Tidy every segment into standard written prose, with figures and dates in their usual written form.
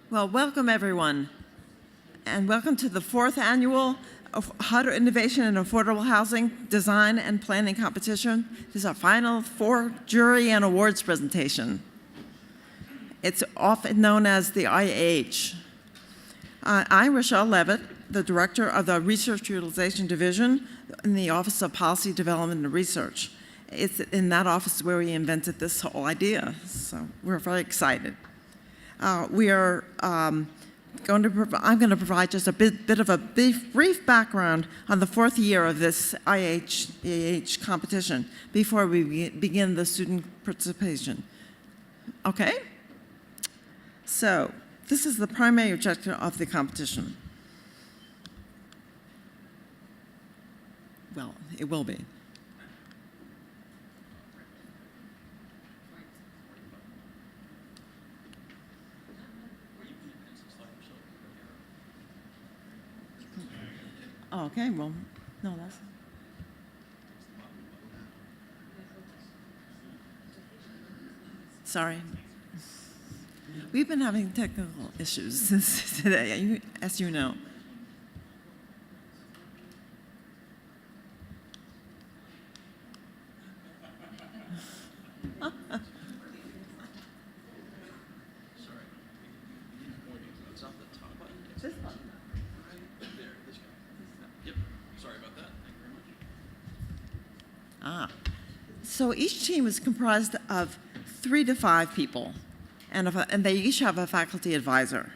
Well, welcome everyone, and welcome to the 4th annual HUD Innovation in Affordable Housing Design and Planning Competition. This is our final 4 jury and awards presentation. It's often known as the IAH. I'm Rochelle Levitt, the Director of the Research Utilization Division in the Office of Policy Development and Research. It's in that office where we invented this whole idea, so we're very excited. I'm going to provide just a bit of a brief background on the 4th year of this IAH competition before we begin the student participation. Okay? So, this is the primary objective of the competition. Well, it will be. Oh, okay, well, no, that's... Sorry. We've been having technical issues since today, as you know. So each team is comprised of 3 to 5 people, and they each have a faculty advisor.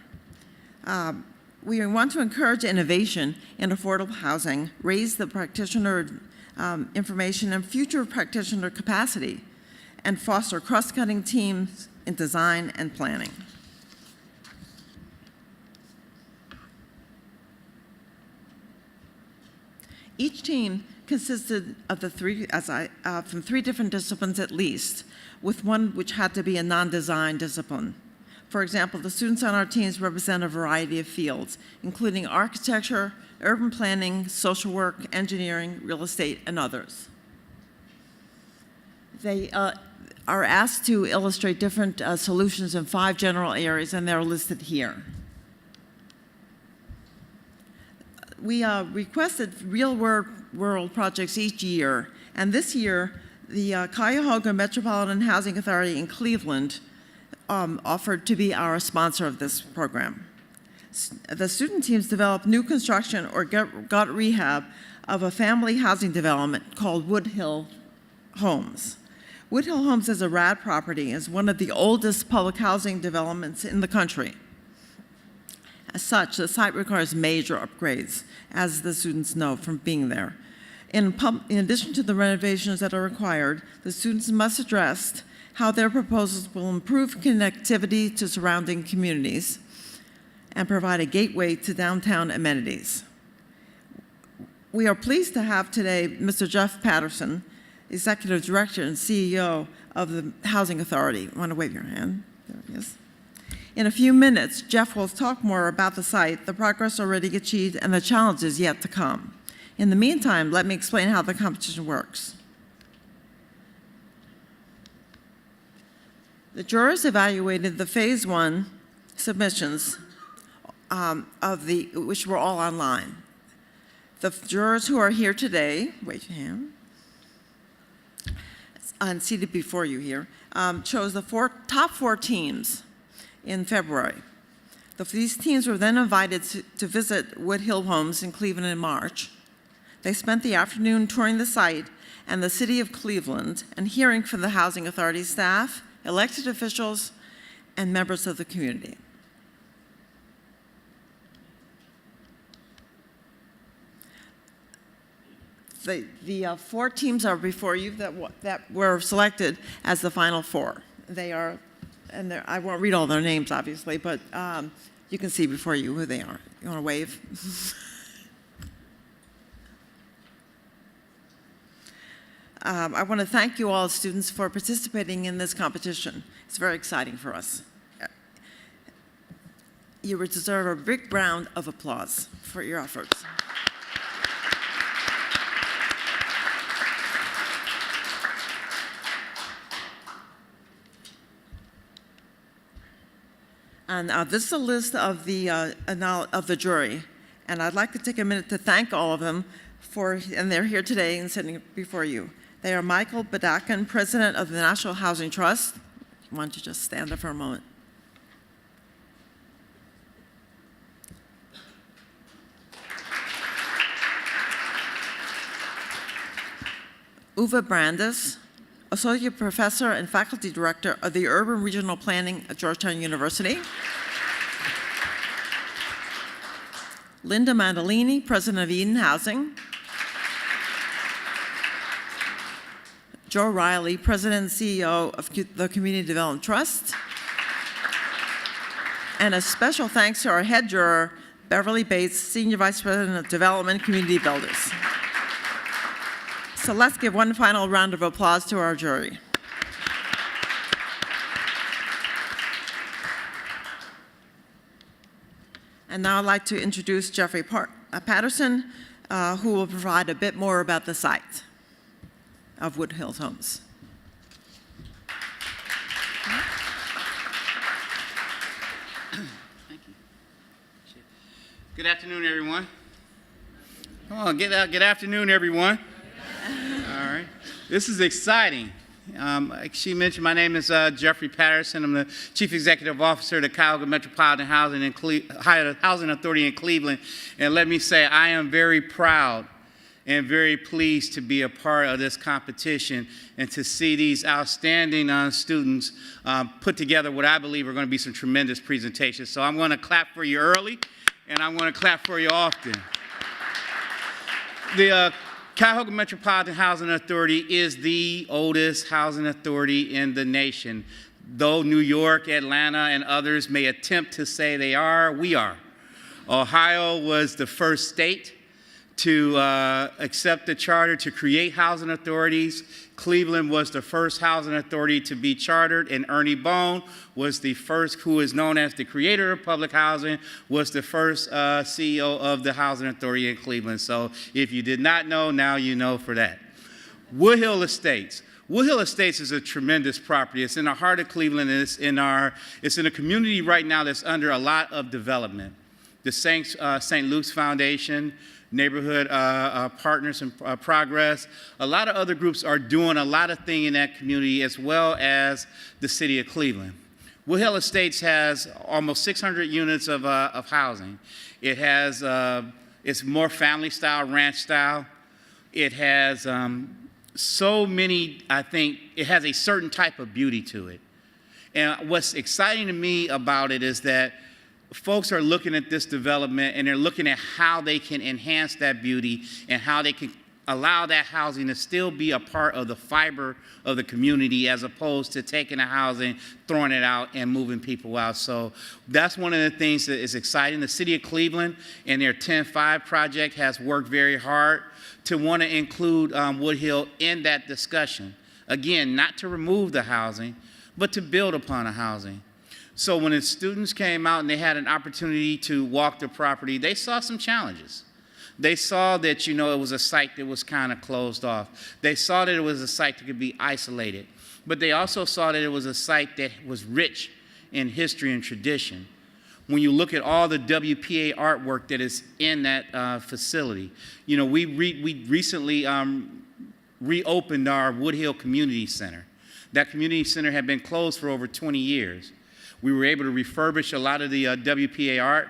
We want to encourage innovation in affordable housing, raise the practitioner information and future practitioner capacity, and foster cross-cutting teams in design and planning. Each team consisted of from 3 different disciplines at least, with one which had to be a non-design discipline. For example, the students on our teams represent a variety of fields, including architecture, urban planning, social work, engineering, real estate, and others. They are asked to illustrate different solutions in 5 general areas, and they're listed here. We requested real-world projects each year, and this year, the Cuyahoga Metropolitan Housing Authority in Cleveland offered to be our sponsor of this program. The student teams developed new construction or gut rehab of a family housing development called Woodhill Homes. Woodhill Homes is a rad property, is one of the oldest public housing developments in the country. As such, the site requires major upgrades, as the students know from being there. In addition to the renovations that are required, the students must address how their proposals will improve connectivity to surrounding communities and provide a gateway to downtown amenities. We are pleased to have today Mr. Jeff Patterson, Executive Director and CEO of the Housing Authority. Want to wave your hand? There he is. In a few minutes, Jeff will talk more about the site, the progress already achieved, and the challenges yet to come. In the meantime, let me explain how the competition works. The jurors evaluated the Phase 1 submissions which were all online. The jurors who are here today, raise your hand, and seated before you here, chose the top 4 teams in February. These teams were then invited to visit Woodhill Homes in Cleveland in March. They spent the afternoon touring the site and the city of Cleveland and hearing from the Housing Authority staff, elected officials, and members of the community. The 4 teams are before you that were selected as the final 4. They are, and I won't read all their names, obviously, but you can see before you who they are. You want to wave? I want to thank you all students for participating in this competition. It's very exciting for us. You deserve a big round of applause for your efforts. And this is a list of the jury. And I'd like to take a minute to thank all of them and they're here today and sitting before you. They are Michael Badakin, President of the National Housing Trust. Why don't you just stand up for a moment? Uwe Brandes, Associate Professor and Faculty Director of the Urban Regional Planning at Georgetown University. Linda Mandolini, President of Eden Housing. Joe Riley, President and CEO of the Community Development Trust. And a special thanks to our head juror, Beverly Bates, Senior Vice President of Development and Community Builders. So let's give one final round of applause to our jury. And now I'd like to introduce Jeffrey Patterson, who will provide a bit more about the site of Wood Hills Homes. Thank you. Good afternoon, everyone. Come on, good afternoon, everyone. All right. This is exciting. Like she mentioned, my name is Jeffrey Patterson. I'm the Chief Executive Officer of the Cuyahoga Metropolitan Housing Authority in Cleveland. And let me say, I am very proud and very pleased to be a part of this competition and to see these outstanding students put together what I believe are going to be some tremendous presentations. So I'm going to clap for you early, and I'm going to clap for you often. The Cuyahoga Metropolitan Housing Authority is the oldest housing authority in the nation. Though New York, Atlanta, and others may attempt to say they are, we are. Ohio was the first state to accept the charter to create housing authorities. Cleveland was the first housing authority to be chartered, and Ernie Bone was the first, who is known as the creator of public housing, was the first CEO of the housing authority in Cleveland. So if you did not know, now you know for that. Wood Hill Estates. Wood Hill Estates is a tremendous property. It's in the heart of Cleveland, and it's in a community right now that's under a lot of development. The St. Luke's Foundation, Neighborhood Partners in Progress. A lot of other groups are doing a lot of things in that community, as well as the city of Cleveland. Wood Hill Estates has almost 600 units of housing. It has, it's more family style, ranch style. It has so many, I think, it has a certain type of beauty to it. And what's exciting to me about it is that folks are looking at this development and they're looking at how they can enhance that beauty and how they can allow that housing to still be a part of the fiber of the community, as opposed to taking the housing, throwing it out, and moving people out. So that's one of the things that is exciting. The city of Cleveland and their 10-5 project has worked very hard to want to include Wood Hill in that discussion. Again, not to remove the housing, but to build upon the housing. So when the students came out and they had an opportunity to walk the property, they saw some challenges. They saw that, it was a site that was kind of closed off. They saw that it was a site that could be isolated. But they also saw that it was a site that was rich in history and tradition. When you look at all the WPA artwork that is in that facility, we recently reopened our Wood Hill Community Center. That community center had been closed for over 20 years. We were able to refurbish a lot of the WPA art,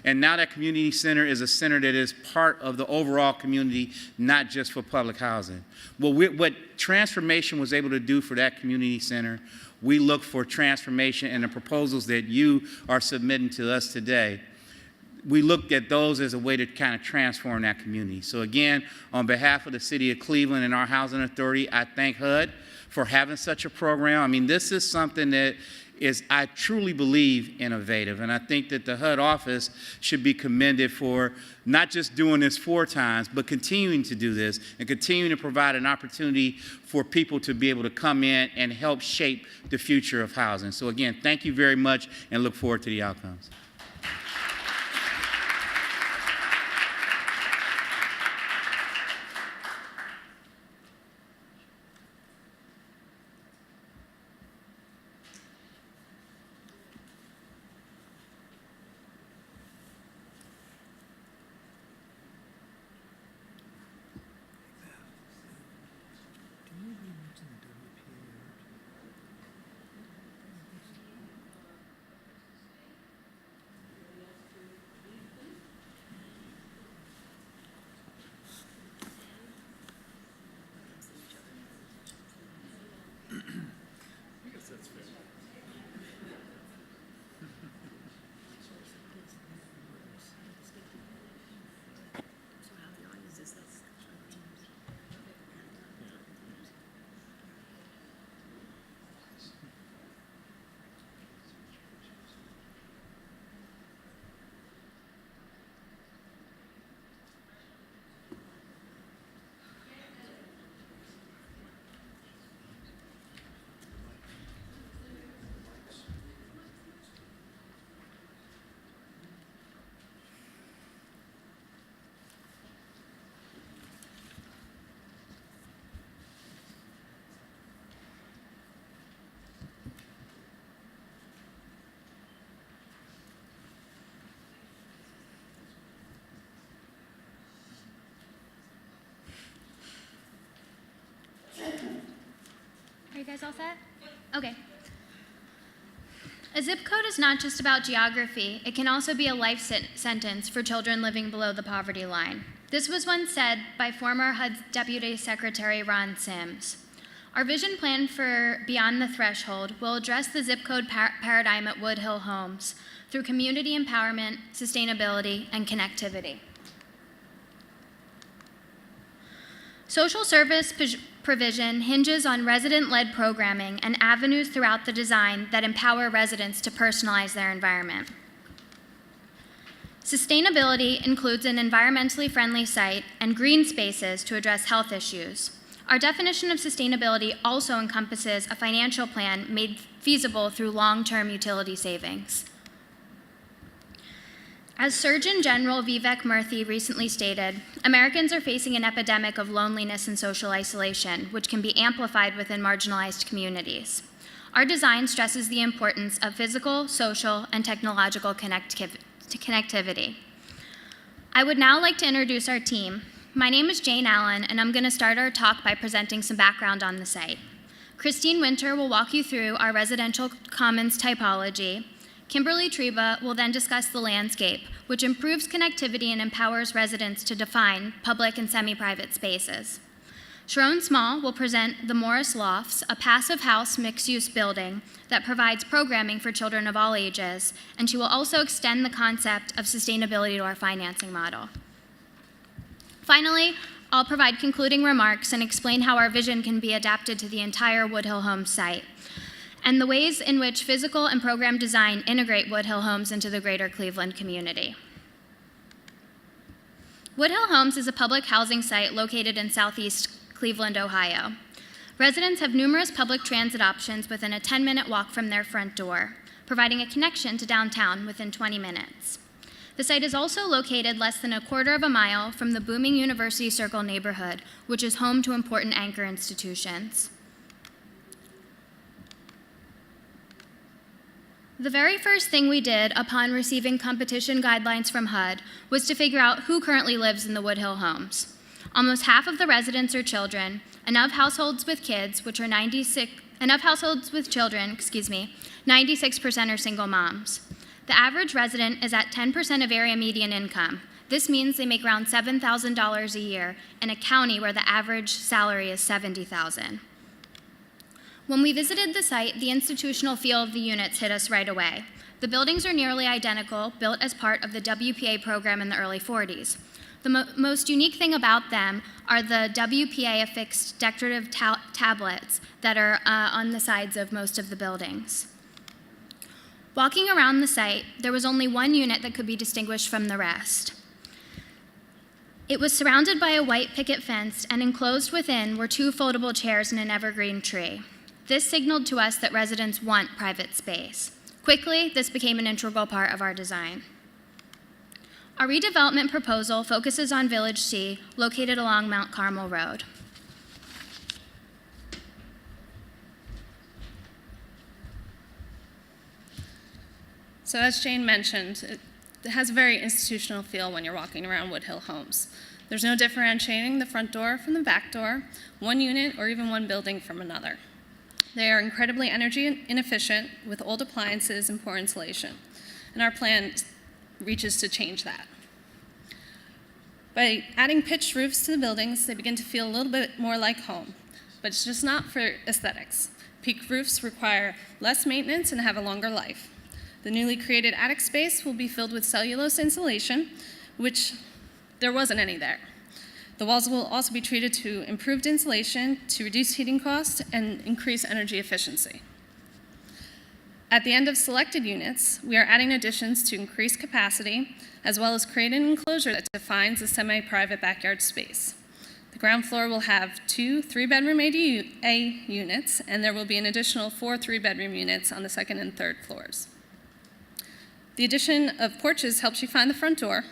and now that community center is a center that is part of the overall community, not just for public housing. Well, what transformation was able to do for that community center, we look for transformation in the proposals that you are submitting to us today. We looked at those as a way to kind of transform that community. So again, on behalf of the city of Cleveland and our housing authority, I thank HUD for having such a program. I mean, this is something that is, I truly believe, innovative. And I think that the HUD office should be commended for not just doing this 4 times, but continuing to do this and continuing to provide an opportunity for people to be able to come in and help shape the future of housing. So again, thank you very much and look forward to the outcomes. you guys all set? Okay. A zip code is not just about geography. It can also be a life sentence for children living below the poverty line. This was once said by former HUD Deputy Secretary Ron Sims. Our vision plan for Beyond the Threshold will address the zip code paradigm at Woodhill Homes through community empowerment, sustainability, and connectivity. Social service provision hinges on resident-led programming and avenues throughout the design that empower residents to personalize their environment. Sustainability includes an environmentally friendly site and green spaces to address health issues. Our definition of sustainability also encompasses a financial plan made feasible through long-term utility savings. As Surgeon General Vivek Murthy recently stated, Americans are facing an epidemic of loneliness and social isolation, which can be amplified within marginalized communities. Our design stresses the importance of physical, social, and technological connectivity. I would now like to introduce our team. My name is Jane Allen, and I'm going to start our talk by presenting some background on the site. Christine Winter will walk you through our residential commons typology. Kimberly Treba will then discuss the landscape, which improves connectivity and empowers residents to define public and semi-private spaces. Sharon Small will present the Morris Lofts, a passive house mixed-use building that provides programming for children of all ages, and she will also extend the concept of sustainability to our financing model. Finally, I'll provide concluding remarks and explain how our vision can be adapted to the entire Woodhill Homes site, and the ways in which physical and program design integrate Woodhill Homes into the greater Cleveland community. Woodhill Homes is a public housing site located in southeast Cleveland, Ohio. Residents have numerous public transit options within a 10-minute walk from their front door, providing a connection to downtown within 20 minutes. The site is also located less than a quarter of a mile from the booming University Circle neighborhood, which is home to important anchor institutions. The very first thing we did upon receiving competition guidelines from HUD was to figure out who currently lives in the Woodhill Homes. Almost half of the residents are children, enough households with kids, which are 96% are single moms. The average resident is at 10% of area median income. This means they make around $7,000 a year in a county where the average salary is $70,000. When we visited the site, the institutional feel of the units hit us right away. The buildings are nearly identical, built as part of the WPA program in the early 40s. The most unique thing about them are the WPA affixed decorative tablets that are on the sides of most of the buildings. Walking around the site, there was only one unit that could be distinguished from the rest. It was surrounded by a white picket fence, and enclosed within were 2 foldable chairs and an evergreen tree. This signaled to us that residents want private space. Quickly, this became an integral part of our design. Our redevelopment proposal focuses on Village C, located along Mount Carmel Road. So as Jane mentioned, it has a very institutional feel when you're walking around Woodhill Homes. There's no differentiating the front door from the back door, one unit, or even one building from another. They are incredibly energy inefficient with old appliances and poor insulation, and our plan reaches to change that. By adding pitched roofs to the buildings, they begin to feel a little bit more like home, but it's just not for aesthetics. Peak roofs require less maintenance and have a longer life. The newly created attic space will be filled with cellulose insulation, which there wasn't any there. The walls will also be treated to improved insulation, to reduce heating costs, and increase energy efficiency. At the end of selected units, we are adding additions to increase capacity, as well as create an enclosure that defines a semi-private backyard space. The ground floor will have 2 3-bedroom ADA units, and there will be an additional 4 3-bedroom units on the 2nd and 3rd floors. The addition of porches helps you find the front door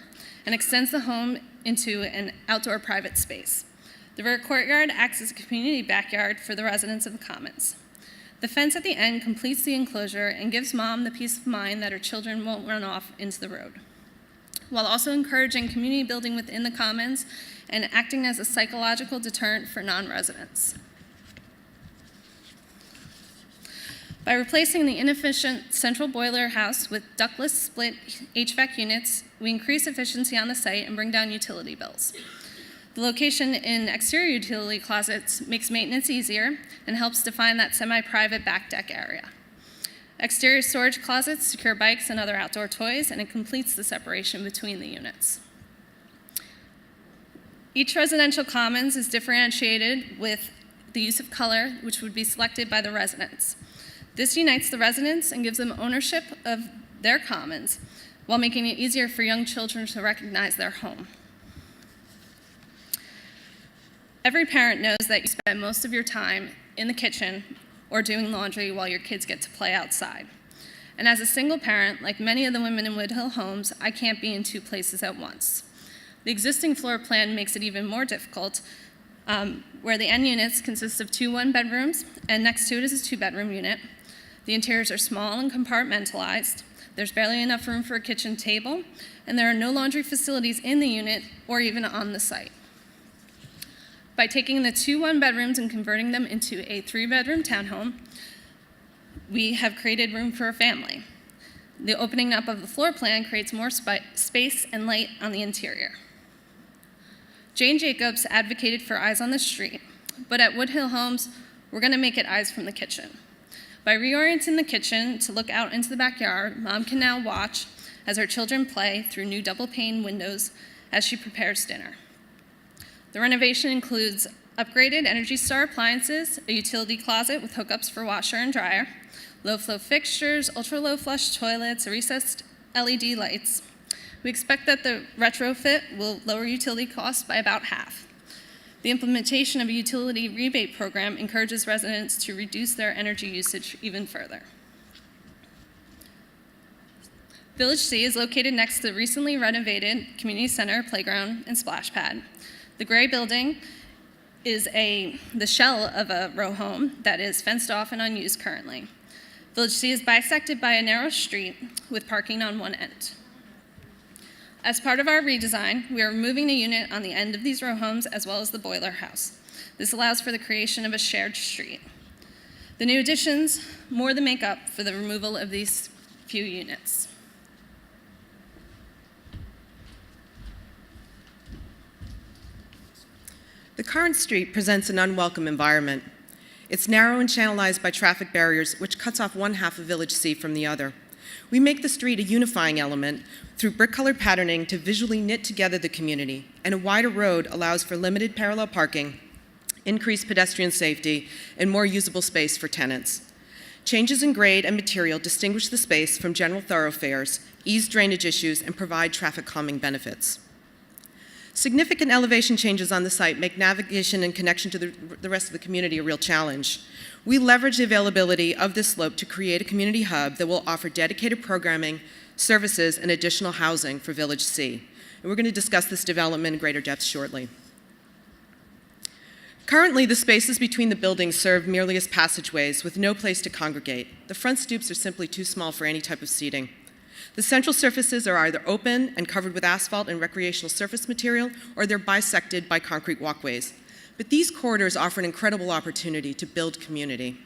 and extends the home into an outdoor private space. The rear courtyard acts as a community backyard for the residents of the commons. The fence at the end completes the enclosure and gives mom the peace of mind that her children won't run off into the road, while also encouraging community building within the commons and acting as a psychological deterrent for non-residents. By replacing the inefficient central boiler house with ductless split HVAC units, we increase efficiency on the site and bring down utility bills. The location in exterior utility closets makes maintenance easier and helps define that semi-private back deck area. Exterior storage closets secure bikes and other outdoor toys, and it completes the separation between the units. Each residential commons is differentiated with the use of color, which would be selected by the residents. This unites the residents and gives them ownership of their commons while making it easier for young children to recognize their home. Every parent knows that you spend most of your time in the kitchen or doing laundry while your kids get to play outside. And as a single parent, like many of the women in Woodhill homes, I can't be in two places at once. The existing floor plan makes it even more difficult, where the end units consist of 2 one-bedrooms, and next to it is a 2-bedroom unit. The interiors are small and compartmentalized. There's barely enough room for a kitchen table, and there are no laundry facilities in the unit or even on the site. By taking the 2 one-bedrooms and converting them into a 3-bedroom townhome, we have created room for a family. The opening up of the floor plan creates more space and light on the interior. Jane Jacobs advocated for eyes on the street, but at Woodhill Homes, we're going to make it eyes from the kitchen. By reorienting the kitchen to look out into the backyard, Mom can now watch as her children play through new double-pane windows as she prepares dinner. The renovation includes upgraded Energy Star appliances, a utility closet with hookups for washer and dryer, low-flow fixtures, ultra-low flush toilets, recessed LED lights. We expect that the retrofit will lower utility costs by about half. The implementation of a utility rebate program encourages residents to reduce their energy usage even further. Village C is located next to the recently renovated community center, playground, and splash pad. The gray building is the shell of a row home that is fenced off and unused currently. Village C is bisected by a narrow street with parking on one end. As part of our redesign, we are removing a unit on the end of these row homes as well as the boiler house. This allows for the creation of a shared street. The new additions more than make up for the removal of these few units. The current street presents an unwelcome environment. It's narrow and channelized by traffic barriers, which cuts off one half of Village C from the other. We make the street a unifying element through brick-colored patterning to visually knit together the community, and a wider road allows for limited parallel parking, increased pedestrian safety, and more usable space for tenants. Changes in grade and material distinguish the space from general thoroughfares, ease drainage issues, and provide traffic calming benefits. Significant elevation changes on the site make navigation and connection to the rest of the community a real challenge. We leverage the availability of this slope to create a community hub that will offer dedicated programming, services, and additional housing for Village C. And we're going to discuss this development in greater depth shortly. Currently, the spaces between the buildings serve merely as passageways with no place to congregate. The front stoops are simply too small for any type of seating. The central surfaces are either open and covered with asphalt and recreational surface material, or they're bisected by concrete walkways. But these corridors offer an incredible opportunity to build community.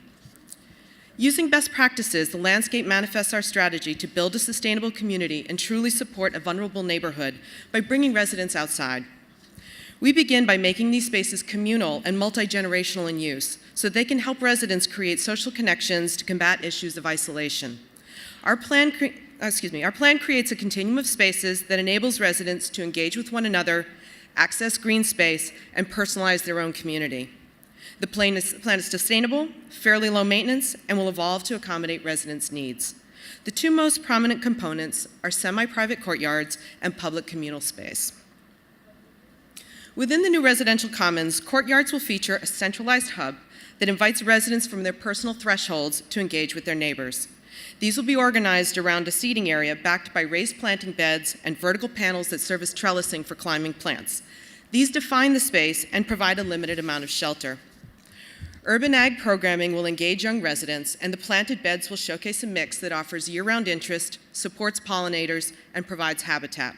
Using best practices, the landscape manifests our strategy to build a sustainable community and truly support a vulnerable neighborhood by bringing residents outside. We begin by making these spaces communal and multi-generational in use, so they can help residents create social connections to combat issues of isolation. Our plan creates a continuum of spaces that enables residents to engage with one another, access green space, and personalize their own community. The plan is sustainable, fairly low maintenance, and will evolve to accommodate residents' needs. The two most prominent components are semi-private courtyards and public communal space. Within the new residential commons, courtyards will feature a centralized hub that invites residents from their personal thresholds to engage with their neighbors. These will be organized around a seating area backed by raised planting beds and vertical panels that serve as trellising for climbing plants. These define the space and provide a limited amount of shelter. Urban ag programming will engage young residents, and the planted beds will showcase a mix that offers year-round interest, supports pollinators, and provides habitat.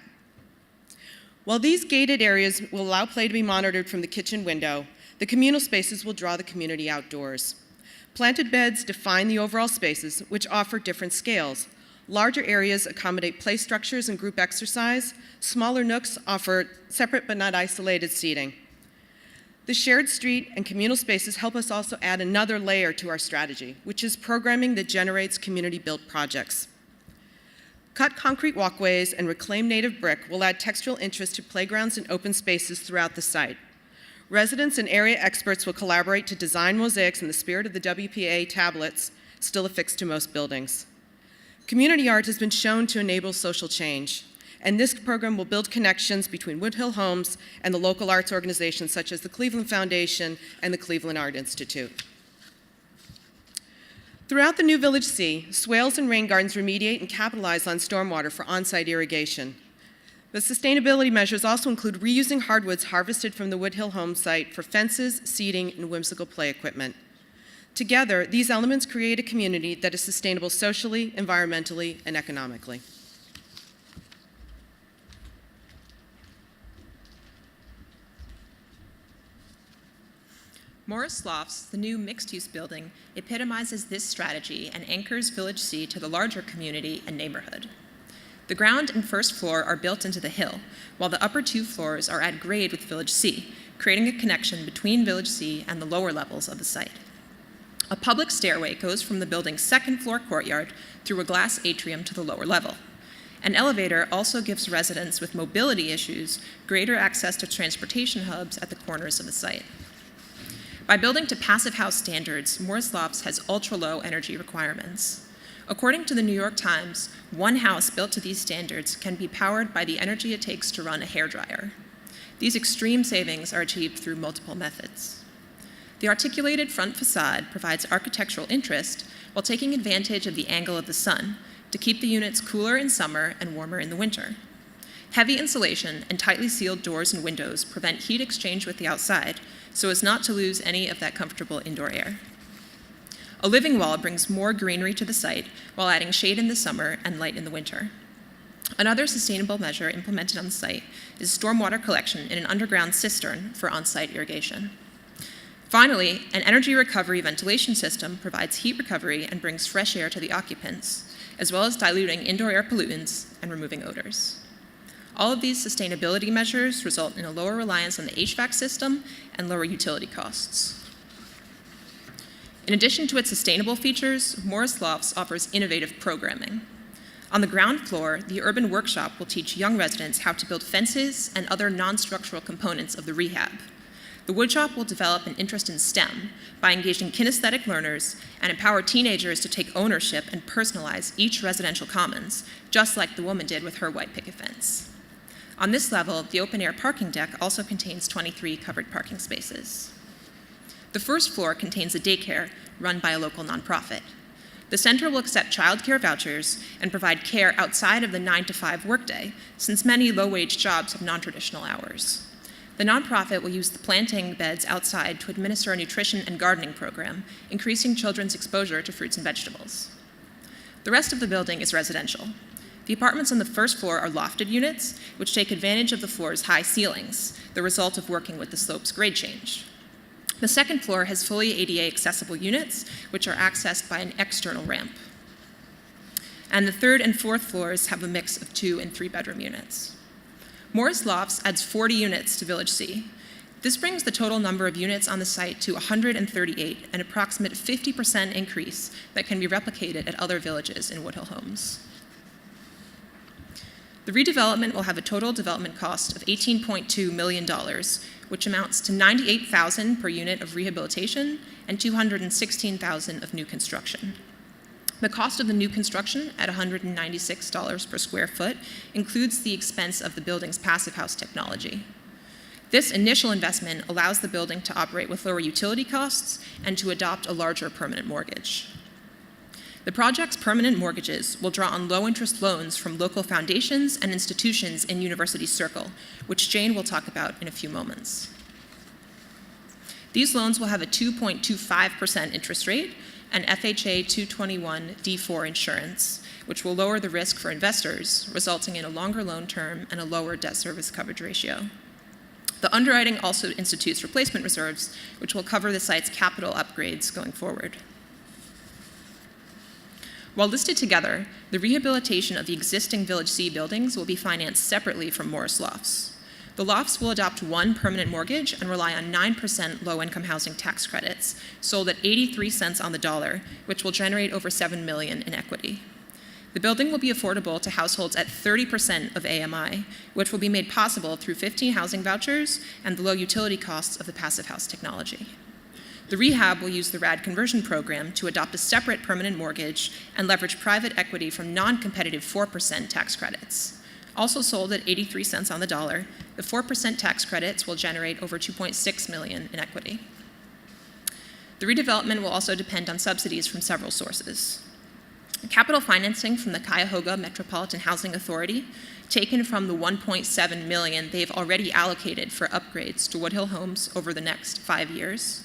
While these gated areas will allow play to be monitored from the kitchen window, the communal spaces will draw the community outdoors. Planted beds define the overall spaces, which offer different scales. Larger areas accommodate play structures and group exercise. Smaller nooks offer separate but not isolated seating. The shared street and communal spaces help us also add another layer to our strategy, which is programming that generates community-built projects. Cut concrete walkways and reclaimed native brick will add textural interest to playgrounds and open spaces throughout the site. Residents and area experts will collaborate to design mosaics in the spirit of the WPA tablets still affixed to most buildings. Community art has been shown to enable social change, and this program will build connections between Woodhill Homes and the local arts organizations such as the Cleveland Foundation and the Cleveland Art Institute. Throughout the New Village Sea, swales and rain gardens remediate and capitalize on stormwater for on-site irrigation. The sustainability measures also include reusing hardwoods harvested from the Woodhill Home site for fences, seating, and whimsical play equipment. Together, these elements create a community that is sustainable socially, environmentally, and economically. Morris Lofts, the new mixed-use building, epitomizes this strategy and anchors Village C to the larger community and neighborhood. The ground and first floor are built into the hill, while the upper 2 floors are at grade with Village C, creating a connection between Village C and the lower levels of the site. A public stairway goes from the building's second-floor courtyard through a glass atrium to the lower level. An elevator also gives residents with mobility issues greater access to transportation hubs at the corners of the site. By building to passive house standards, Morris Lofts has ultra-low energy requirements. According to the New York Times, one house built to these standards can be powered by the energy it takes to run a hairdryer. These extreme savings are achieved through multiple methods. The articulated front facade provides architectural interest while taking advantage of the angle of the sun to keep the units cooler in summer and warmer in the winter. Heavy insulation and tightly sealed doors and windows prevent heat exchange with the outside so as not to lose any of that comfortable indoor air. A living wall brings more greenery to the site while adding shade in the summer and light in the winter. Another sustainable measure implemented on the site is stormwater collection in an underground cistern for on-site irrigation. Finally, an energy recovery ventilation system provides heat recovery and brings fresh air to the occupants, as well as diluting indoor air pollutants and removing odors. All of these sustainability measures result in a lower reliance on the HVAC system and lower utility costs. In addition to its sustainable features, Morris Lofts offers innovative programming. On the ground floor, the Urban Workshop will teach young residents how to build fences and other non-structural components of the rehab. The woodshop will develop an interest in STEM by engaging kinesthetic learners and empower teenagers to take ownership and personalize each residential commons, just like the woman did with her white picket fence. On this level, the open-air parking deck also contains 23 covered parking spaces. The first floor contains a daycare run by a local nonprofit. The center will accept childcare vouchers and provide care outside of the 9-to-5 workday, since many low-wage jobs have non-traditional hours. The nonprofit will use the planting beds outside to administer a nutrition and gardening program, increasing children's exposure to fruits and vegetables. The rest of the building is residential. The apartments on the first floor are lofted units, which take advantage of the floor's high ceilings, the result of working with the slope's grade change. The second floor has fully ADA accessible units, which are accessed by an external ramp. And the third and fourth floors have a mix of 2- and 3-bedroom units. Morris Lofts adds 40 units to Village C. This brings the total number of units on the site to 138, an approximate 50% increase that can be replicated at other villages in Woodhill Homes. The redevelopment will have a total development cost of $18.2 million, which amounts to $98,000 per unit of rehabilitation and $216,000 of new construction. The cost of the new construction at $196 per square foot includes the expense of the building's passive house technology. This initial investment allows the building to operate with lower utility costs and to adopt a larger permanent mortgage. The project's permanent mortgages will draw on low-interest loans from local foundations and institutions in University Circle, which Jane will talk about in a few moments. These loans will have a 2.25% interest rate and FHA 221 D4 insurance, which will lower the risk for investors, resulting in a longer loan term and a lower debt service coverage ratio. The underwriting also institutes replacement reserves, which will cover the site's capital upgrades going forward. While listed together, the rehabilitation of the existing Village C buildings will be financed separately from Morris Lofts. The Lofts will adopt one permanent mortgage and rely on 9% low-income housing tax credits, sold at 83 cents on the dollar, which will generate over $7 million in equity. The building will be affordable to households at 30% of AMI, which will be made possible through 15 housing vouchers and the low utility costs of the Passive House technology. The rehab will use the RAD conversion program to adopt a separate permanent mortgage and leverage private equity from non-competitive 4% tax credits. Also sold at 83 cents on the dollar, the 4% tax credits will generate over $2.6 million in equity. The redevelopment will also depend on subsidies from several sources. Capital financing from the Cuyahoga Metropolitan Housing Authority, taken from the $1.7 million they've already allocated for upgrades to Woodhill homes over the next 5 years.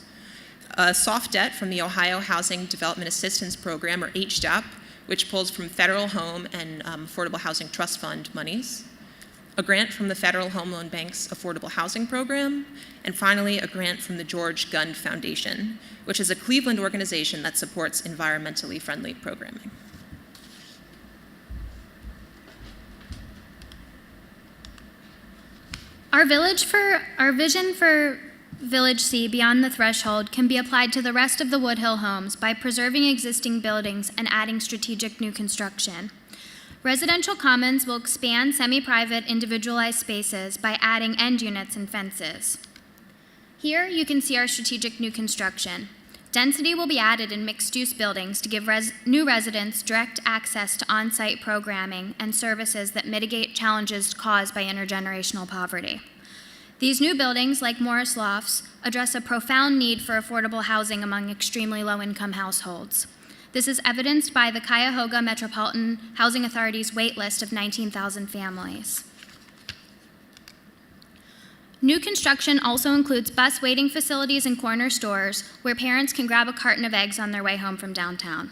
Soft debt from the Ohio Housing Development Assistance Program, or HDAP, which pulls from Federal Home and Affordable Housing Trust Fund monies. A grant from the Federal Home Loan Bank's Affordable Housing Program. And finally, a grant from the George Gund Foundation, which is a Cleveland organization that supports environmentally friendly programming. Our vision for Village C Beyond the Threshold can be applied to the rest of the Woodhill homes by preserving existing buildings and adding strategic new construction. Residential commons will expand semi-private individualized spaces by adding end units and fences. Here you can see our strategic new construction. Density will be added in mixed-use buildings to give new residents direct access to on-site programming and services that mitigate challenges caused by intergenerational poverty. These new buildings, like Morris Lofts, address a profound need for affordable housing among extremely low-income households. This is evidenced by the Cuyahoga Metropolitan Housing Authority's wait list of 19,000 families. New construction also includes bus waiting facilities and corner stores where parents can grab a carton of eggs on their way home from downtown.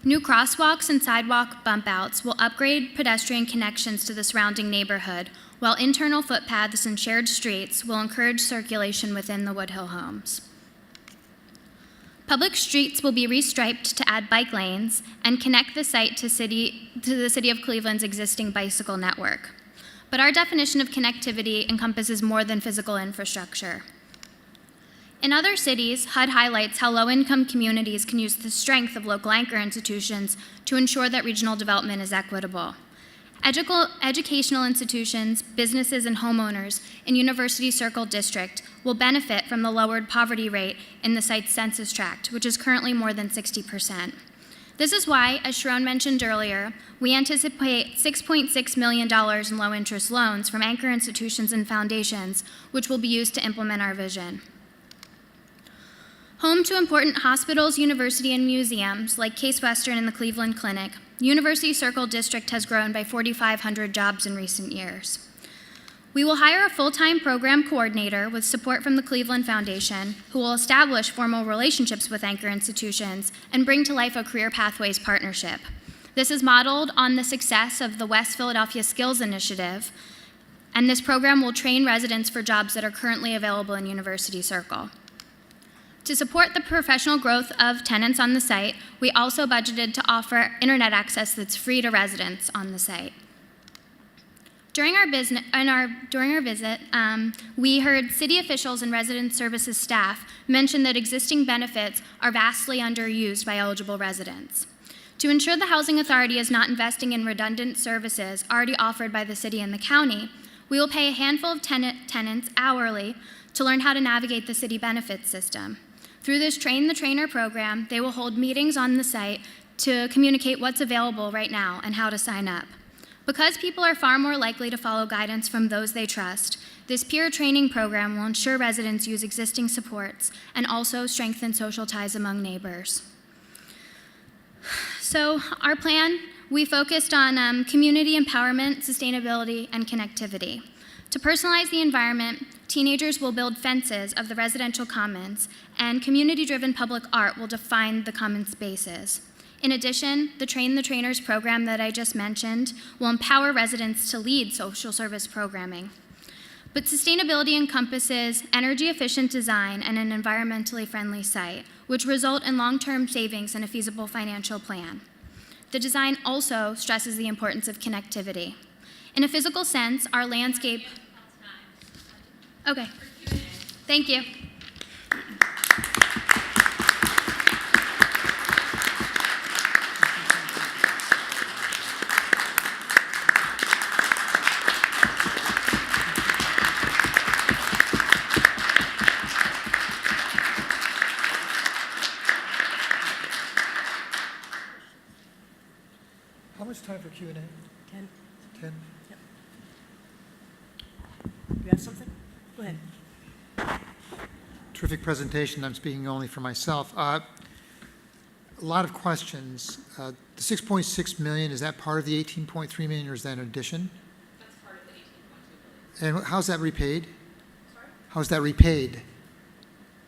New crosswalks and sidewalk bump outs will upgrade pedestrian connections to the surrounding neighborhood, while internal footpaths and shared streets will encourage circulation within the Woodhill homes. Public streets will be restriped to add bike lanes and connect the site to the City of Cleveland's existing bicycle network. But our definition of connectivity encompasses more than physical infrastructure. In other cities, HUD highlights how low-income communities can use the strength of local anchor institutions to ensure that regional development is equitable. Educational institutions, businesses, and homeowners in University Circle District will benefit from the lowered poverty rate in the site's census tract, which is currently more than 60%. This is why, as Sharon mentioned earlier, we anticipate $6.6 million in low-interest loans from anchor institutions and foundations, which will be used to implement our vision. Home to important hospitals, universities, and museums like Case Western and the Cleveland Clinic, University Circle District has grown by 4,500 jobs in recent years. We will hire a full-time program coordinator with support from the Cleveland Foundation, who will establish formal relationships with anchor institutions and bring to life a Career Pathways partnership. This is modeled on the success of the West Philadelphia Skills Initiative, and this program will train residents for jobs that are currently available in University Circle. To support the professional growth of tenants on the site, we also budgeted to offer internet access that's free to residents on the site. During our visit, we heard city officials and resident services staff mention that existing benefits are vastly underused by eligible residents. To ensure the Housing Authority is not investing in redundant services already offered by the city and the county, we will pay a handful of tenants hourly to learn how to navigate the city benefits system. Through this Train the Trainer program, they will hold meetings on the site to communicate what's available right now and how to sign up. Because people are far more likely to follow guidance from those they trust, this peer training program will ensure residents use existing supports and also strengthen social ties among neighbors. So our plan, we focused on community empowerment, sustainability, and connectivity. To personalize the environment, teenagers will build fences of the residential commons, and community-driven public art will define the common spaces. In addition, the Train the Trainers program that I just mentioned will empower residents to lead social service programming. But sustainability encompasses energy efficient design and an environmentally friendly site, which result in long-term savings and a feasible financial plan. The design also stresses the importance of connectivity. In a physical sense, our landscape... Okay, thank you. How much time for Q&A? 10. 10? You have something? Go ahead. Terrific presentation. I'm speaking only for myself. A lot of questions. The 6.6 million, is that part of the 18.3 million or is that an addition? That's part of the 18.2 million. And how's that repaid? Sorry? How's that repaid?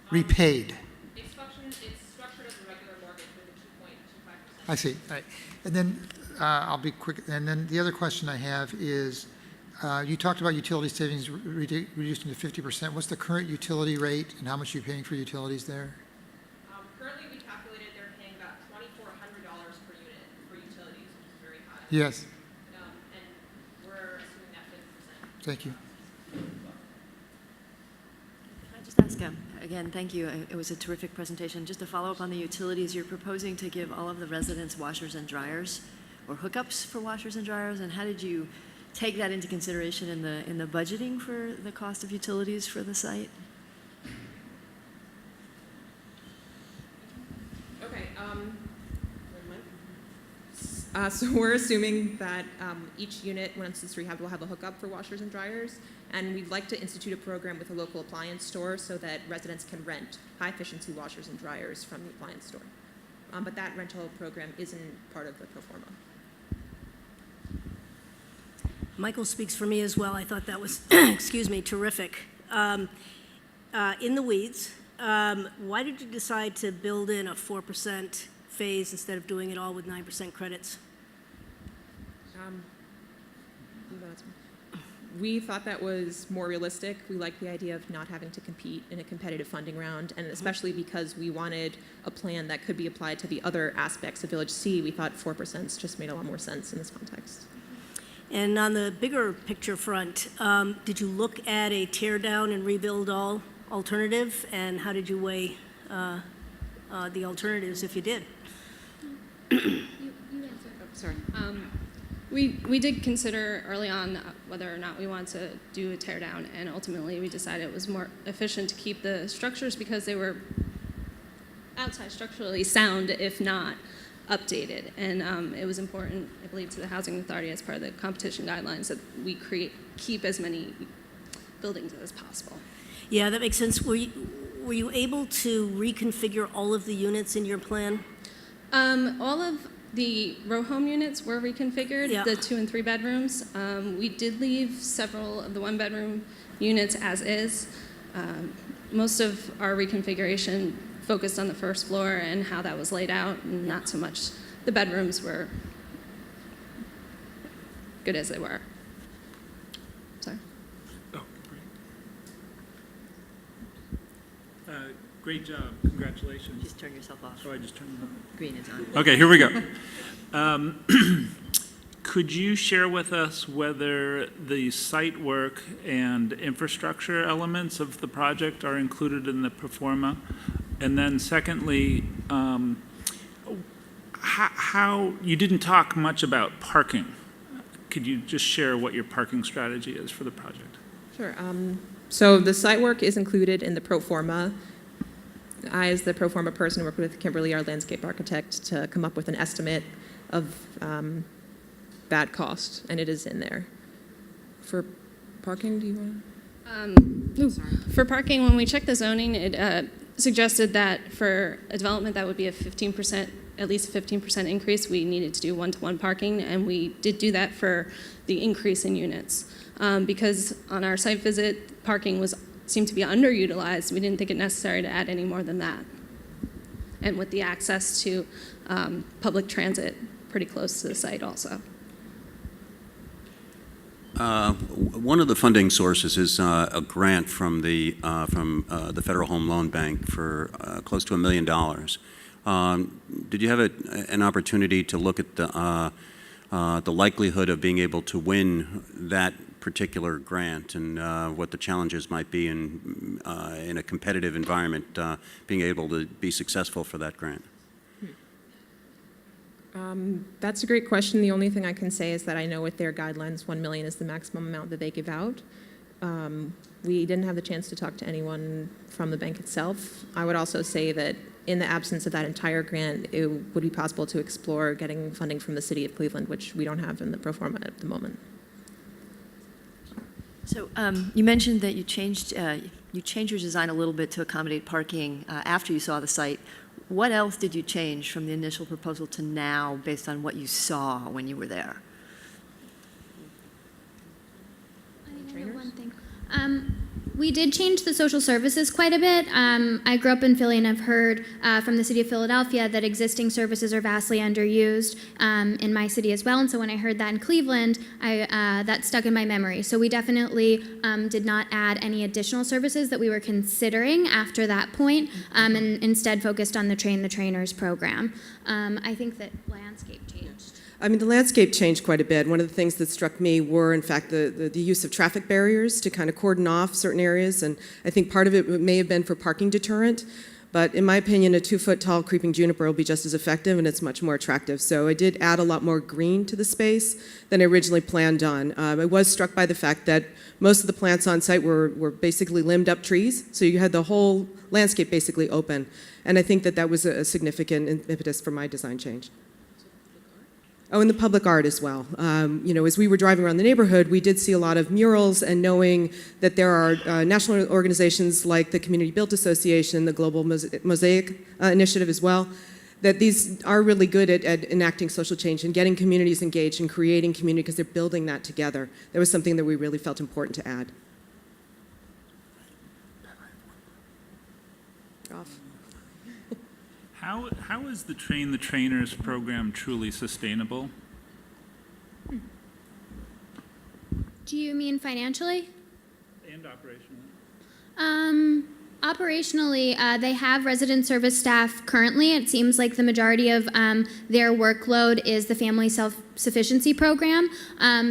Repaid. It's structured as a regular mortgage with a 2.25%. I see. All right. And then I'll be quick. And then the other question I have is, you talked about utility savings reducing to 50%. What's the current utility rate and how much are you paying for utilities there? Currently, we calculated they're paying about $2,400 per unit for utilities, which is very high. Yes. And we're assuming that 50%. Thank you. Can I just ask, again, thank you. It was a terrific presentation. Just to follow up on the utilities, you're proposing to give all of the residents washers and dryers or hookups for washers and dryers, and how did you take that into consideration in the budgeting for the cost of utilities for the site? Okay. So we're assuming that each unit, once it's rehabbed, will have a hookup for washers and dryers, and we'd like to institute a program with a local appliance store so that residents can rent high-efficiency washers and dryers from the appliance store. But that rental program isn't part of the pro forma. Michael speaks for me as well. I thought that was, excuse me, terrific. In the weeds, why did you decide to build in a 4% phase instead of doing it all with 9% credits? We thought that was more realistic. We liked the idea of not having to compete in a competitive funding round, and especially because we wanted a plan that could be applied to the other aspects of Village C, we thought 4% just made a lot more sense in this context. And on the bigger picture front, did you look at a tear down and rebuild all alternative, and how did you weigh the alternatives if you did? Sorry. We did consider early on whether or not we want to do a tear down, and ultimately we decided it was more efficient to keep the structures because they were outside structurally sound, if not updated. And it was important, I believe, to the Housing Authority as part of the competition guidelines that we keep as many buildings as possible. Yeah, that makes sense. Were you able to reconfigure all of the units in your plan? All of the row home units were reconfigured, Yeah. the 2 and 3 bedrooms. We did leave several of the 1 bedroom units as is. Most of our reconfiguration focused on the first floor and how that was laid out, and not so much the bedrooms were good as they were. Sorry. Oh, great. Great job. Congratulations. Just turn yourself off. Oh, I just turned it on. Green is on. Okay, here we go. Could you share with us whether the site work and infrastructure elements of the project are included in the pro forma? And then secondly, how you didn't talk much about parking. Could you just share what your parking strategy is for the project? Sure. So the site work is included in the pro forma. I, as the pro forma person, worked with Kimberly, our landscape architect, to come up with an estimate of that cost, and it is in there. For parking, do you want For parking, when we checked the zoning, it suggested that for a development that would be a 15%, at least a 15% increase, we needed to do one-to-one parking, and we did do that for the increase in units. Because on our site visit, parking seemed to be underutilized. We didn't think it necessary to add any more than that. And with the access to public transit pretty close to the site also. One of the funding sources is a grant from the Federal Home Loan Bank for close to $1 million. Did you have an opportunity to look at the likelihood of being able to win that particular grant and what the challenges might be in a competitive environment, being able to be successful for that grant? That's a great question. The only thing I can say is that I know with their guidelines, $1 million is the maximum amount that they give out. We didn't have the chance to talk to anyone from the bank itself. I would also say that in the absence of that entire grant, it would be possible to explore getting funding from the City of Cleveland, which we don't have in the pro forma at the moment. So you mentioned that you changed your design a little bit to accommodate parking after you saw the site. What else did you change from the initial proposal to now based on what you saw when you were there? One thing. We did change the social services quite a bit. I grew up in Philly and I've heard from the city of Philadelphia that existing services are vastly underused in my city as well. And so when I heard that in Cleveland, that stuck in my memory. So we definitely did not add any additional services that we were considering after that point, and instead focused on the Train the Trainers program. I think that landscape changed. I mean, the landscape changed quite a bit. One of the things that struck me were, in fact, the use of traffic barriers to kind of cordon off certain areas, and I think part of it may have been for parking deterrent, but in my opinion, a 2-foot-tall creeping juniper will be just as effective, and it's much more attractive. So I did add a lot more green to the space than I originally planned on. I was struck by the fact that most of the plants on site were basically limbed up trees, so you had the whole landscape basically open, and I think that that was a significant impetus for my design change. Oh, and the public art as well. You know, as we were driving around the neighborhood, we did see a lot of murals, and knowing that there are national organizations like the Community Built Association, the Global Mosaic Initiative as well, that these are really good at enacting social change and getting communities engaged and creating community because they're building that together. That was something that we really felt important to add. Off. How is the Train the Trainers program truly sustainable? Do you mean financially? And operationally? Operationally, they have resident service staff currently. It seems like the majority of their workload is the Family Self-Sufficiency Program.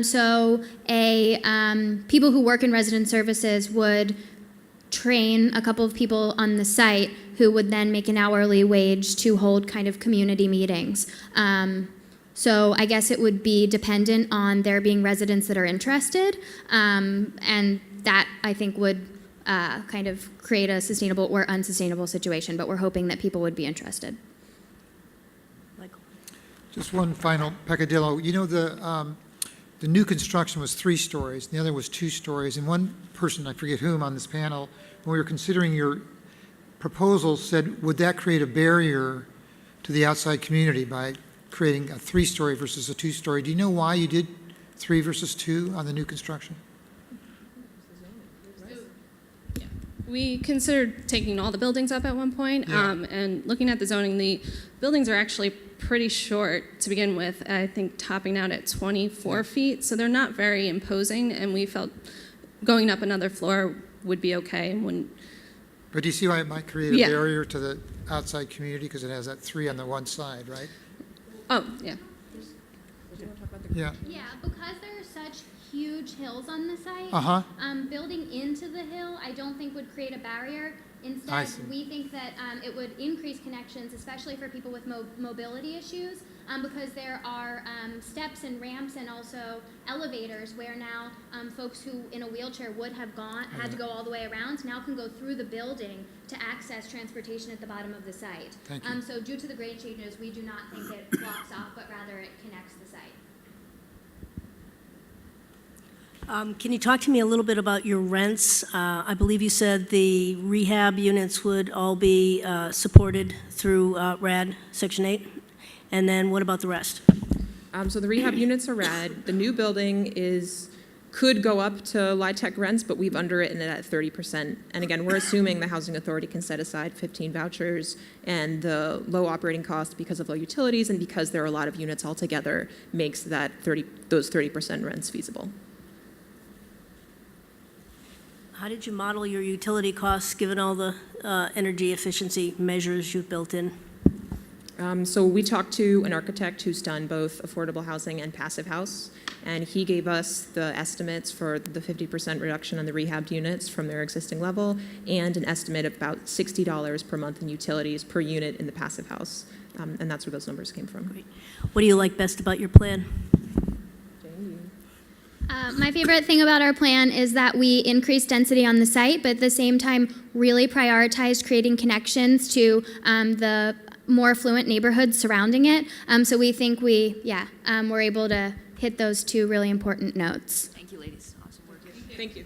So people who work in resident services would train a couple of people on the site who would then make an hourly wage to hold kind of community meetings. So I guess it would be dependent on there being residents that are interested, and that I think would kind of create a sustainable or unsustainable situation, but we're hoping that people would be interested. Michael? Just one final peccadillo. You know, the new construction was 3 stories, and the other was 2 stories, and one person, I forget whom on this panel, when we were considering your proposal, said, would that create a barrier to the outside community by creating a 3-story versus a 2-story? Do you know why you did 3 versus 2 on the new construction? We considered taking all the buildings up at one point, and looking at the zoning, the buildings are actually pretty short to begin with, I think topping out at 24 feet, so they're not very imposing, and we felt going up another floor would be okay and wouldn't. But do you see why it might create a barrier to the outside community because it has that 3 on the one side, right? Oh, yeah. Yeah. Yeah, because there are such huge hills on the site, building into the hill I don't think would create a barrier. Instead, we think that it would increase connections, especially for people with mobility issues, because there are steps and ramps and also elevators where now folks who in a wheelchair would have had to go all the way around now can go through the building to access transportation at the bottom of the site. Thank you. So due to the grade changes, we do not think it blocks off, but rather it connects the site. Can you talk to me a little bit about your rents? I believe you said the rehab units would all be supported through RAD Section 8. And then what about the rest? So the rehab units are RAD. The new building could go up to LIHTC rents, but we've underwritten it at 30%. And again, we're assuming the Housing Authority can set aside 15 vouchers, and the low operating cost because of low utilities and because there are a lot of units altogether makes those 30% rents feasible. How did you model your utility costs, given all the energy efficiency measures you've built in? So we talked to an architect who's done both affordable housing and passive house, and he gave us the estimates for the 50% reduction on the rehabbed units from their existing level, and an estimate of about $60 per month in utilities per unit in the passive house. And that's where those numbers came from. Great. What do you like best about your plan? My favorite thing about our plan is that we increase density on the site, but at the same time really prioritize creating connections to the more affluent neighborhoods surrounding it. So we think we're able to hit those two really important notes. Thank you, ladies. Awesome work. Thank you.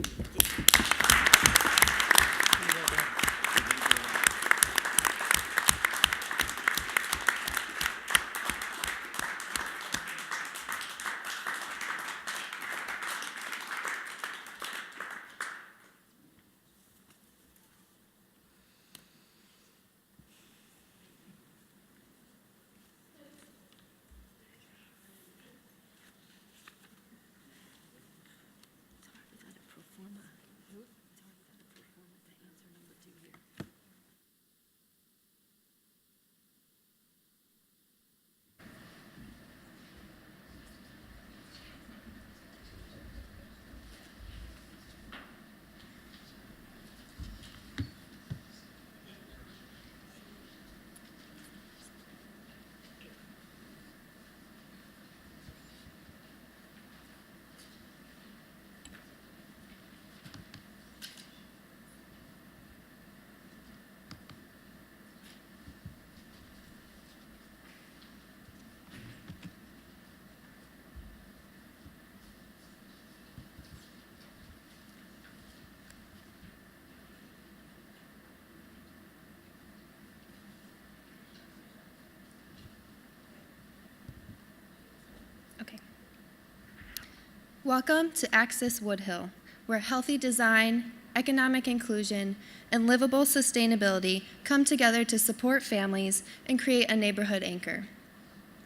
Welcome to Access Woodhill, where healthy design, economic inclusion, and livable sustainability come together to support families and create a neighborhood anchor.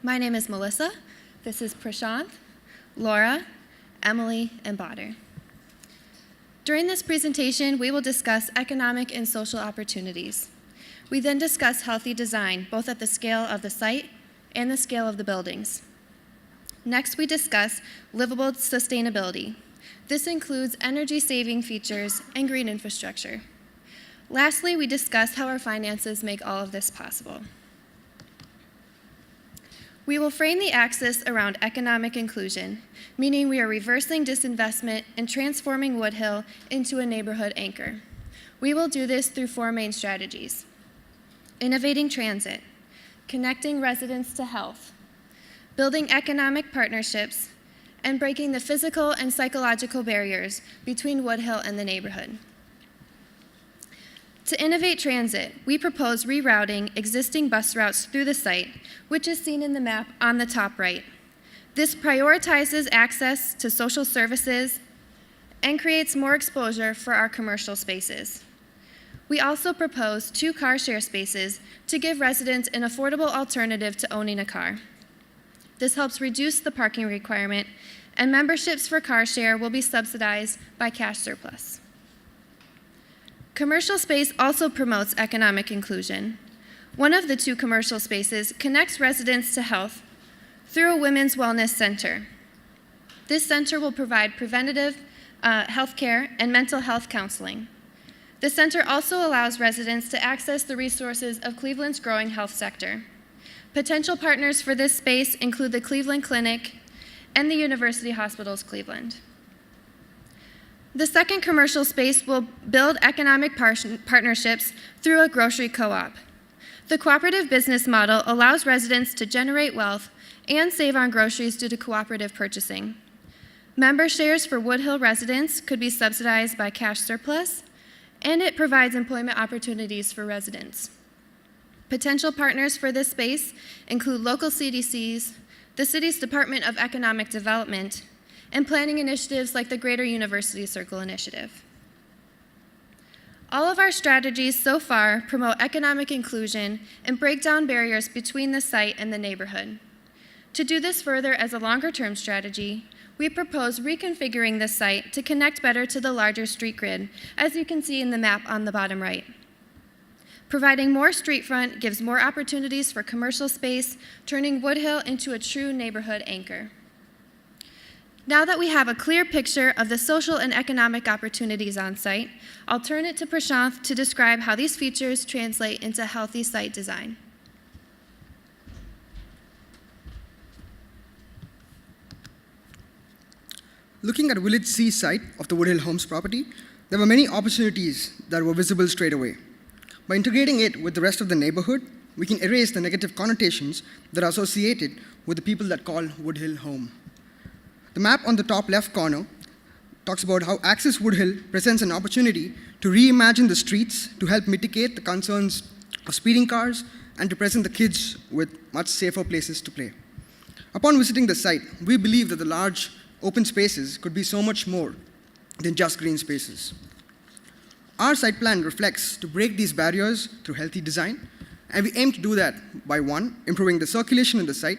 My name is Melissa. This is Prashant, Laura, Emily, and Badr. During this presentation, we will discuss economic and social opportunities. We then discuss healthy design, both at the scale of the site and the scale of the buildings. Next, we discuss livable sustainability. This includes energy-saving features and green infrastructure. Lastly, we discuss how our finances make all of this possible. We will frame the axis around economic inclusion, meaning we are reversing disinvestment and transforming Woodhill into a neighborhood anchor. We will do this through 4 main strategies: innovating transit, connecting residents to health, building economic partnerships, and breaking the physical and psychological barriers between Woodhill and the neighborhood. To innovate transit, we propose rerouting existing bus routes through the site, which is seen in the map on the top right. This prioritizes access to social services and creates more exposure for our commercial spaces. We also propose 2 car share spaces to give residents an affordable alternative to owning a car. This helps reduce the parking requirement, and memberships for car share will be subsidized by cash surplus. Commercial space also promotes economic inclusion. One of the 2 commercial spaces connects residents to health through a women's wellness center. This center will provide preventative health care and mental health counseling. The center also allows residents to access the resources of Cleveland's growing health sector. Potential partners for this space include the Cleveland Clinic and the University Hospitals Cleveland. The second commercial space will build economic partnerships through a grocery co-op. The cooperative business model allows residents to generate wealth and save on groceries due to cooperative purchasing. Member shares for Woodhill residents could be subsidized by cash surplus, and it provides employment opportunities for residents. Potential partners for this space include local CDCs, the city's Department of Economic Development, and planning initiatives like the Greater University Circle Initiative. All of our strategies so far promote economic inclusion and break down barriers between the site and the neighborhood. To do this further as a longer-term strategy, we propose reconfiguring this site to connect better to the larger street grid, as you can see in the map on the bottom right. Providing more street front gives more opportunities for commercial space, turning Woodhill into a true neighborhood anchor. Now that we have a clear picture of the social and economic opportunities on site, I'll turn it to Prashanth to describe how these features translate into healthy site design. Looking at Village C site of the Woodhill Homes property, there were many opportunities that were visible straight away. By integrating it with the rest of the neighborhood, we can erase the negative connotations that are associated with the people that call Woodhill home. The map on the top left corner talks about how Access Woodhill presents an opportunity to reimagine the streets to help mitigate the concerns of speeding cars and to present the kids with much safer places to play. Upon visiting the site, we believe that the large open spaces could be so much more than just green spaces. Our site plan reflects to break these barriers through healthy design, and we aim to do that by 1, improving the circulation in the site,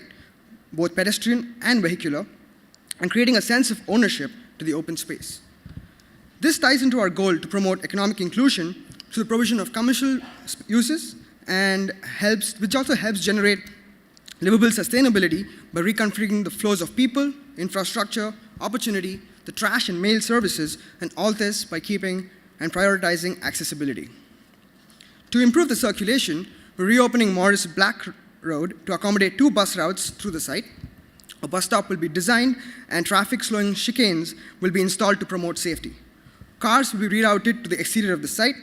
both pedestrian and vehicular, and creating a sense of ownership to the open space. This ties into our goal to promote economic inclusion through the provision of commercial uses and which also helps generate livable sustainability by reconfiguring the flows of people, infrastructure, opportunity, the trash and mail services, and all this by keeping and prioritizing accessibility. To improve the circulation, we're reopening Morris Black Road to accommodate 2 bus routes through the site. A bus stop will be designed and traffic slowing chicanes will be installed to promote safety. Cars will be rerouted to the exterior of the site,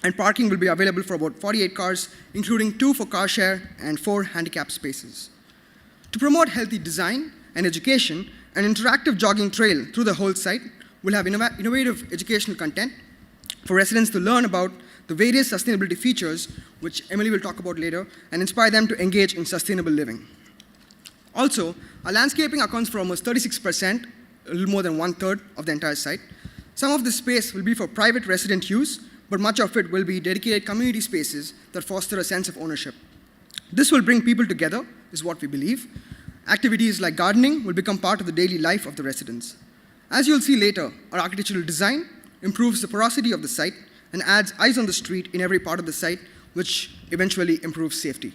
and parking will be available for about 48 cars, including 2 for car share and 4 handicap spaces. To promote healthy design and education, an interactive jogging trail through the whole site will have innovative educational content for residents to learn about the various sustainability features, which Emily will talk about later, and inspire them to engage in sustainable living. Also, our landscaping accounts for almost 36%, a little more than 1/3 of the entire site. Some of this space will be for private resident use, but much of it will be dedicated community spaces that foster a sense of ownership. This will bring people together, is what we believe. Activities like gardening will become part of the daily life of the residents. As you'll see later, our architectural design improves the porosity of the site and adds eyes on the street in every part of the site, which eventually improves safety.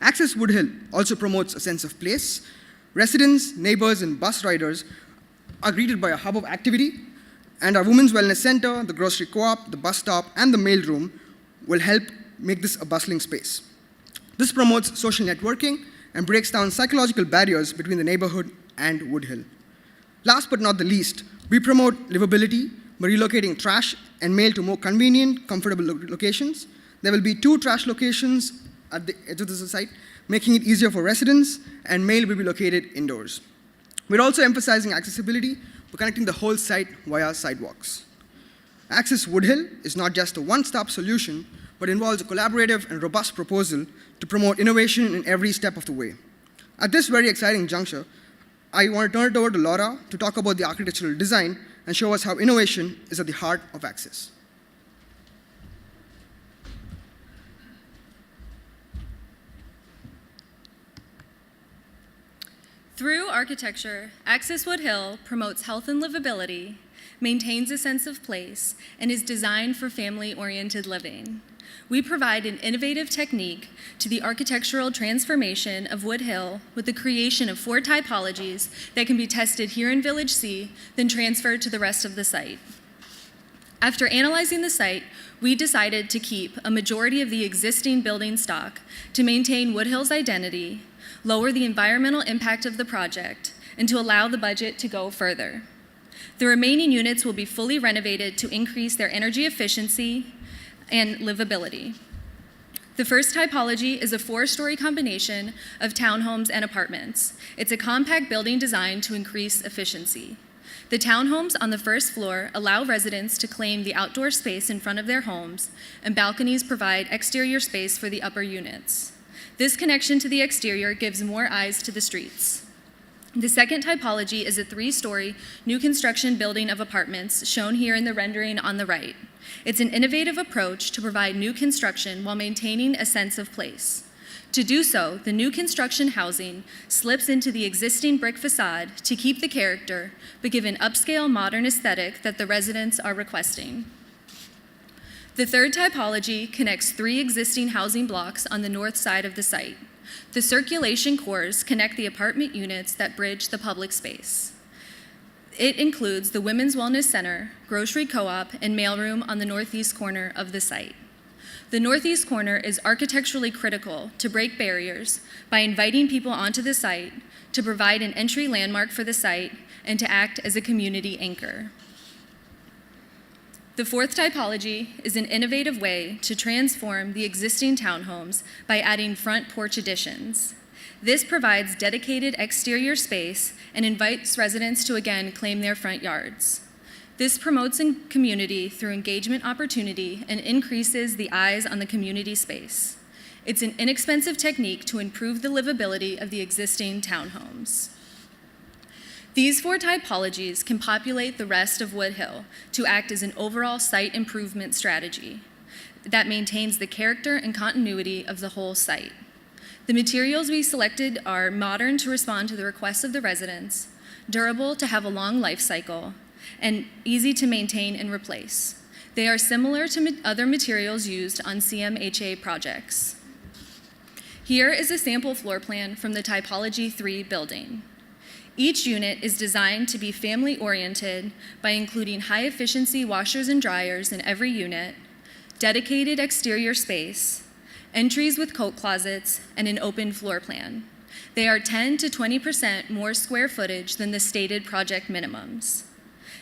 Access Woodhill also promotes a sense of place. Residents, neighbors, and bus riders are greeted by a hub of activity, and our Women's Wellness Center, the grocery co-op, the bus stop, and the mail room will help make this a bustling space. This promotes social networking and breaks down psychological barriers between the neighborhood and Woodhill. Last but not the least, we promote livability by relocating trash and mail to more convenient, comfortable locations. There will be 2 trash locations at the edge of the site, making it easier for residents, and mail will be located indoors. We're also emphasizing accessibility by connecting the whole site via sidewalks. Access Woodhill is not just a one-stop solution, but involves a collaborative and robust proposal to promote innovation in every step of the way. At this very exciting juncture, I want to turn it over to Laura to talk about the architectural design and show us how innovation is at the heart of Access. Through architecture, Access Woodhill promotes health and livability, maintains a sense of place, and is designed for family-oriented living. We provide an innovative technique to the architectural transformation of Woodhill with the creation of 4 typologies that can be tested here in Village C, then transferred to the rest of the site. After analyzing the site, we decided to keep a majority of the existing building stock to maintain Woodhill's identity, lower the environmental impact of the project, and to allow the budget to go further. The remaining units will be fully renovated to increase their energy efficiency and livability. The first typology is a 4-story combination of townhomes and apartments. It's a compact building designed to increase efficiency. The townhomes on the first floor allow residents to claim the outdoor space in front of their homes, and balconies provide exterior space for the upper units. This connection to the exterior gives more eyes to the streets. The second typology is a 3-story new construction building of apartments shown here in the rendering on the right. It's an innovative approach to provide new construction while maintaining a sense of place. To do so, the new construction housing slips into the existing brick facade to keep the character, but give an upscale modern aesthetic that the residents are requesting. The third typology connects 3 existing housing blocks on the north side of the site. The circulation cores connect the apartment units that bridge the public space. It includes the Women's Wellness Center, grocery co-op, and mailroom on the northeast corner of the site. The northeast corner is architecturally critical to break barriers by inviting people onto the site, to provide an entry landmark for the site, and to act as a community anchor. The fourth typology is an innovative way to transform the existing townhomes by adding front porch additions. This provides dedicated exterior space and invites residents to again claim their front yards. This promotes community through engagement opportunity and increases the eyes on the community space. It's an inexpensive technique to improve the livability of the existing townhomes. These 4 typologies can populate the rest of Wood Hill to act as an overall site improvement strategy that maintains the character and continuity of the whole site. The materials we selected are modern to respond to the requests of the residents, durable to have a long life cycle, and easy to maintain and replace. They are similar to other materials used on CMHA projects. Here is a sample floor plan from the Typology 3 building. Each unit is designed to be family-oriented by including high-efficiency washers and dryers in every unit, dedicated exterior space, entries with coat closets, and an open floor plan. They are 10 to 20% more square footage than the stated project minimums.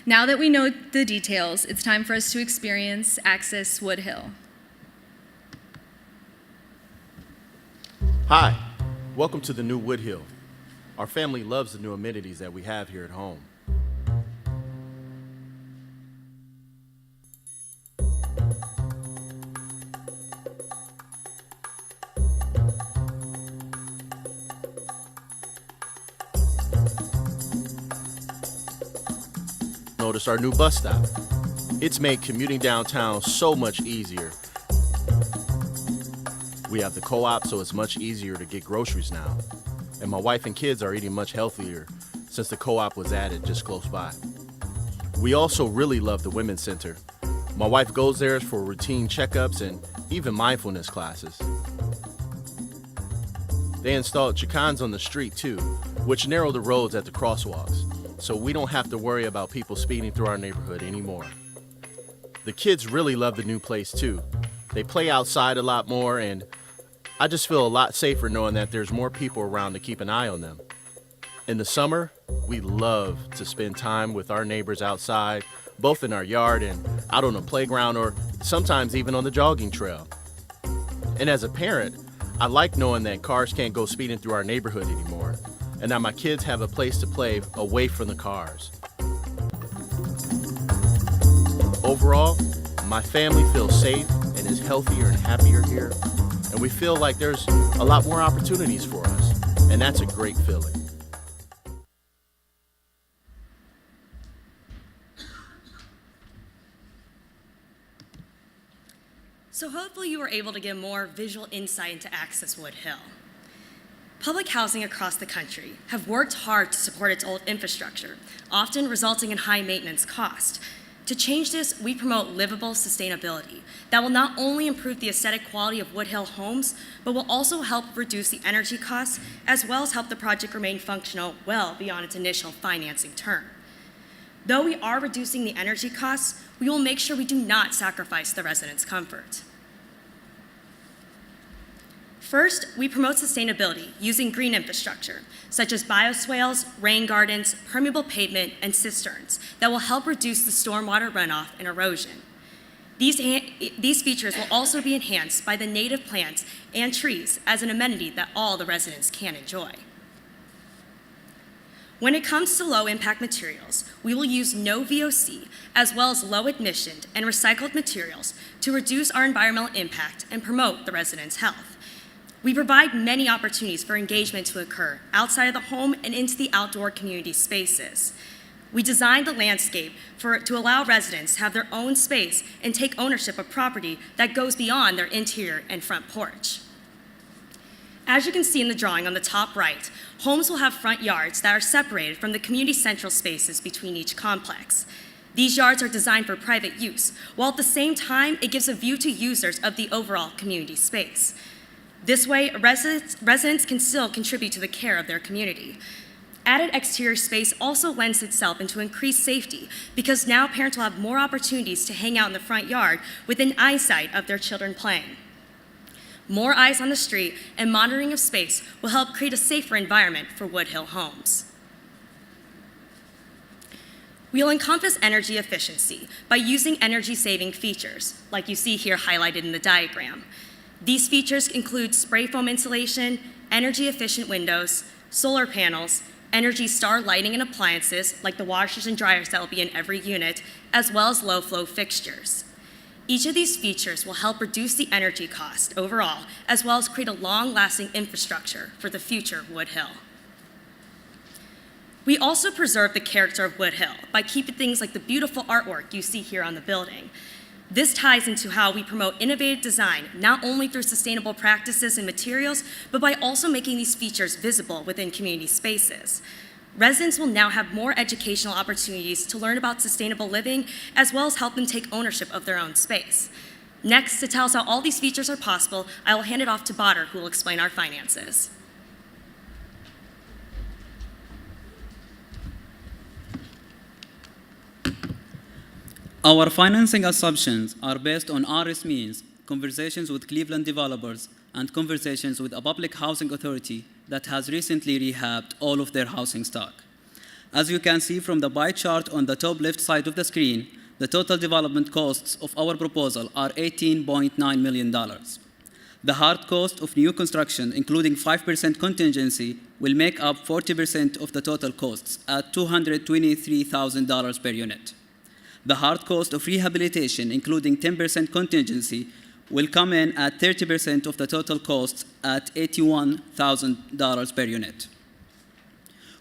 Now that we know the details, it's time for us to experience Access Wood Hill. Hi, welcome to the new Wood Hill. Our family loves the new amenities that we have here at home. Notice our new bus stop. It's made commuting downtown so much easier. We have the co-op, so it's much easier to get groceries now. And my wife and kids are eating much healthier since the co-op was added just close by. We also really love the Women's Center. My wife goes there for routine checkups and even mindfulness classes. They installed chicans on the street too, which narrow the roads at the crosswalks, so we don't have to worry about people speeding through our neighborhood anymore. The kids really love the new place too. They play outside a lot more, and I just feel a lot safer knowing that there's more people around to keep an eye on them. In the summer, we love to spend time with our neighbors outside, both in our yard and out on the playground, or sometimes even on the jogging trail. And as a parent, I like knowing that cars can't go speeding through our neighborhood anymore, and that my kids have a place to play away from the cars. Overall, my family feels safe and is healthier and happier here, and we feel like there's a lot more opportunities for us, and that's a great feeling. So hopefully you were able to get more visual insight into Access Wood Hill. Public housing across the country have worked hard to support its old infrastructure, often resulting in high maintenance costs. To change this, we promote livable sustainability that will not only improve the aesthetic quality of Wood Hill homes, but will also help reduce the energy costs, as well as help the project remain functional well beyond its initial financing term. Though we are reducing the energy costs, we will make sure we do not sacrifice the residents' comfort. First, we promote sustainability using green infrastructure, such as bioswales, rain gardens, permeable pavement, and cisterns that will help reduce the stormwater runoff and erosion. These features will also be enhanced by the native plants and trees as an amenity that all the residents can enjoy. When it comes to low-impact materials, we will use no VOC as well as low-emission and recycled materials to reduce our environmental impact and promote the residents' health. We provide many opportunities for engagement to occur outside of the home and into the outdoor community spaces. We designed the landscape to allow residents to have their own space and take ownership of property that goes beyond their interior and front porch. As you can see in the drawing on the top right, homes will have front yards that are separated from the community central spaces between each complex. These yards are designed for private use, while at the same time, it gives a view to users of the overall community space. This way, residents can still contribute to the care of their community. Added exterior space also lends itself into increased safety because now parents will have more opportunities to hang out in the front yard within eyesight of their children playing. More eyes on the street and monitoring of space will help create a safer environment for Woodhill homes. We'll encompass energy efficiency by using energy-saving features, like you see here highlighted in the diagram. These features include spray foam insulation, energy-efficient windows, solar panels, Energy Star lighting and appliances, like the washers and dryers that will be in every unit, as well as low-flow fixtures. Each of these features will help reduce the energy cost overall, as well as create a long-lasting infrastructure for the future of Woodhill. We also preserve the character of Woodhill by keeping things like the beautiful artwork you see here on the building. This ties into how we promote innovative design, not only through sustainable practices and materials, but by also making these features visible within community spaces. Residents will now have more educational opportunities to learn about sustainable living, as well as help them take ownership of their own space. Next, to tell us how all these features are possible, I will hand it off to Badr, who will explain our finances. Our financing assumptions are based on RS means, conversations with Cleveland developers, and conversations with a public housing authority that has recently rehabbed all of their housing stock. As you can see from the pie chart on the top left side of the screen, the total development costs of our proposal are $18.9 million. The hard cost of new construction, including 5% contingency, will make up 40% of the total costs at $223,000 per unit. The hard cost of rehabilitation, including 10% contingency, will come in at 30% of the total costs at $81,000 per unit.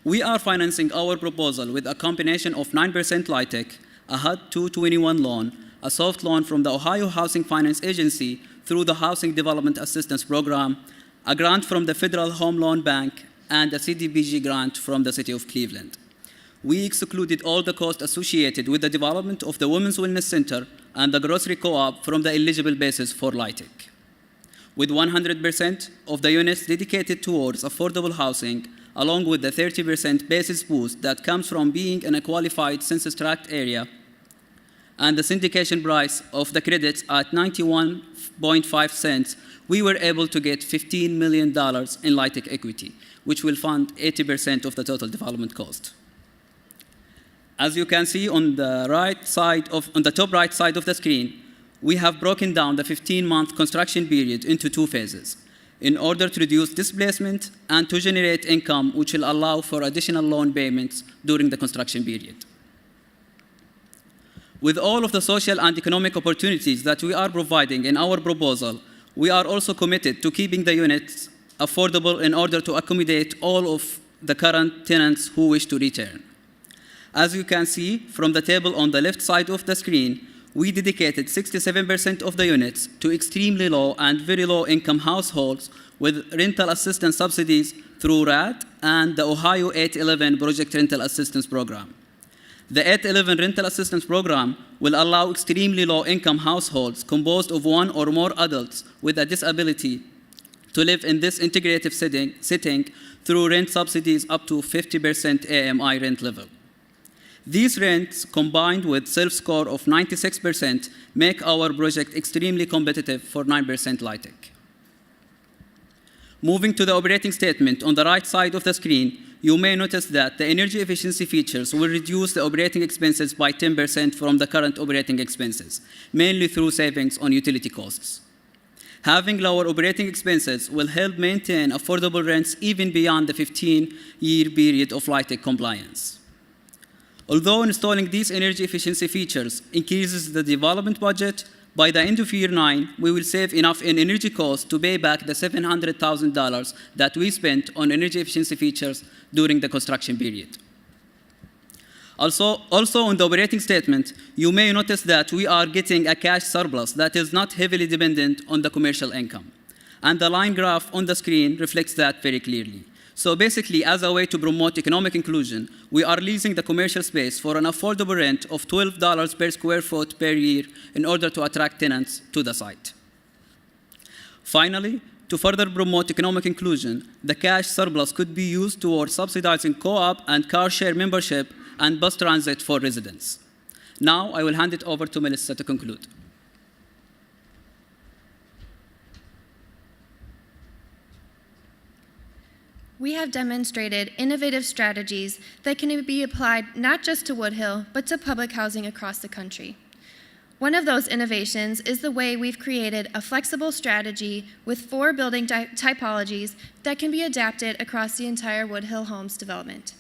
We are financing our proposal with a combination of 9% LIHTC, a HUD 221 loan, a soft loan from the Ohio Housing Finance Agency through the Housing Development Assistance Program, a grant from the Federal Home Loan Bank, and a CDBG grant from the City of Cleveland. We excluded all the costs associated with the development of the Women's Wellness Center and the grocery co-op from the eligible basis for LIHTC. With 100% of the units dedicated towards affordable housing, along with the 30% basis boost that comes from being in a qualified census tract area, and the syndication price of the credits at 91.5 cents, we were able to get $15 million in LIHTC equity, which will fund 80% of the total development cost. As you can see on the top right side of the screen, we have broken down the 15-month construction period into two phases in order to reduce displacement and to generate income which will allow for additional loan payments during the construction period. With all of the social and economic opportunities that we are providing in our proposal, we are also committed to keeping the units affordable in order to accommodate all of the current tenants who wish to return. As you can see from the table on the left side of the screen, we dedicated 67% of the units to extremely low and very low income households with rental assistance subsidies through RAD and the Ohio 811 Project Rental Assistance Program. The 811 Rental Assistance Program will allow extremely low income households composed of one or more adults with a disability to live in this integrative setting through rent subsidies up to 50% AMI rent level. These rents, combined with self-score of 96%, make our project extremely competitive for 9% LIHTC. Moving to the operating statement on the right side of the screen, you may notice that the energy efficiency features will reduce the operating expenses by 10% from the current operating expenses, mainly through savings on utility costs. Having lower operating expenses will help maintain affordable rents even beyond the 15-year period of LIHTC compliance. Although installing these energy efficiency features increases the development budget, by the end of year 9, we will save enough in energy costs to pay back the $700,000 that we spent on energy efficiency features during the construction period. Also on the operating statement, you may notice that we are getting a cash surplus that is not heavily dependent on the commercial income. And the line graph on the screen reflects that very clearly. So basically, as a way to promote economic inclusion, we are leasing the commercial space for an affordable rent of $12 per square foot per year in order to attract tenants to the site. Finally, to further promote economic inclusion, the cash surplus could be used towards subsidizing co-op and car share membership and bus transit for residents. Now, I will hand it over to Melissa to conclude. We have demonstrated innovative strategies that can be applied not just to Woodhill, but to public housing across the country. One of those innovations is the way we've created a flexible strategy with 4 building typologies that can be adapted across the entire Woodhill Homes development.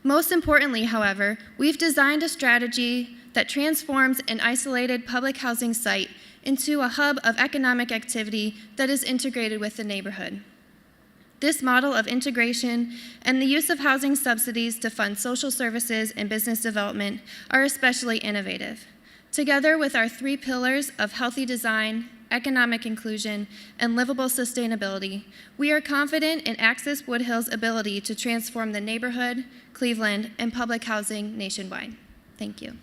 Most importantly, however, we've designed a strategy that transforms an isolated public housing site into a hub of economic activity that is integrated with the neighborhood. This model of integration and the use of housing subsidies to fund social services and business development are especially innovative. Together with our 3 pillars of healthy design, economic inclusion, and livable sustainability, we are confident in Access Woodhill's ability to transform the neighborhood, Cleveland, and public housing nationwide. Thank you.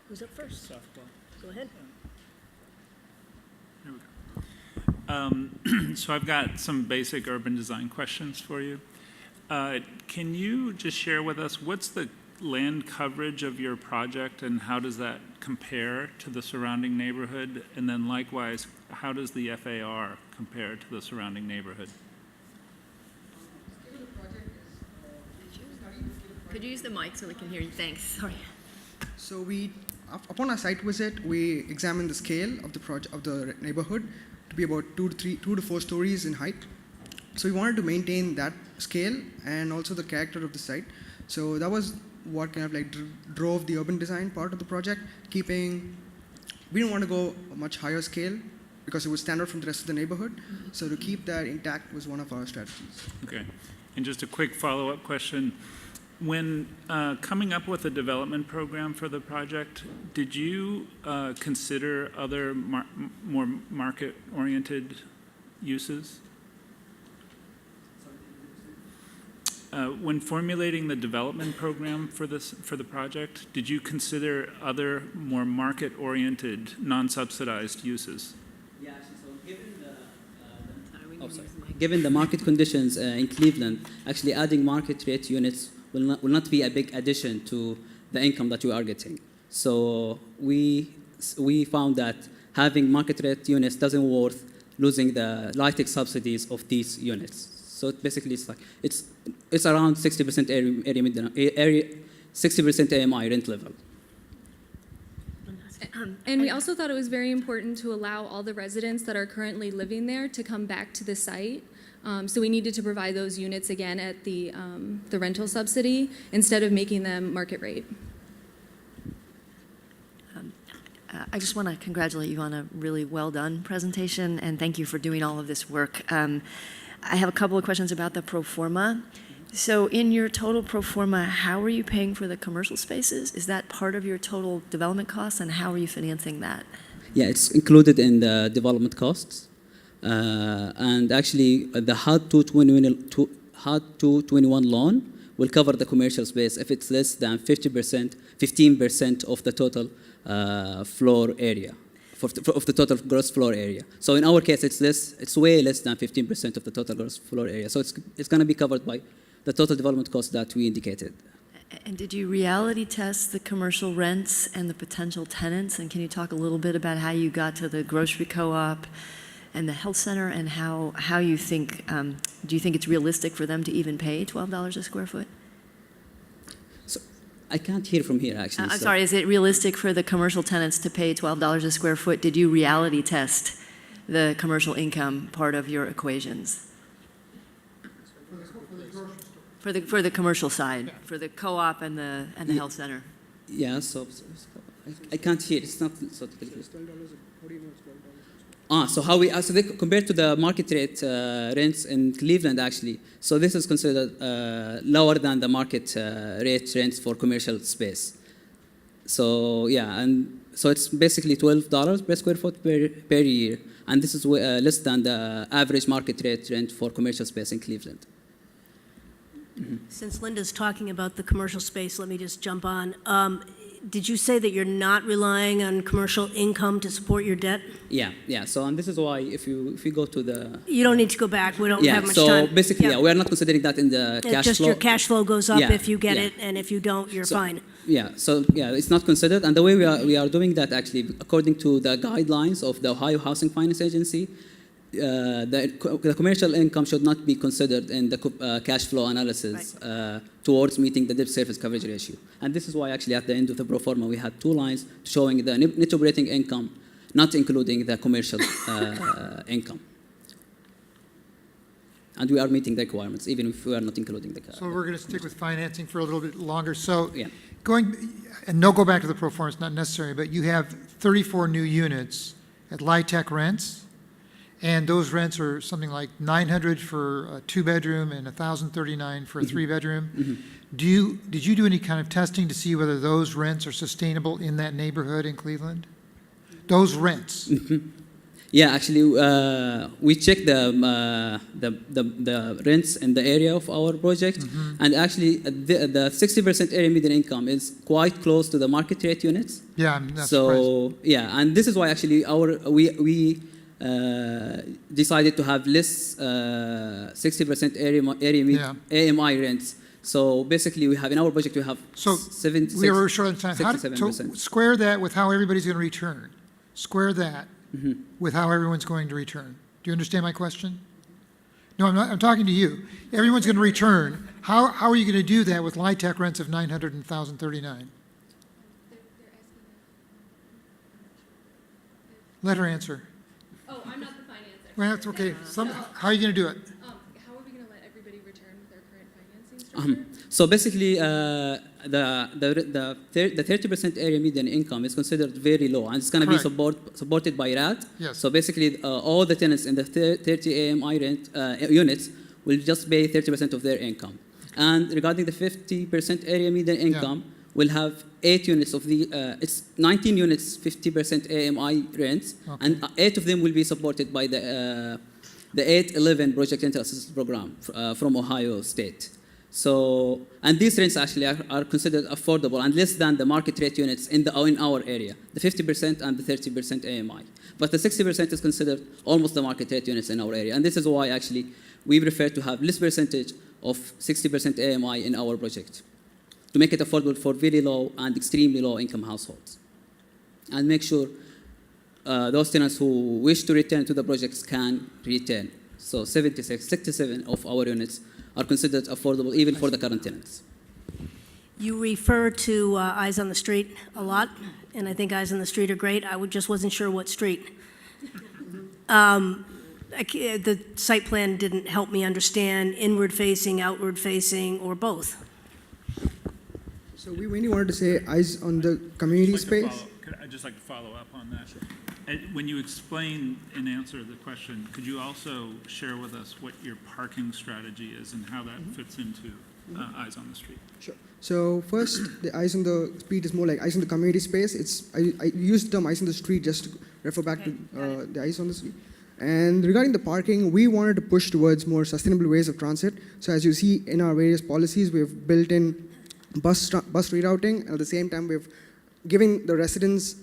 Who's up first? Go ahead. Here we go. So I've got some basic urban design questions for you. Can you just share with us what's the land coverage of your project and how does that compare to the surrounding neighborhood? And then likewise, how does the FAR compare to the surrounding neighborhood? Could you use the mic so we can hear you? Thanks. Sorry. So upon our site visit, we examined the scale of the neighborhood to be about 2 to 4 stories in height. So we wanted to maintain that scale and also the character of the site. So that was what kind of like drove the urban design part of the project. We didn't want to go a much higher scale because it was stand out from the rest of the neighborhood. So to keep that intact was one of our strategies. Okay. And just a quick follow-up question. When coming up with a development program for the project, did you consider other more market-oriented uses? When formulating the development program for the project, did you consider other more market-oriented, non-subsidized uses? Yeah, so given the market conditions in Cleveland, actually adding market rate units will not be a big addition to the income that you are getting. So we found that having market rate units doesn't worth losing the LIHTC subsidies of these units. So basically, it's around 60% area 60% AMI rent level. And we also thought it was very important to allow all the residents that are currently living there to come back to the site. So we needed to provide those units again at the rental subsidy instead of making them market rate. I just want to congratulate you on a really well done presentation and thank you for doing all of this work. I have a couple of questions about the pro forma. So in your total pro forma, how are you paying for the commercial spaces? Is that part of your total development costs and how are you financing that? Yeah, it's included in the development costs. And actually, the HUD 221 loan will cover the commercial space if it's less than 15% of the total floor area, of the total gross floor area. So in our case, it's way less than 15% of the total gross floor area. So it's going to be covered by the total development cost that we indicated. And did you reality test the commercial rents and the potential tenants? And can you talk a little bit about how you got to the grocery co-op and the health center and how you think, do you think it's realistic for them to even pay $12 a square foot? So I can't hear from here, actually. I'm sorry, is it realistic for the commercial tenants to pay $12 a square foot? Did you reality test the commercial income part of your equations? For the commercial side, for the co-op and the health center. Yeah, so I can't hear. It's not so. So how we so compared to the market rate rents in Cleveland actually. So this is considered lower than the market rate rents for commercial space. So yeah, and so it's basically $12 per square foot per year, and this is less than the average market rate rent for commercial space in Cleveland. Since Linda's talking about the commercial space, let me just jump on. Did you say that you're not relying on commercial income to support your debt? Yeah. So and this is why if you go to the You don't need to go back. We don't have much so time. basically we are not considering that in the cash Just flow. your cash flow goes up Yeah, if you get yeah. it, and if you don't, you're fine. So it's not considered, and the way we are doing that actually, according to the guidelines of the Ohio Housing Finance Agency, the commercial income should not be considered in the cash flow analysis towards meeting the debt service coverage ratio. And this is why actually at the end of the pro forma we had two lines showing the net operating income, not including the commercial income. And we are meeting the requirements, even if we are not including the. So we're going to stick with financing for a little bit longer. So Yeah. go back to the pro forma, it's not necessary, but you have 34 new units at LIHTC rents, and those rents are something like $900 for a two-bedroom and $1,039 for a three-bedroom. Did you do any kind of testing to see whether those rents are sustainable in that neighborhood in Cleveland? Those rents? Yeah, actually, we checked the rents in the area of our project, and actually, the 60% area median income is quite close to the market rate units. Yeah, I'm not so yeah, and this is why actually we decided to have less 60% AMI rents. So basically, we have in our project we have we were short on time. So 67%. square that with how everybody's going to return. Square that with how everyone's going to return. Do you understand my question? No, I'm talking to you. Everyone's going to return. How are you going to do that with LIHTC rents of $900 and $1,039? Let her answer. Oh, I'm not the finance expert. Well, that's okay. How are you going to do it? How are we going to let everybody return with their current financing structure? So basically, the 30% area median income is considered very low, and it's going to be supported by RAT. Yes. So basically, all the tenants in the 30 AMI rent units will just pay 30% of their income. And regarding the 50% area median income, we'll have 8 units of the, it's 19 units, 50% AMI rents, and 8 of them will be supported by the 811 Project Rental Assistance Program from Ohio State. So, and these rents actually are considered affordable and less than the market rate units in our area, the 50% and the 30% AMI. But the 60% is considered almost the market rate units in our area. And this is why actually we prefer to have less percentage of 60% AMI in our project to make it affordable for very low and extremely low income households. And make sure those tenants who wish to return to the projects can return. So 67 of our units are considered affordable even for the current tenants. You refer to Eyes on the Street a lot, and I think Eyes on the Street are great. I just wasn't sure what street. The site plan didn't help me understand inward-facing, outward-facing, or both. So we mainly wanted to say eyes on the community space. I'd just like to follow up on that. When you explain and answer the question, could you also share with us what your parking strategy is and how that fits into Eyes on the Street? Sure. So first, the eyes on the street is more like eyes on the community space. I use the term eyes on the street just to refer back to the eyes on the street. And regarding the parking, we wanted to push towards more sustainable ways of transit. So as you see in our various policies, we've built in bus rerouting, and at the same time, we've given the residents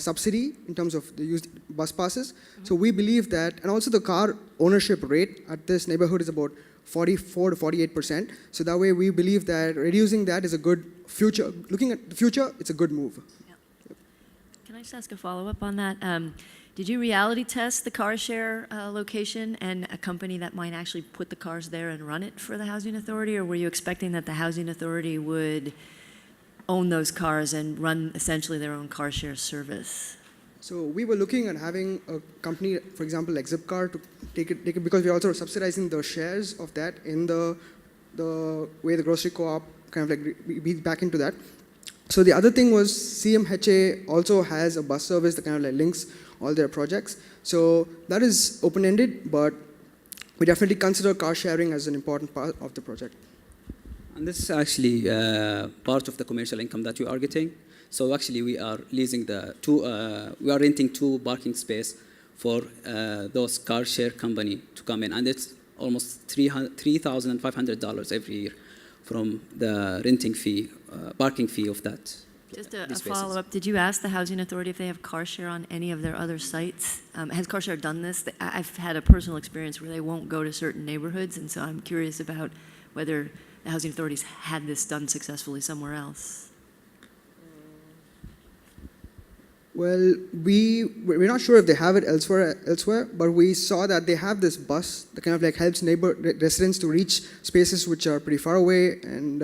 subsidy in terms of the used bus passes. So we believe that, and also the car ownership rate at this neighborhood is about 44 to 48%. So that way we believe that reducing that is a good future. Looking at the future, it's a good move. Can I just ask a follow-up on that? Did you reality test the car share location and a company that might actually put the cars there and run it for the Housing Authority, or were you expecting that the Housing Authority would own those cars and run essentially their own car share service? So we were looking at having a company, for example, like Zipcar, to take it because we're also subsidizing the shares of that in the way the grocery co-op kind of like be back into that. So the other thing was CMHA also has a bus service that kind of like links all their projects. So that is open-ended, but we definitely consider car sharing as an important part of the project. And this is actually part of the commercial income that we are getting. So actually, we are leasing we are renting 2 parking space for those car share company to come in, and it's almost $3,500 every year from the renting fee, parking fee of that. Just a follow-up, did you ask the Housing Authority if they have car share on any of their other sites? Has car share done this? I've had a personal experience where they won't go to certain neighborhoods, and so I'm curious about whether the Housing Authorities had this done successfully somewhere else. Well, we're not sure if they have it elsewhere, but we saw that they have this bus that kind of like helps residents to reach spaces which are pretty far away, and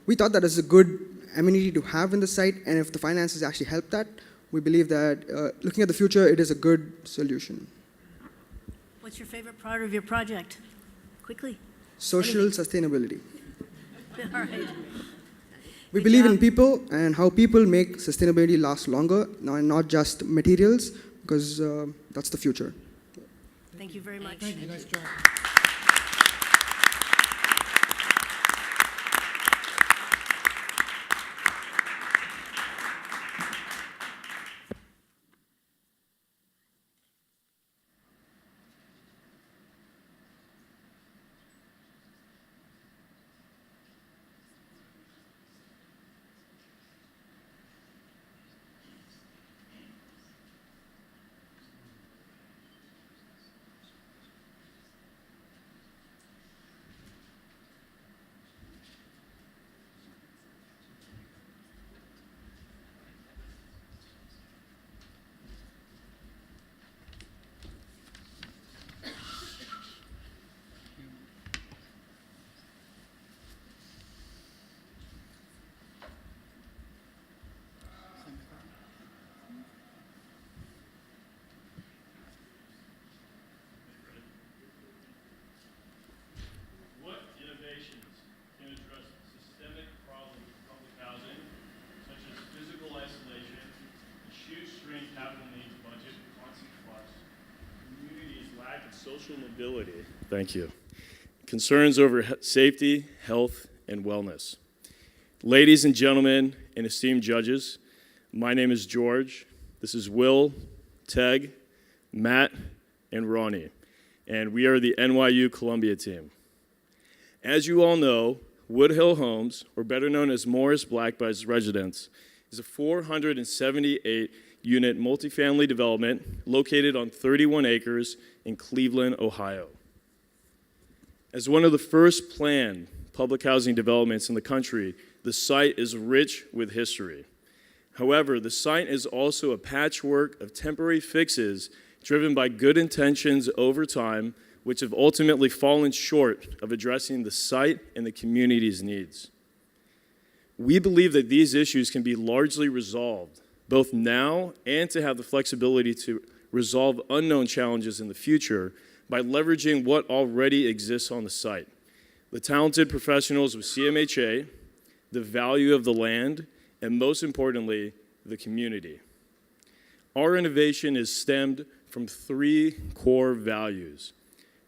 we thought that is a good amenity to have in the site, and if the finances actually help that, we believe that looking at the future, it is a good solution. What's your favorite part of your project? Quickly. Social sustainability. All right. We believe in people and how people make sustainability last longer, not just materials, because that's the future. Thank you very much. Thank you. Nice job. Social mobility. Thank you. Concerns over safety, health, and wellness. Ladies and gentlemen, and esteemed judges, my name is George. This is Will, Teg, Matt, and Ronnie, and we are the NYU Columbia team. As you all know, Woodhill Homes, or better known as Morris Black by its residents, is a 478-unit multifamily development located on 31 acres in Cleveland, Ohio. As one of the first planned public housing developments in the country, the site is rich with history. However, the site is also a patchwork of temporary fixes driven by good intentions over time, which have ultimately fallen short of addressing the site and the community's needs. We believe that these issues can be largely resolved, both now and to have the flexibility to resolve unknown challenges in the future by leveraging what already exists on the site. The talented professionals with CMHA, the value of the land, and most importantly, the community. Our innovation is stemmed from 3 core values.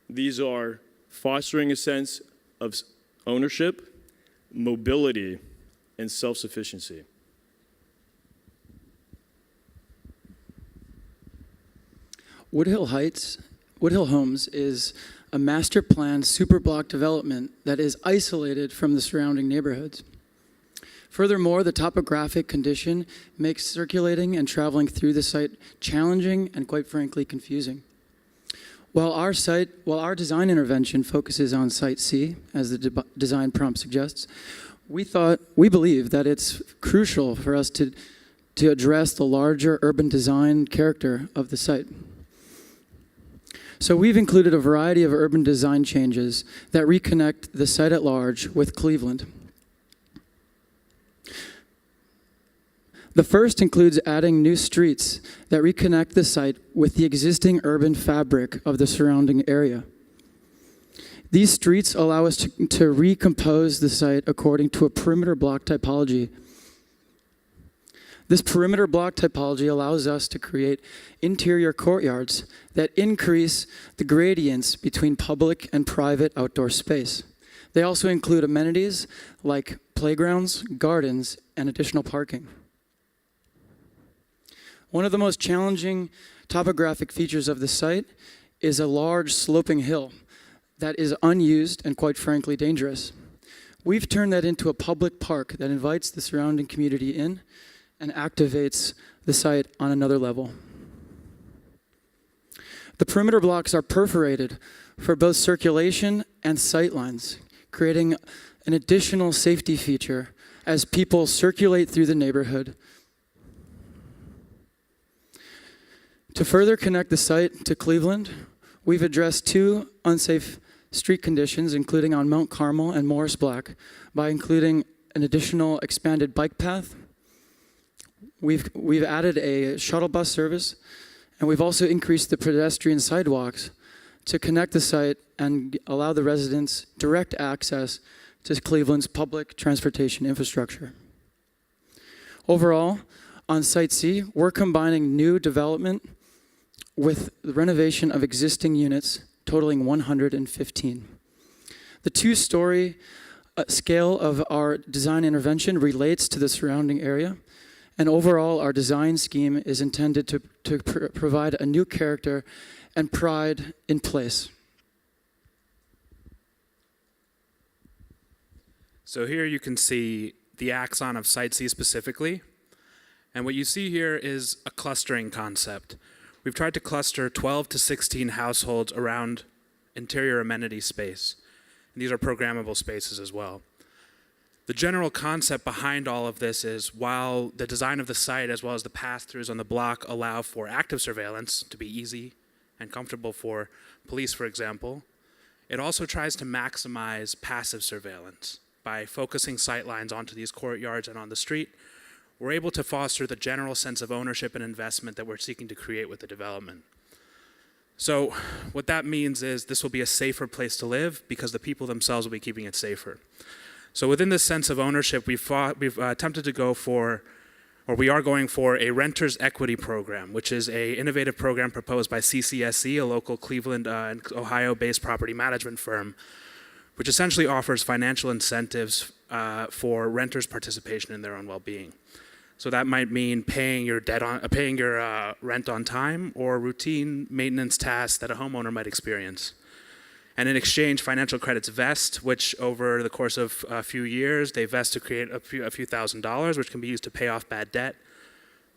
These are fostering a sense of ownership, mobility, and self-sufficiency. Woodhill Homes is a master planned superblock development that is isolated from the surrounding neighborhoods. Furthermore, the topographic condition makes circulating and traveling through the site challenging and, quite frankly, confusing. While our design intervention focuses on Site C, as the design prompt suggests, we believe that it's crucial for us to address the larger urban design character of the site. So we've included a variety of urban design changes that reconnect the site at large with Cleveland. The first includes adding new streets that reconnect the site with the existing urban fabric of the surrounding area. These streets allow us to recompose the site according to a perimeter block typology. This perimeter block typology allows us to create interior courtyards that increase the gradients between public and private outdoor space. They also include amenities like playgrounds, gardens, and additional parking. One of the most challenging topographic features of the site is a large sloping hill that is unused and quite frankly dangerous. We've turned that into a public park that invites the surrounding community in and activates the site on another level. The perimeter blocks are perforated for both circulation and sight lines, creating an additional safety feature as people circulate through the neighborhood. To further connect the site to Cleveland, we've addressed 2 unsafe street conditions, including on Mount Carmel and Morris Black, by including an additional expanded bike path. We've added a shuttle bus service, and we've also increased the pedestrian sidewalks to connect the site and allow the residents direct access to Cleveland's public transportation infrastructure. Overall, on Site C, we're combining new development with the renovation of existing units totaling 115. The 2-story scale of our design intervention relates to the surrounding area, and overall our design scheme is intended to provide a new character and pride in place. So here you can see the axon of Site C specifically, and what you see here is a clustering concept. We've tried to cluster 12 to 16 households around interior amenity space. And these are programmable spaces as well. The general concept behind all of this is while the design of the site as well as the pass-throughs on the block allow for active surveillance to be easy and comfortable for police, for example, it also tries to maximize passive surveillance. By focusing sight lines onto these courtyards and on the street, we're able to foster the general sense of ownership and investment that we're seeking to create with the development. So what that means is this will be a safer place to live because the people themselves will be keeping it safer. So within this sense of ownership, we've attempted to go for, or we are going for, a renter's equity program, which is an innovative program proposed by CCSC, a local Cleveland and Ohio-based property management firm, which essentially offers financial incentives for renters' participation in their own well-being. So that might mean paying your rent on time or routine maintenance tasks that a homeowner might experience. And in exchange, financial credits vest, which over the course of a few years, they vest to create a few $1,000s, which can be used to pay off bad debt,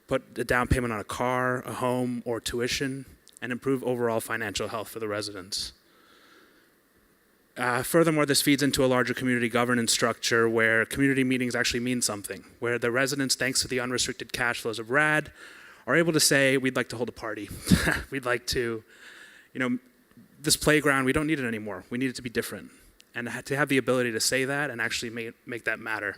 put a down payment on a car, a home, or tuition, and improve overall financial health for the residents. Furthermore, this feeds into a larger community governance structure where community meetings actually mean something, where the residents, thanks to the unrestricted cash flows of RAD, are able to say, we'd like to hold a party. We'd like to, this playground, we don't need it anymore. We need it to be different. And to have the ability to say that and actually make that matter.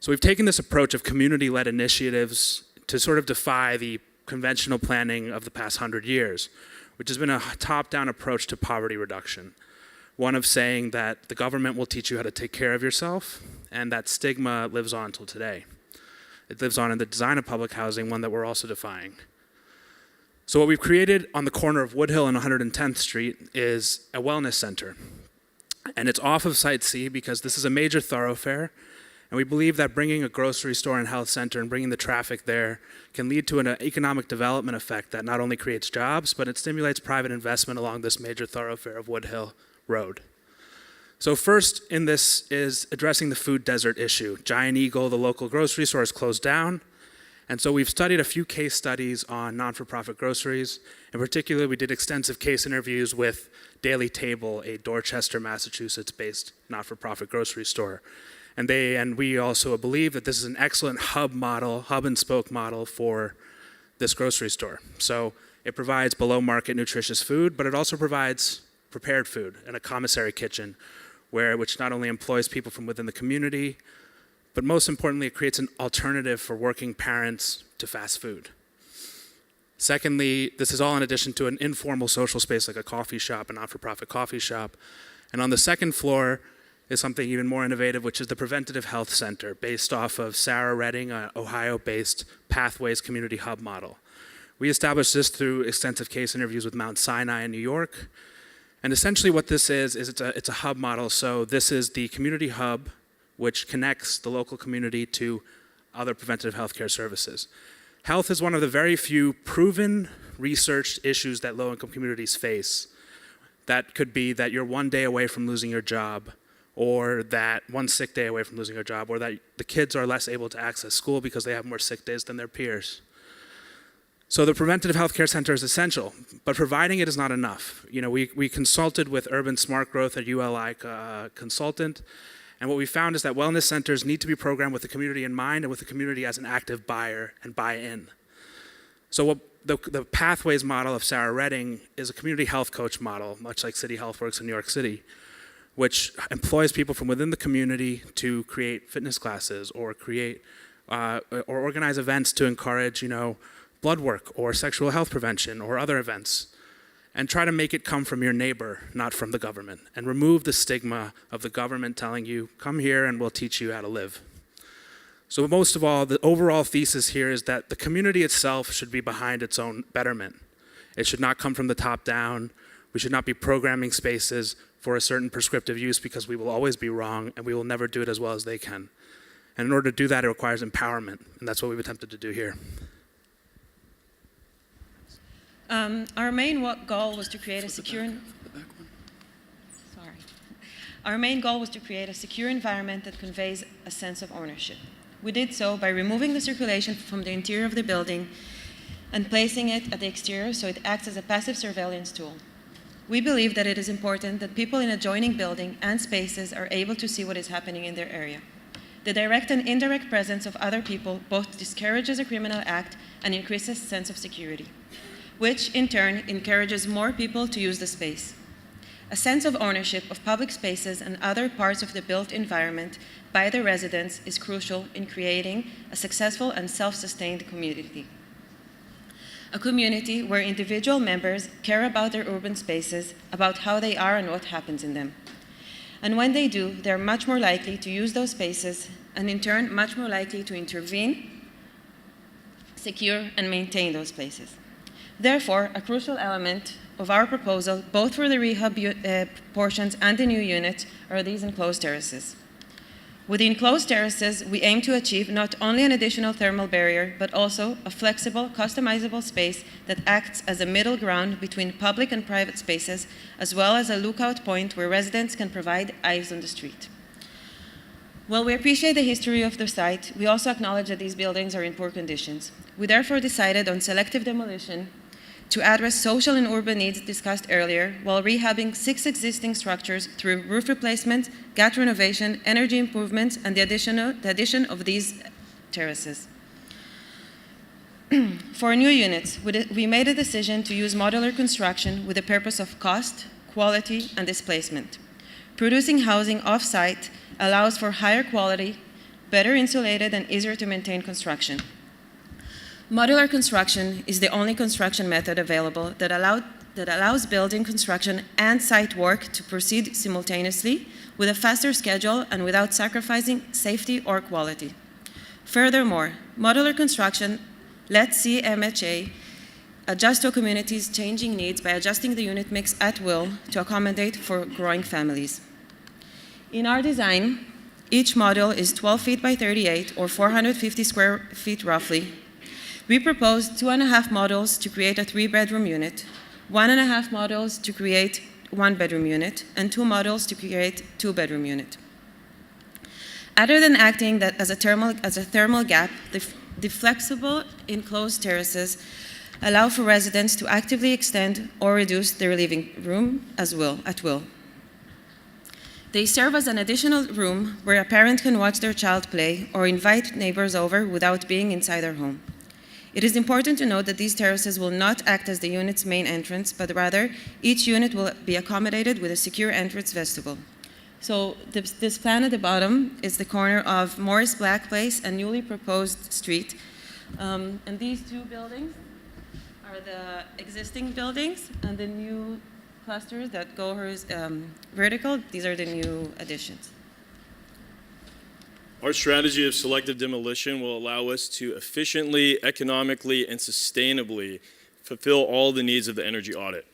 So we've taken this approach of community-led initiatives to sort of defy the conventional planning of the past 100 years, which has been a top-down approach to poverty reduction. One of saying that the government will teach you how to take care of yourself, and that stigma lives on until today. It lives on in the design of public housing, one that we're also defying. So what we've created on the corner of Woodhill and 110th Street is a wellness center. And it's off of Site C because this is a major thoroughfare, and we believe that bringing a grocery store and health center and bringing the traffic there can lead to an economic development effect that not only creates jobs, but it stimulates private investment along this major thoroughfare of Woodhill Road. So first in this is addressing the food desert issue. Giant Eagle, the local grocery store, is closed down. And so we've studied a few case studies on non-for-profit groceries. In particular, we did extensive case interviews with Daily Table, a Dorchester, Massachusetts-based not-for-profit grocery store. And we also believe that this is an excellent hub and spoke model for this grocery store. So it provides below-market nutritious food, but it also provides prepared food in a commissary kitchen, which not only employs people from within the community, but most importantly, it creates an alternative for working parents to fast food. Secondly, this is all in addition to an informal social space like a coffee shop, a not-for-profit coffee shop. And on the second floor, is something even more innovative, which is the Preventative Health Center, based off of Sarah Redding, an Ohio-based Pathways Community Hub model. We established this through extensive case interviews with Mount Sinai in New York. And essentially what this is it's a hub model. So this is the community hub, which connects the local community to other preventative healthcare services. Health is one of the very few proven, researched issues that low-income communities face. That could be that you're one day away from losing your job, or that one sick day away from losing your job, or that the kids are less able to access school because they have more sick days than their peers. So the Preventative Healthcare Center is essential, but providing it is not enough. You know, we consulted with Urban Smart Growth, a ULI consultant, and what we found is that wellness centers need to be programmed with the community in mind and with the community as an active buyer and buy-in. So what the Pathways model of Sarah Redding is a community health coach model, much like City Health works in New York City, which employs people from within the community to create fitness classes or create or organize events to encourage, blood work or sexual health prevention or other events, and try to make it come from your neighbor, not from the government, and remove the stigma of the government telling you, come here and we'll teach you how to live. So most of all, the overall thesis here is that the community itself should be behind its own betterment. It should not come from the top down. We should not be programming spaces for a certain prescriptive use because we will always be wrong and we will never do it as well as they can. And in order to do that, it requires empowerment, and that's what we've attempted to do here. Our main goal was to create a secure. Our main goal was to create a secure environment that conveys a sense of ownership. We did so by removing the circulation from the interior of the building and placing it at the exterior so it acts as a passive surveillance tool. We believe that it is important that people in adjoining building and spaces are able to see what is happening in their area. The direct and indirect presence of other people both discourages a criminal act and increases sense of security, which in turn encourages more people to use the space. A sense of ownership of public spaces and other parts of the built environment by the residents is crucial in creating a successful and self-sustained community. A community where individual members care about their urban spaces, about how they are and what happens in them. And when they do, they're much more likely to use those spaces and in turn much more likely to intervene, secure, and maintain those places. Therefore, a crucial element of our proposal, both for the rehab portions and the new unit, are these enclosed terraces. With the enclosed terraces, we aim to achieve not only an additional thermal barrier, but also a flexible, customizable space that acts as a middle ground between public and private spaces, as well as a lookout point where residents can provide eyes on the street. While we appreciate the history of the site, we also acknowledge that these buildings are in poor conditions. We therefore decided on selective demolition to address social and urban needs discussed earlier, while rehabbing 6 existing structures through roof replacement, gut renovation, energy improvements, and the addition of these terraces. For new units, we made a decision to use modular construction with the purpose of cost, quality, and displacement. Producing housing off-site allows for higher quality, better insulated, and easier to maintain construction. Modular construction is the only construction method available that allows building construction and site work to proceed simultaneously with a faster schedule and without sacrificing safety or quality. Furthermore, modular construction lets CMHA adjust to a community's changing needs by adjusting the unit mix at will to accommodate for growing families. In our design, each module is 12 feet by 38 or 450 square feet roughly. We proposed 2.5 modules to create a 3-bedroom unit, 1.5 modules to create 1-bedroom unit, and 2 modules to create 2-bedroom unit. Other than acting as a thermal gap, the flexible enclosed terraces allow for residents to actively extend or reduce their living room at will. They serve as an additional room where a parent can watch their child play or invite neighbors over without being inside their home. It is important to note that these terraces will not act as the unit's main entrance, but rather each unit will be accommodated with a secure entrance vestibule. So this plan at the bottom is the corner of Morris Black Place and newly proposed street. And these 2 buildings are the existing buildings, and the new clusters that go vertical, these are the new additions. Our strategy of selective demolition will allow us to efficiently, economically, and sustainably fulfill all the needs of the energy audit.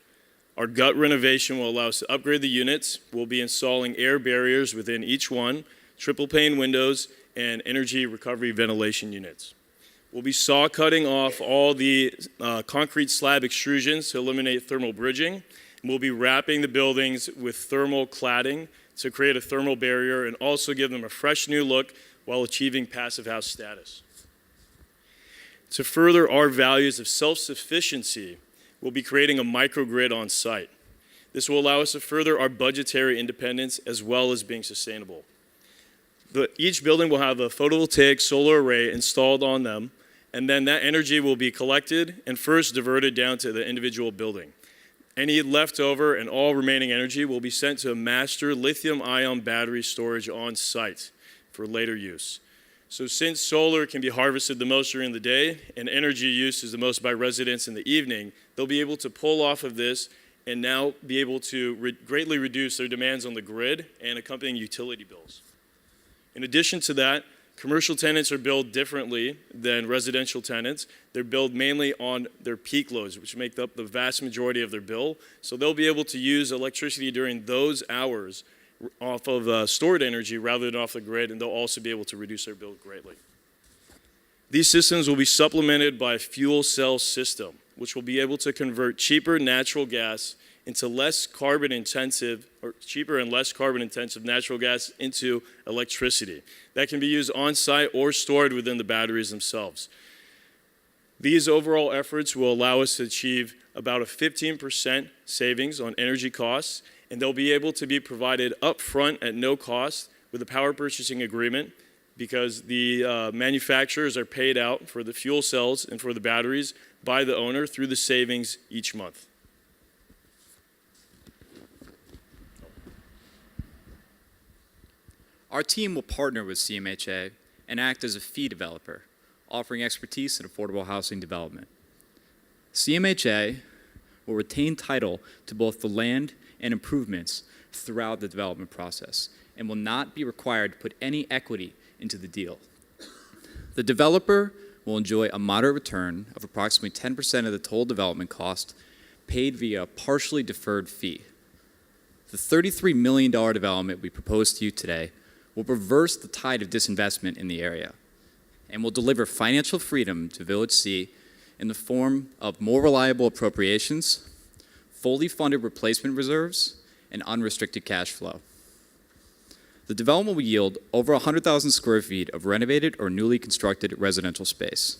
Our gut renovation will allow us to upgrade the units. We'll be installing air barriers within each one, triple pane windows, and energy recovery ventilation units. We'll be saw cutting off all the concrete slab extrusions to eliminate thermal bridging. And we'll be wrapping the buildings with thermal cladding to create a thermal barrier and also give them a fresh new look while achieving passive house status. To further our values of self-sufficiency, we'll be creating a microgrid on site. This will allow us to further our budgetary independence as well as being sustainable. Each building will have a photovoltaic solar array installed on them, and then that energy will be collected and first diverted down to the individual building. Any leftover and all remaining energy will be sent to a master lithium-ion battery storage on site for later use. So since solar can be harvested the most during the day and energy use is the most by residents in the evening, they'll be able to pull off of this and now be able to greatly reduce their demands on the grid and accompanying utility bills. In addition to that, commercial tenants are billed differently than residential tenants. They're billed mainly on their peak loads, which make up the vast majority of their bill. So they'll be able to use electricity during those hours off of stored energy rather than off the grid, and they'll also be able to reduce their bill greatly. These systems will be supplemented by a fuel cell system, which will be able to convert cheaper natural gas into less carbon intensive, or cheaper and less carbon intensive natural gas into electricity. That can be used on site or stored within the batteries themselves. These overall efforts will allow us to achieve about a 15% savings on energy costs, and they'll be able to be provided upfront at no cost with a power purchasing agreement because the manufacturers are paid out for the fuel cells and for the batteries by the owner through the savings each month. Our team will partner with CMHA and act as a fee developer, offering expertise in affordable housing development. CMHA will retain title to both the land and improvements throughout the development process and will not be required to put any equity into the deal. The developer will enjoy a moderate return of approximately 10% of the total development cost paid via a partially deferred fee. The $33 million development we propose to you today will reverse the tide of disinvestment in the area and will deliver financial freedom to Village C in the form of more reliable appropriations, fully funded replacement reserves, and unrestricted cash flow. The development will yield over 100,000 square feet of renovated or newly constructed residential space,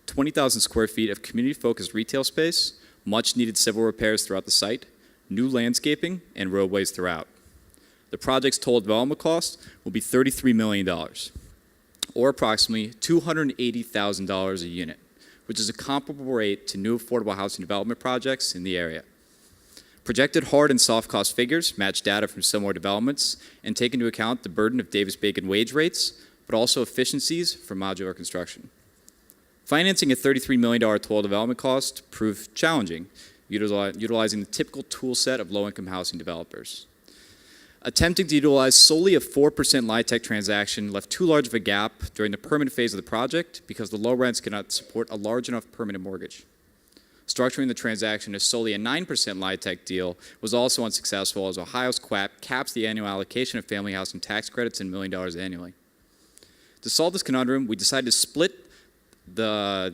20,000 square feet of community-focused retail space, much-needed civil repairs throughout the site, new landscaping, and roadways throughout. The project's total development cost will be $33 million, or approximately $280,000 a unit, which is a comparable rate to new affordable housing development projects in the area. Projected hard and soft cost figures match data from similar developments and take into account the burden of Davis-Bacon wage rates, but also efficiencies from modular construction. Financing a $33 million total development cost proved challenging, utilizing the typical tool set of low-income housing developers. Attempting to utilize solely a 4% LIHTC transaction left too large of a gap during the permanent phase of the project because the low rents cannot support a large enough permanent mortgage. Structuring the transaction as solely a 9% LIHTC deal was also unsuccessful as Ohio's QAP caps the annual allocation of family housing tax credits in $1 million annually. To solve this conundrum, we decided to split the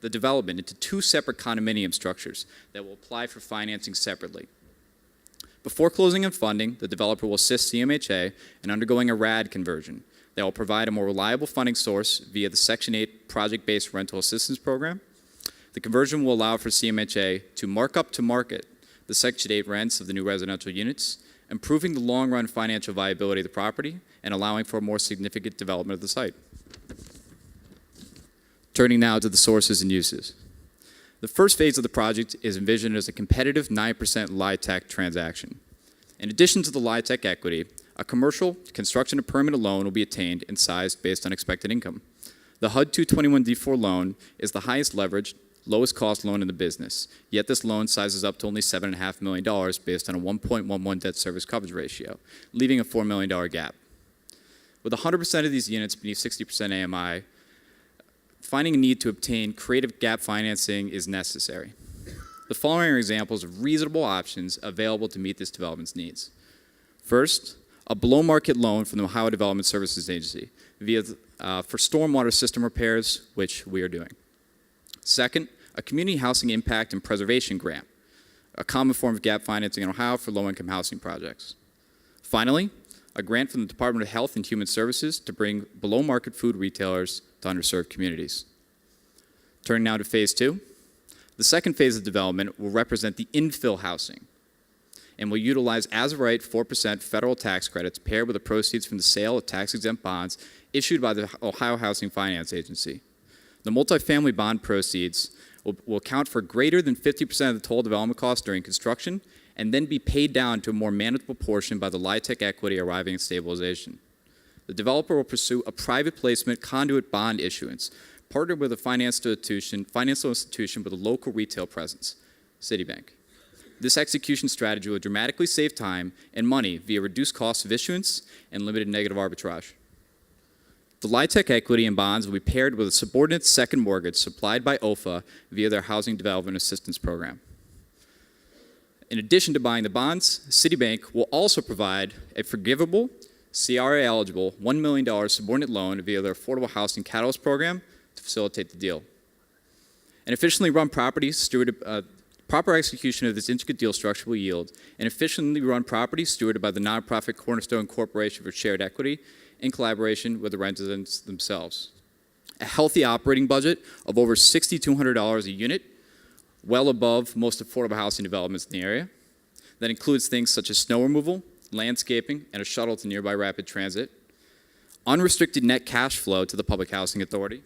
development into two separate condominium structures that will apply for financing separately. Before closing and funding, the developer will assist CMHA in undergoing a RAD conversion that will provide a more reliable funding source via the Section 8 Project-Based Rental Assistance Program. The conversion will allow for CMHA to mark up to market the Section 8 rents of the new residential units, improving the long-run financial viability of the property and allowing for a more significant development of the site. Turning now to the sources and uses. The first phase of the project is envisioned as a competitive 9% LIHTC transaction. In addition to the LIHTC equity, a commercial construction and permanent loan will be attained and sized based on expected income. The HUD 221D4 loan is the highest leveraged, lowest cost loan in the business, yet this loan sizes up to only $7.5 million based on a 1.11 debt service coverage ratio, leaving a $4 million gap. With 100% of these units beneath 60% AMI, finding a need to obtain creative gap financing is necessary. The following are examples of reasonable options available to meet this development's needs. First, a below-market loan from the Ohio Development Services Agency for stormwater system repairs, which we are doing. Second, a community housing impact and preservation grant, a common form of gap financing in Ohio for low-income housing projects. Finally, a grant from the Department of Health and Human Services to bring below-market food retailers to underserved communities. Turning now to phase 2. The second phase of development will represent the infill housing and will utilize as-of-right 4% federal tax credits paired with the proceeds from the sale of tax-exempt bonds issued by the Ohio Housing Finance Agency. The multifamily bond proceeds will account for greater than 50% of the total development cost during construction and then be paid down to a more manageable portion by the LIHTC equity arriving at stabilization. The developer will pursue a private placement conduit bond issuance, partnered with a financial institution with a local retail presence, Citibank. This execution strategy will dramatically save time and money via reduced costs of issuance and limited negative arbitrage. The LIHTC equity and bonds will be paired with a subordinate second mortgage supplied by OFA via their Housing Development Assistance Program. In addition to buying the bonds, Citibank will also provide a forgivable, CRA-eligible $1 million subordinate loan via their Affordable Housing Catalyst Program to facilitate the deal. An efficiently run property proper execution of this intricate deal structure will yield an efficiently run property stewarded by the nonprofit Cornerstone Corporation for Shared Equity in collaboration with the residents themselves. A healthy operating budget of over $6,200 a unit, well above most affordable housing developments in the area. That includes things such as snow removal, landscaping, and a shuttle to nearby rapid transit. Unrestricted net cash flow to the Public Housing Authority.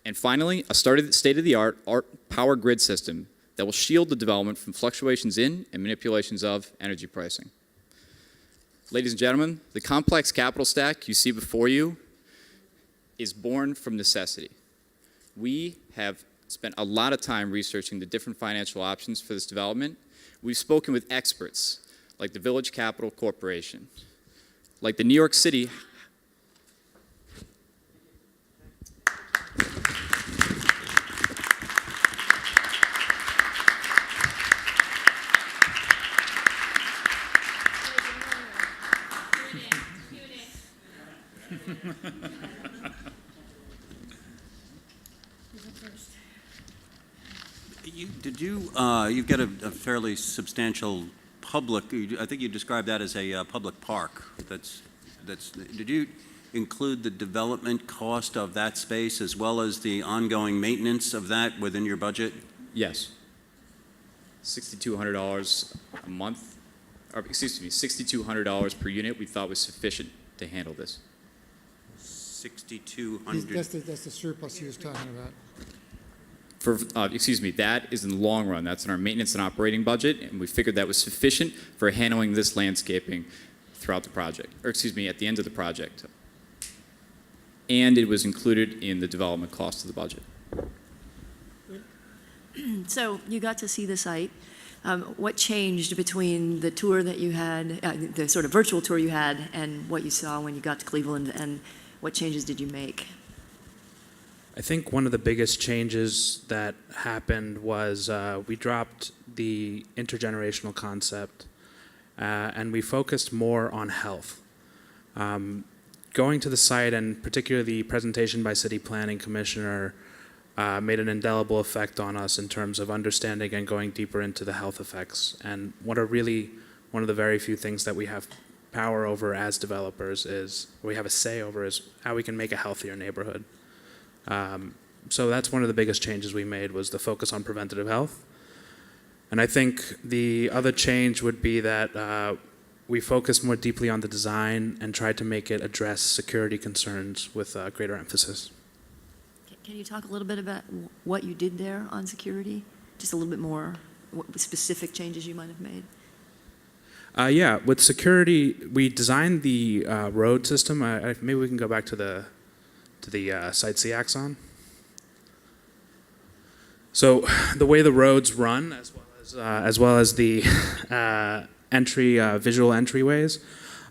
And finally, a state-of-the-art power grid system that will shield the development from fluctuations in and manipulations of energy pricing. Ladies and gentlemen, the complex capital stack you see before you is born from necessity. We have spent a lot of time researching the different financial options for this development. We've spoken with experts like the Village Capital Corporation, like the New York City You've got a fairly substantial public, I think you described that as a public park. Did you include the development cost of that space as well as the ongoing maintenance of that within your budget? Yes. $6,200 a month, or excuse me, $6,200 per unit we thought was sufficient to handle this. 6,200. That's the surplus he was talking about. That is in the long run. That's in our maintenance and operating budget, and we figured that was sufficient for handling this landscaping throughout the project, or at the end of the project. And it was included in the development cost of the budget. So you got to see the site. What changed between the tour that you had, the sort of virtual tour you had, and what you saw when you got to Cleveland, and what changes did you make? I think one of the biggest changes that happened was we dropped the intergenerational concept and we focused more on health. Going to the site, and particularly the presentation by City Planning Commissioner, made an indelible effect on us in terms of understanding and going deeper into the health effects. And what are really one of the very few things that we have power over as developers is, we have a say over, is how we can make a healthier neighborhood. So that's one of the biggest changes we made, was the focus on preventative health. And I think the other change would be that we focused more deeply on the design and tried to make it address security concerns with greater emphasis. Can you talk a little bit about what you did there on security? Just a little bit more, what specific changes you might have made? Yeah, with security, we designed the road system. Maybe we can go back to the Site C axon. So the way the roads run, as well as the visual entryways,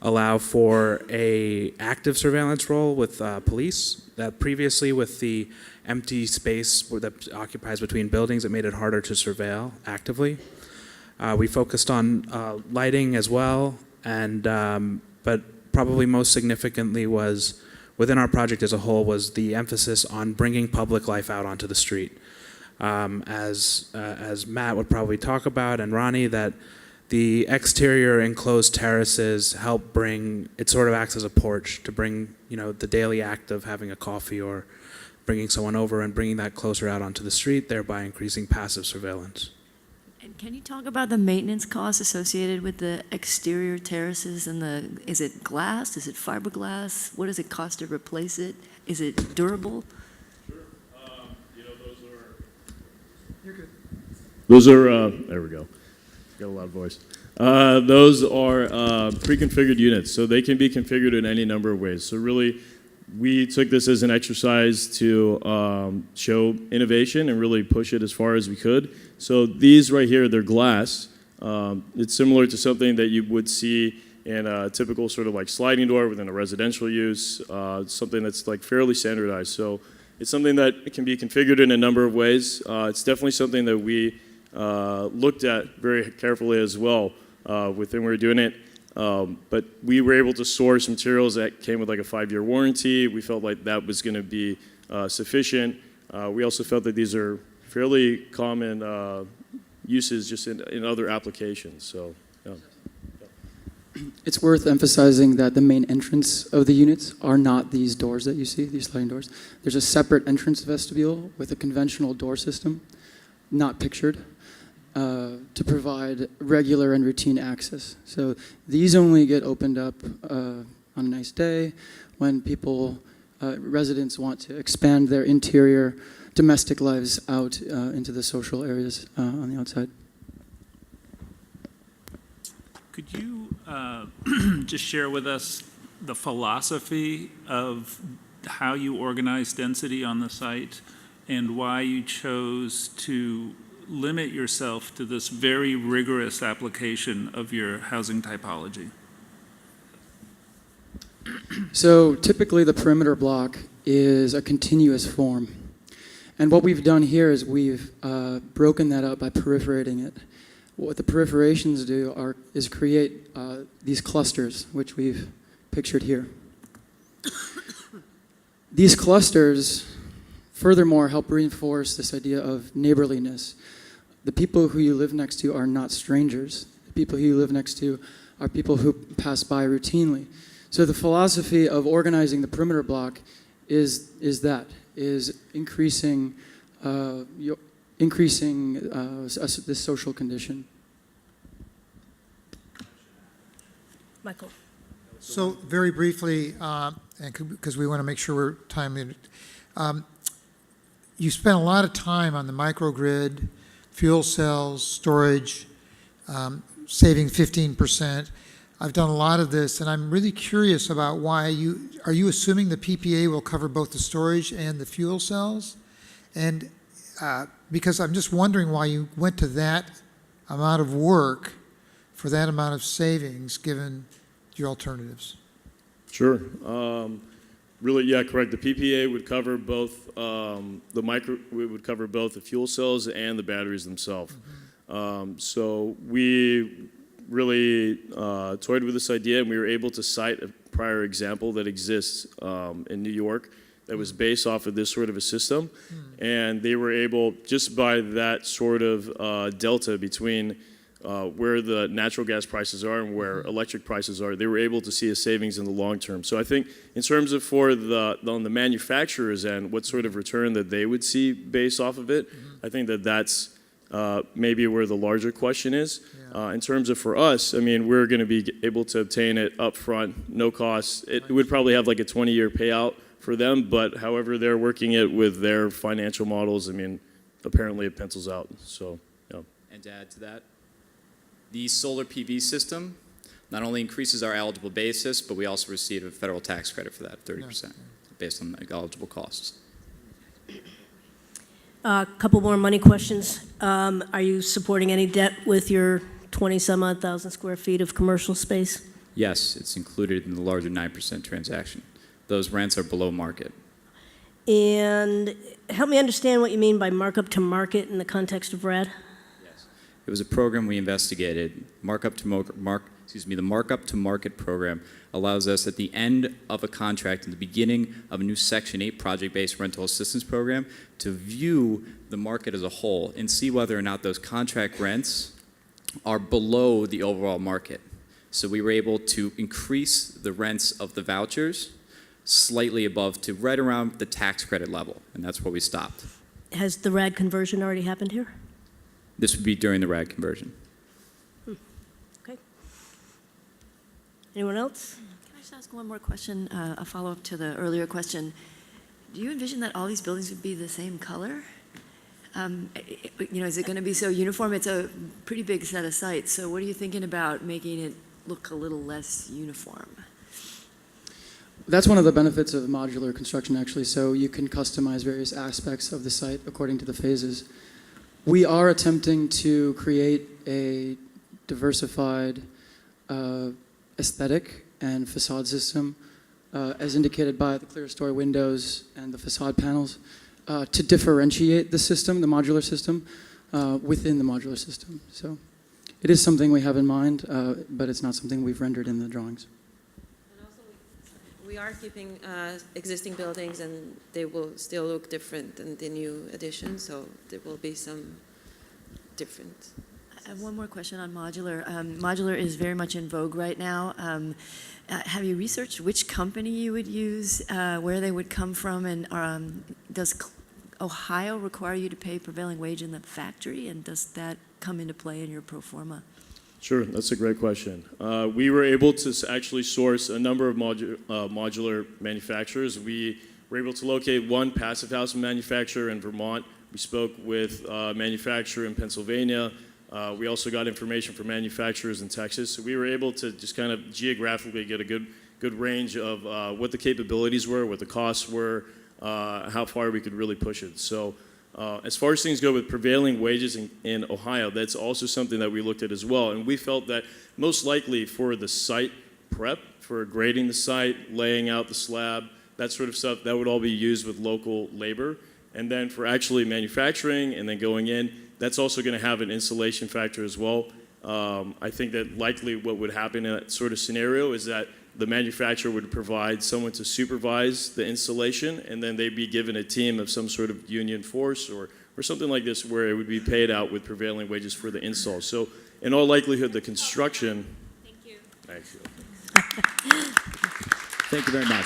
allow for a active surveillance role with police. That previously, with the empty space that occupies between buildings, it made it harder to surveil actively. We focused on lighting as well, and but probably most significantly was within our project as a whole was the emphasis on bringing public life out onto the street. As Matt would probably talk about, and Ronnie, that the exterior enclosed terraces help bring, it sort of acts as a porch to bring, the daily act of having a coffee or bringing someone over and bringing that closer out onto the street, thereby increasing passive surveillance. And can you talk about the maintenance costs associated with the exterior terraces and is it glass? Is it fiberglass? What does it cost to replace it? Is it durable? Those are, there we go. Got a loud voice. Those are pre-configured units, so they can be configured in any number of ways. So really, we took this as an exercise to show innovation and really push it as far as we could. So these right here, they're glass. It's similar to something that you would see in a typical sort of like sliding door within a residential use, something that's like fairly standardized. So it's something that can be configured in a number of ways. It's definitely something that we looked at very carefully as well within we were doing it. But we were able to source materials that came with like a 5-year warranty. We felt like that was going to be sufficient. We also felt that these are fairly common uses just in other applications. So, yeah. It's worth emphasizing that the main entrance of the units are not these doors that you see, these sliding doors. There's a separate entrance vestibule with a conventional door system, not pictured, to provide regular and routine access. So these only get opened up on a nice day when people, residents want to expand their interior domestic lives out into the social areas on the outside. Could you just share with us the philosophy of how you organize density on the site and why you chose to limit yourself to this very rigorous application of your housing typology? So typically the perimeter block is a continuous form. And what we've done here is we've broken that up by perforating it. What the perforations do is create these clusters, which we've pictured here. These clusters, furthermore, help reinforce this idea of neighborliness. The people who you live next to are not strangers. The people who you live next to are people who pass by routinely. So the philosophy of organizing the perimeter block is increasing this social condition. Michael. So very briefly, and because we want to make sure we're time limited, you spent a lot of time on the microgrid, fuel cells, storage, saving 15%. I've done a lot of this, and I'm really curious about why are you assuming the PPA will cover both the storage and the fuel cells? And because I'm just wondering why you went to that amount of work for that amount of savings given your alternatives. Sure. Really, yeah, correct. The PPA would cover both it would cover both the fuel cells and the batteries themselves. Mm-hmm. So we really toyed with this idea, and we were able to cite a prior example that exists in New York that was based off of this sort of a system. And they were able, just by that sort of delta between where the natural gas prices are and where electric prices are, they were able to see a savings in the long term. So I think in terms of on the manufacturers end, what sort of return that they would see based off of it, I think that's maybe where the larger question is. In terms of for us, I mean, we're going to be able to obtain it up front, no cost. It would probably have like a 20-year payout for them, but however they're working it with their financial models, I mean, apparently it pencils out. So, yeah. And to add to that, the solar PV system not only increases our eligible basis, but we also receive a federal tax credit for that, 30%, based on the eligible costs. A couple more money questions. Are you supporting any debt with your 20-some-odd thousand square feet of commercial space? Yes, it's included in the larger 9% transaction. Those rents are below market. And help me understand what you mean by markup to market in the context of RAD. It was a program we investigated. The markup to market program allows us at the end of a contract, in the beginning of a new Section 8 project-based rental assistance program, to view the market as a whole and see whether or not those contract rents are below the overall market. So we were able to increase the rents of the vouchers slightly above to right around the tax credit level, and that's where we stopped. Has the RAD conversion already happened here? This would be during the RAD conversion. Okay. Anyone else? Can I just ask one more question, a follow-up to the earlier question? Do you envision that all these buildings would be the same color? Is it going to be so uniform? It's a pretty big set of sites, so what are you thinking about making it look a little less uniform? That's one of the benefits of modular construction, actually. So you can customize various aspects of the site according to the phases. We are attempting to create a diversified aesthetic and facade system, as indicated by the clear story windows and the facade panels, to differentiate the system, the modular system, within the modular system. So it is something we have in mind, but it's not something we've rendered in the drawings. And also we are keeping existing buildings, and they will still look different than the new addition, so there will be some different. I have one more question on modular. Modular is very much in vogue right now. Have you researched which company you would use, where they would come from, and does Ohio require you to pay prevailing wage in the factory, and does that come into play in your pro forma? Sure, that's a great question. We were able to actually source a number of modular manufacturers. We were able to locate one passive house manufacturer in Vermont. We spoke with a manufacturer in Pennsylvania. We also got information from manufacturers in Texas. So we were able to just kind of geographically get a good range of what the capabilities were, what the costs were, how far we could really push it. So as far as things go with prevailing wages in Ohio, that's also something that we looked at as well. And we felt that most likely for the site prep, for grading the site, laying out the slab, that sort of stuff, that would all be used with local labor. And then for actually manufacturing and then going in, that's also going to have an insulation factor as well. I think that likely what would happen in that sort of scenario is that the manufacturer would provide someone to supervise the installation, and then they'd be given a team of some sort of union force or something like this where it would be paid out with prevailing wages for the install. So in all likelihood, the construction... Thank you. Thank you. Thank you very much.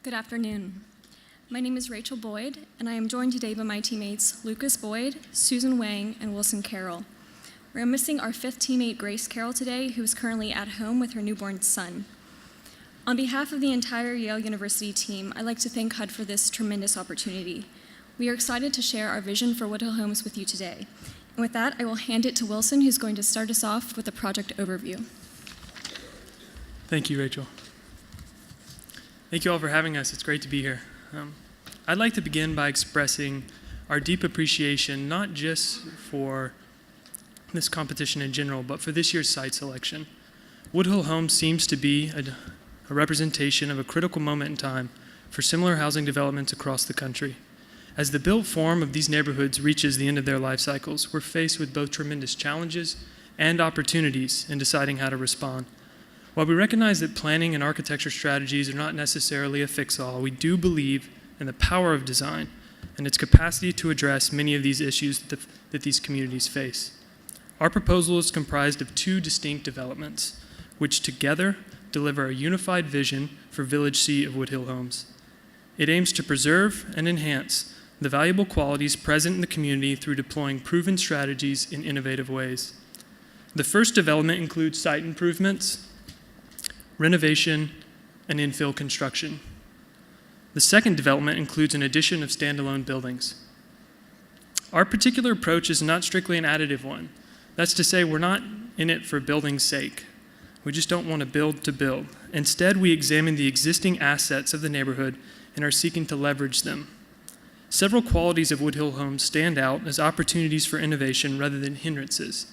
Good afternoon. My name is Rachel Boyd, and I am joined today by my teammates Lucas Boyd, Susan Wang, and Wilson Carroll. We are missing our fifth teammate, Grace Carroll, today, who is currently at home with her newborn son. On behalf of the entire Yale University team, I'd like to thank HUD for this tremendous opportunity. We are excited to share our vision for Woodhill Homes with you today. And with that, I will hand it to Wilson, who's going to start us off with a project overview. Thank you, Rachel. Thank you all for having us. It's great to be here. I'd like to begin by expressing our deep appreciation, not just for this competition in general, but for this year's site selection. Woodhill Homes seems to be a representation of a critical moment in time for similar housing developments across the country. As the built form of these neighborhoods reaches the end of their life cycles, we're faced with both tremendous challenges and opportunities in deciding how to respond. While we recognize that planning and architecture strategies are not necessarily a fix-all, we do believe in the power of design and its capacity to address many of these issues that these communities face. Our proposal is comprised of two distinct developments, which together deliver a unified vision for Village C of Woodhill Homes. It aims to preserve and enhance the valuable qualities present in the community through deploying proven strategies in innovative ways. The first development includes site improvements, renovation, and infill construction. The second development includes an addition of standalone buildings. Our particular approach is not strictly an additive one. That's to say, we're not in it for building's sake. We just don't want to build to build. Instead, we examine the existing assets of the neighborhood and are seeking to leverage them. Several qualities of Woodhill Homes stand out as opportunities for innovation rather than hindrances.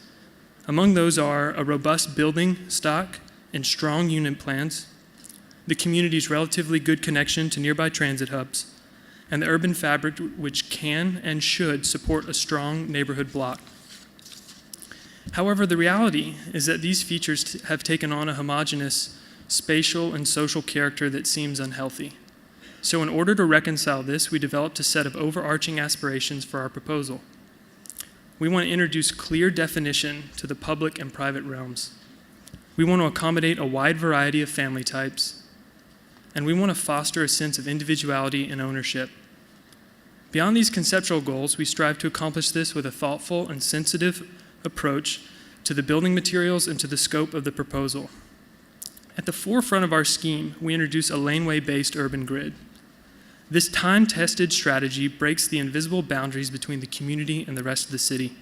Among those are a robust building stock and strong unit plans, the community's relatively good connection to nearby transit hubs, and the urban fabric which can and should support a strong neighborhood block. However, the reality is that these features have taken on a homogeneous spatial and social character that seems unhealthy. So in order to reconcile this, we developed a set of overarching aspirations for our proposal. We want to introduce clear definition to the public and private realms. We want to accommodate a wide variety of family types, and we want to foster a sense of individuality and ownership. Beyond these conceptual goals, we strive to accomplish this with a thoughtful and sensitive approach to the building materials and to the scope of the proposal. At the forefront of our scheme, we introduce a laneway-based urban grid. This time-tested strategy breaks the invisible boundaries between the community and the rest of the city.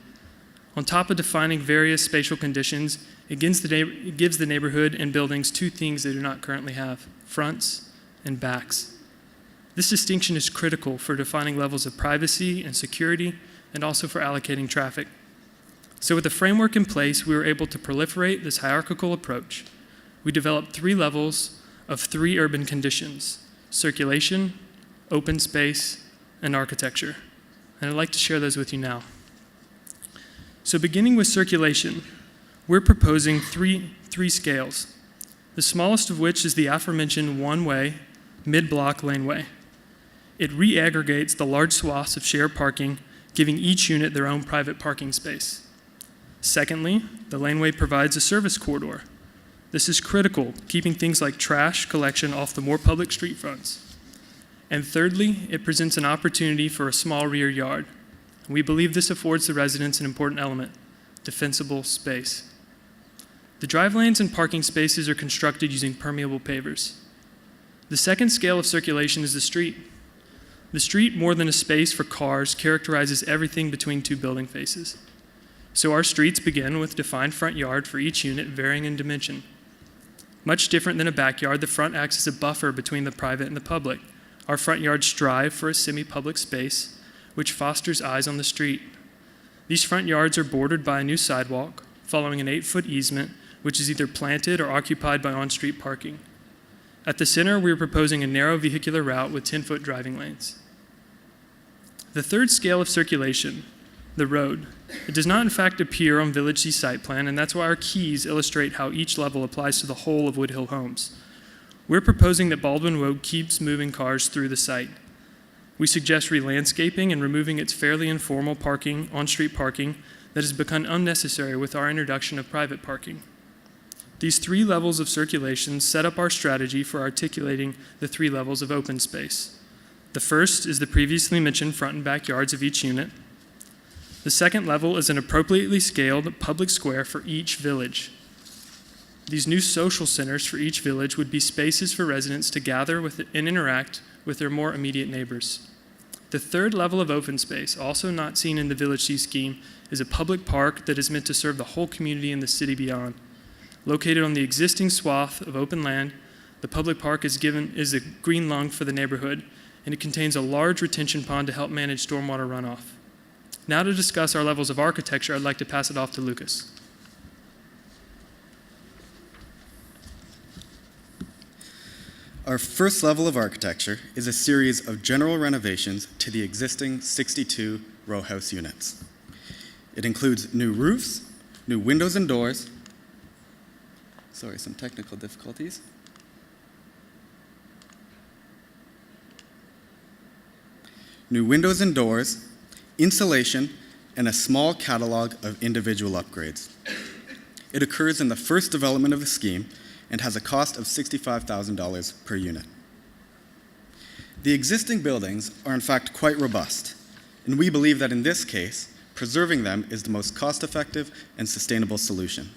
On top of defining various spatial conditions, it gives the neighborhood and buildings two things they do not currently have: fronts and backs. This distinction is critical for defining levels of privacy and security, and also for allocating traffic. So with the framework in place, we were able to proliferate this hierarchical approach. We developed 3 levels of 3 urban conditions: circulation, open space, and architecture. And I'd like to share those with you now. So beginning with circulation, we're proposing three scales, the smallest of which is the aforementioned one-way, mid-block laneway. It re-aggregates the large swaths of shared parking, giving each unit their own private parking space. Secondly, the laneway provides a service corridor. This is critical, keeping things like trash collection off the more public street fronts. And thirdly, it presents an opportunity for a small rear yard. We believe this affords the residents an important element: defensible space. The drive lanes and parking spaces are constructed using permeable pavers. The second scale of circulation is the street. The street, more than a space for cars, characterizes everything between 2 building faces. So our streets begin with defined front yard for each unit, varying in dimension. Much different than a backyard, the front acts as a buffer between the private and the public. Our front yards strive for a semi-public space, which fosters eyes on the street. These front yards are bordered by a new sidewalk, following an 8-foot easement, which is either planted or occupied by on-street parking. At the center, we are proposing a narrow vehicular route with 10-foot driving lanes. The third scale of circulation, the road, it does not in fact appear on Village C site plan, and that's why our keys illustrate how each level applies to the whole of Woodhill Homes. We're proposing that Baldwin Road keeps moving cars through the site. We suggest re-landscaping and removing its fairly informal parking, on-street parking, that has become unnecessary with our introduction of private parking. These 3 levels of circulation set up our strategy for articulating the 3 levels of open space. The first is the previously mentioned front and back yards of each unit. The second level is an appropriately scaled public square for each village. These new social centers for each village would be spaces for residents to gather with and interact with their more immediate neighbors. The third level of open space, also not seen in the Village C scheme, is a public park that is meant to serve the whole community and the city beyond. Located on the existing swath of open land, the public park is a green lung for the neighborhood, and it contains a large retention pond to help manage stormwater runoff. Now to discuss our levels of architecture, I'd like to pass it off to Lucas. Our first level of architecture is a series of general renovations to the existing 62 row house units. It includes new roofs, new windows and doors, some technical difficulties. New windows and doors, insulation, and a small catalog of individual upgrades. It occurs in the first development of the scheme and has a cost of $65,000 per unit. The existing buildings are in fact quite robust, and we believe that in this case, preserving them is the most cost-effective and sustainable solution.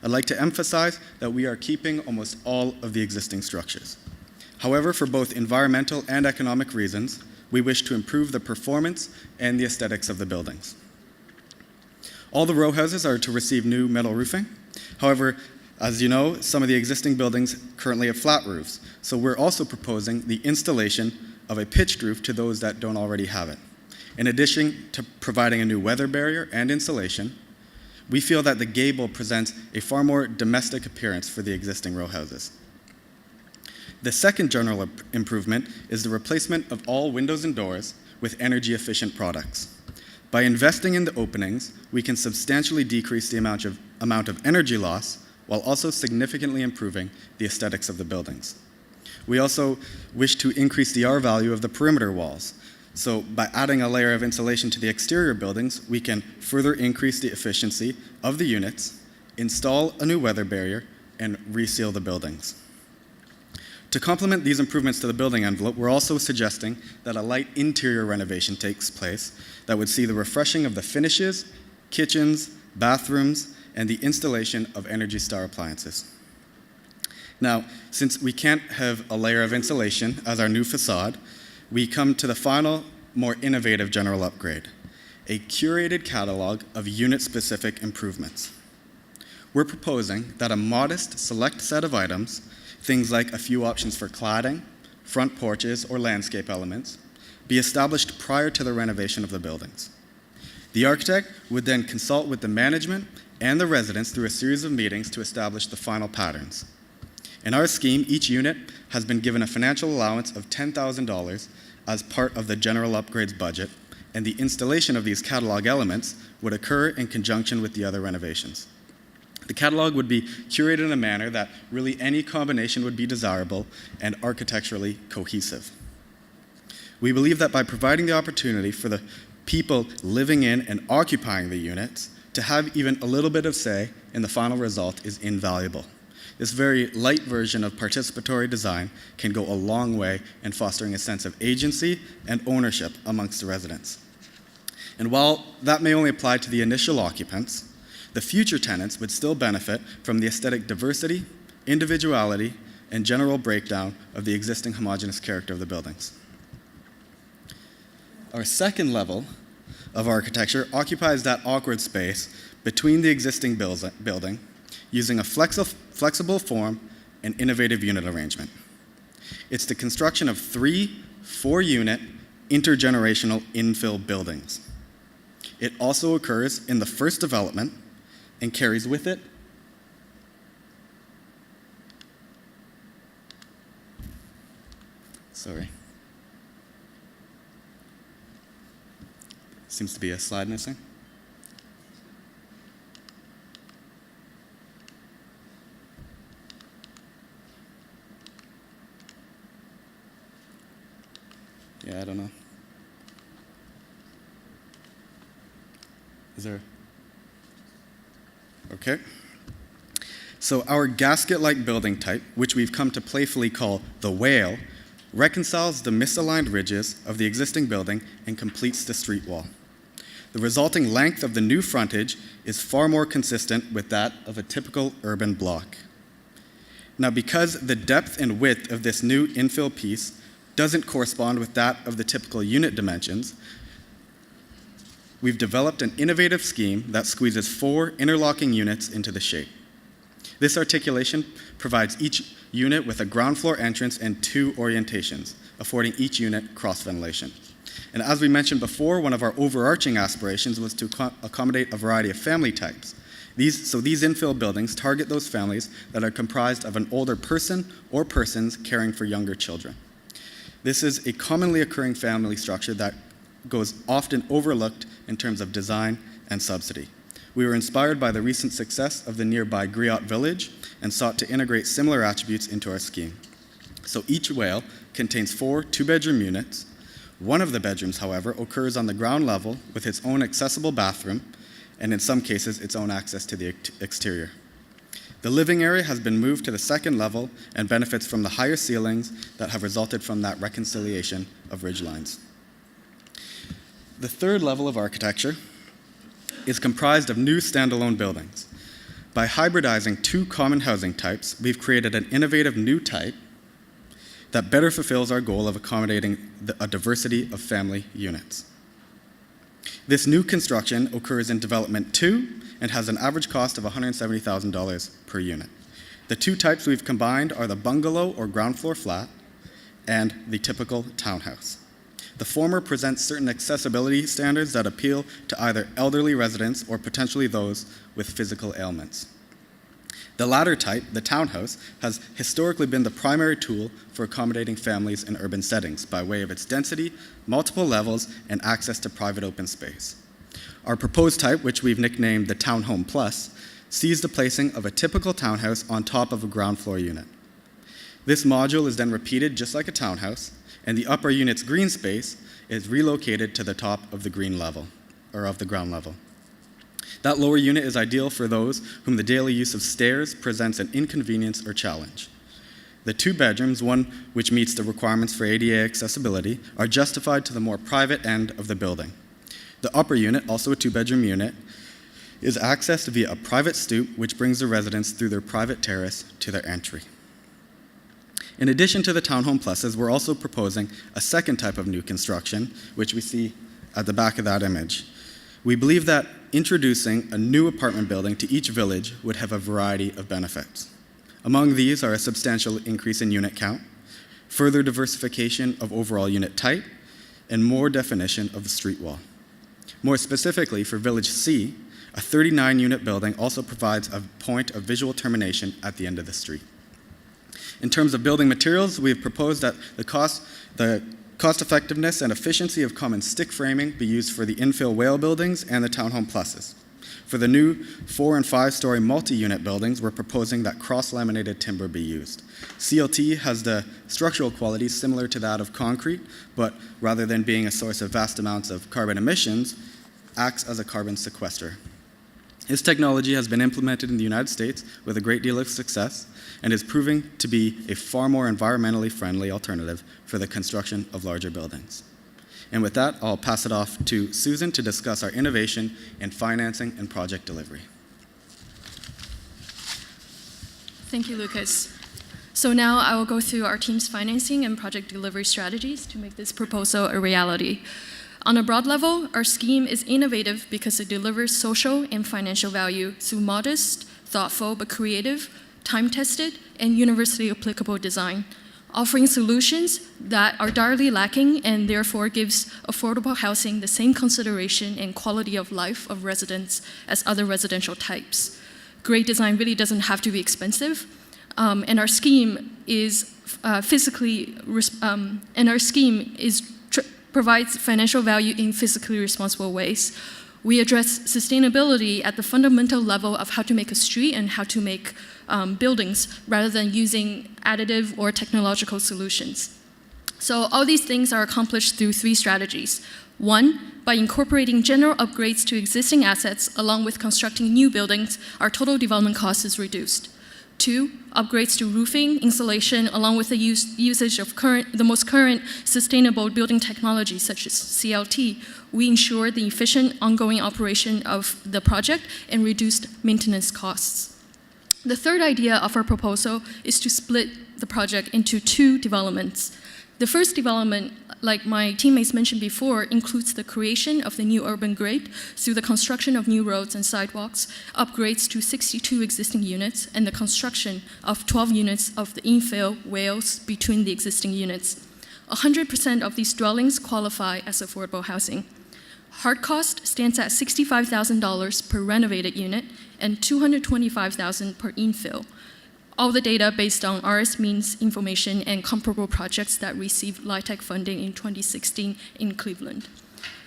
I'd like to emphasize that we are keeping almost all of the existing structures. However, for both environmental and economic reasons, we wish to improve the performance and the aesthetics of the buildings. All the row houses are to receive new metal roofing. However, as you know, some of the existing buildings currently have flat roofs, so we're also proposing the installation of a pitched roof to those that don't already have it. In addition to providing a new weather barrier and insulation, we feel that the gable presents a far more domestic appearance for the existing row houses. The second general improvement is the replacement of all windows and doors with energy-efficient products. By investing in the openings, we can substantially decrease the amount of energy loss while also significantly improving the aesthetics of the buildings. We also wish to increase the R value of the perimeter walls. So by adding a layer of insulation to the exterior buildings, we can further increase the efficiency of the units, install a new weather barrier, and reseal the buildings. To complement these improvements to the building envelope, we're also suggesting that a light interior renovation takes place that would see the refreshing of the finishes, kitchens, bathrooms, and the installation of Energy Star appliances. Now, since we can't have a layer of insulation as our new facade, we come to the final, more innovative general upgrade, a curated catalog of unit-specific improvements. We're proposing that a modest select set of items, things like a few options for cladding, front porches, or landscape elements, be established prior to the renovation of the buildings. The architect would then consult with the management and the residents through a series of meetings to establish the final patterns. In our scheme, each unit has been given a financial allowance of $10,000 as part of the general upgrades budget, and the installation of these catalog elements would occur in conjunction with the other renovations. The catalog would be curated in a manner that really any combination would be desirable and architecturally cohesive. We believe that by providing the opportunity for the people living in and occupying the units to have even a little bit of say in the final result is invaluable. This very light version of participatory design can go a long way in fostering a sense of agency and ownership amongst the residents. And while that may only apply to the initial occupants, the future tenants would still benefit from the aesthetic diversity, individuality, and general breakdown of the existing homogeneous character of the buildings. Our second level of architecture occupies that awkward space between the existing building using a flexible form and innovative unit arrangement. It's the construction of 3 4-unit intergenerational infill buildings. It also occurs in the first development and carries with it seems to be a slide missing. Yeah, I don't know. Is there? Okay. So our gasket-like building type, which we've come to playfully call the whale, reconciles the misaligned ridges of the existing building and completes the street wall. The resulting length of the new frontage is far more consistent with that of a typical urban block. Now, because the depth and width of this new infill piece doesn't correspond with that of the typical unit dimensions, we've developed an innovative scheme that squeezes 4 interlocking units into the shape. This articulation provides each unit with a ground floor entrance and 2 orientations, affording each unit cross ventilation. And as we mentioned before, one of our overarching aspirations was to accommodate a variety of family types. These infill buildings target those families that are comprised of an older person or persons caring for younger children. This is a commonly occurring family structure that goes often overlooked in terms of design and subsidy. We were inspired by the recent success of the nearby Griot Village and sought to integrate similar attributes into our scheme. So each whale contains 4 two-bedroom units. One of the bedrooms, however, occurs on the ground level with its own accessible bathroom, and in some cases, its own access to the exterior. The living area has been moved to the second level and benefits from the higher ceilings that have resulted from that reconciliation of ridge lines. The third level of architecture is comprised of new standalone buildings. By hybridizing 2 common housing types, we've created an innovative new type that better fulfills our goal of accommodating a diversity of family units. This new construction occurs in Development 2 and has an average cost of $170,000 per unit. The 2 types we've combined are the bungalow or ground floor flat and the typical townhouse. The former presents certain accessibility standards that appeal to either elderly residents or potentially those with physical ailments. The latter type, the townhouse, has historically been the primary tool for accommodating families in urban settings by way of its density, multiple levels, and access to private open space. Our proposed type, which we've nicknamed the Townhome Plus, sees the placing of a typical townhouse on top of a ground floor unit. This module is then repeated just like a townhouse, and the upper unit's green space is relocated to the top of the green level, or of the ground level. That lower unit is ideal for those whom the daily use of stairs presents an inconvenience or challenge. The 2 bedrooms, one which meets the requirements for ADA accessibility, are justified to the more private end of the building. The upper unit, also a 2-bedroom unit, is accessed via a private stoop which brings the residents through their private terrace to their entry. In addition to the Townhome Pluses, we're also proposing a second type of new construction, which we see at the back of that image. We believe that introducing a new apartment building to each village would have a variety of benefits. Among these are a substantial increase in unit count, further diversification of overall unit type, and more definition of the street wall. More specifically, for Village C, a 39-unit building also provides a point of visual termination at the end of the street. In terms of building materials, we have proposed that the cost effectiveness and efficiency of common stick framing be used for the infill whale buildings and the Townhome Pluses. For the new 4- and 5-story multi-unit buildings, we're proposing that cross-laminated timber be used. CLT has the structural qualities similar to that of concrete, but rather than being a source of vast amounts of carbon emissions, acts as a carbon sequester. This technology has been implemented in the United States with a great deal of success and is proving to be a far more environmentally friendly alternative for the construction of larger buildings. And with that, I'll pass it off to Susan to discuss our innovation in financing and project delivery. Thank you, Lucas. So now I will go through our team's financing and project delivery strategies to make this proposal a reality. On a broad level, our scheme is innovative because it delivers social and financial value through modest, thoughtful, but creative, time-tested, and universally applicable design, offering solutions that are direly lacking and therefore gives affordable housing the same consideration and quality of life of residents as other residential types. Great design really doesn't have to be expensive, and our scheme is provides financial value in physically responsible ways. We address sustainability at the fundamental level of how to make a street and how to make buildings rather than using additive or technological solutions. So all these things are accomplished through 3 strategies. 1, by incorporating general upgrades to existing assets along with constructing new buildings, our total development cost is reduced. 2, upgrades to roofing, insulation, along with the usage of the most current sustainable building technology such as CLT. We ensure the efficient ongoing operation of the project and reduced maintenance costs. The third idea of our proposal is to split the project into 2 developments. The first development, like my teammates mentioned before, includes the creation of the new urban grid through the construction of new roads and sidewalks, upgrades to 62 existing units, and the construction of 12 units of the infill whales between the existing units. 100% of these dwellings qualify as affordable housing. Hard cost stands at $65,000 per renovated unit, and $225,000 per infill. All the data based on RS means information and comparable projects that received LIHTC funding in 2016 in Cleveland.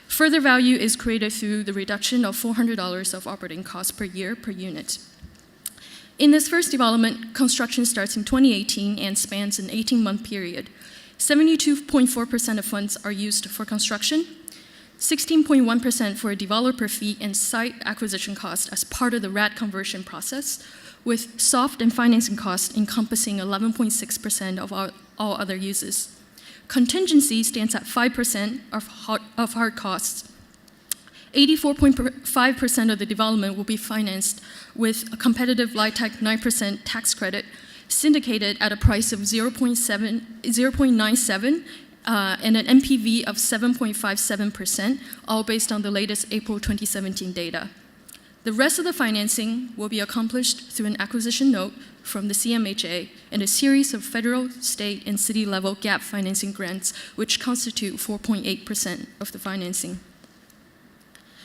Further value is created through the reduction of $400 of operating costs per year per unit. In this first development, construction starts in 2018 and spans an 18-month period. 72.4% of funds are used for construction, 16.1% for a developer fee and site acquisition cost as part of the RAD conversion process, with soft and financing costs encompassing 11.6% of all other uses. Contingency stands at 5% of hard costs. 84.5% of the development will be financed with a competitive LIHTC 9% tax credit syndicated at a price of 0.97 and an NPV of 7.57%, all based on the latest April 2017 data. The rest of the financing will be accomplished through an acquisition note from the CMHA and a series of federal, state, and city level gap financing grants, which constitute 4.8% of the financing.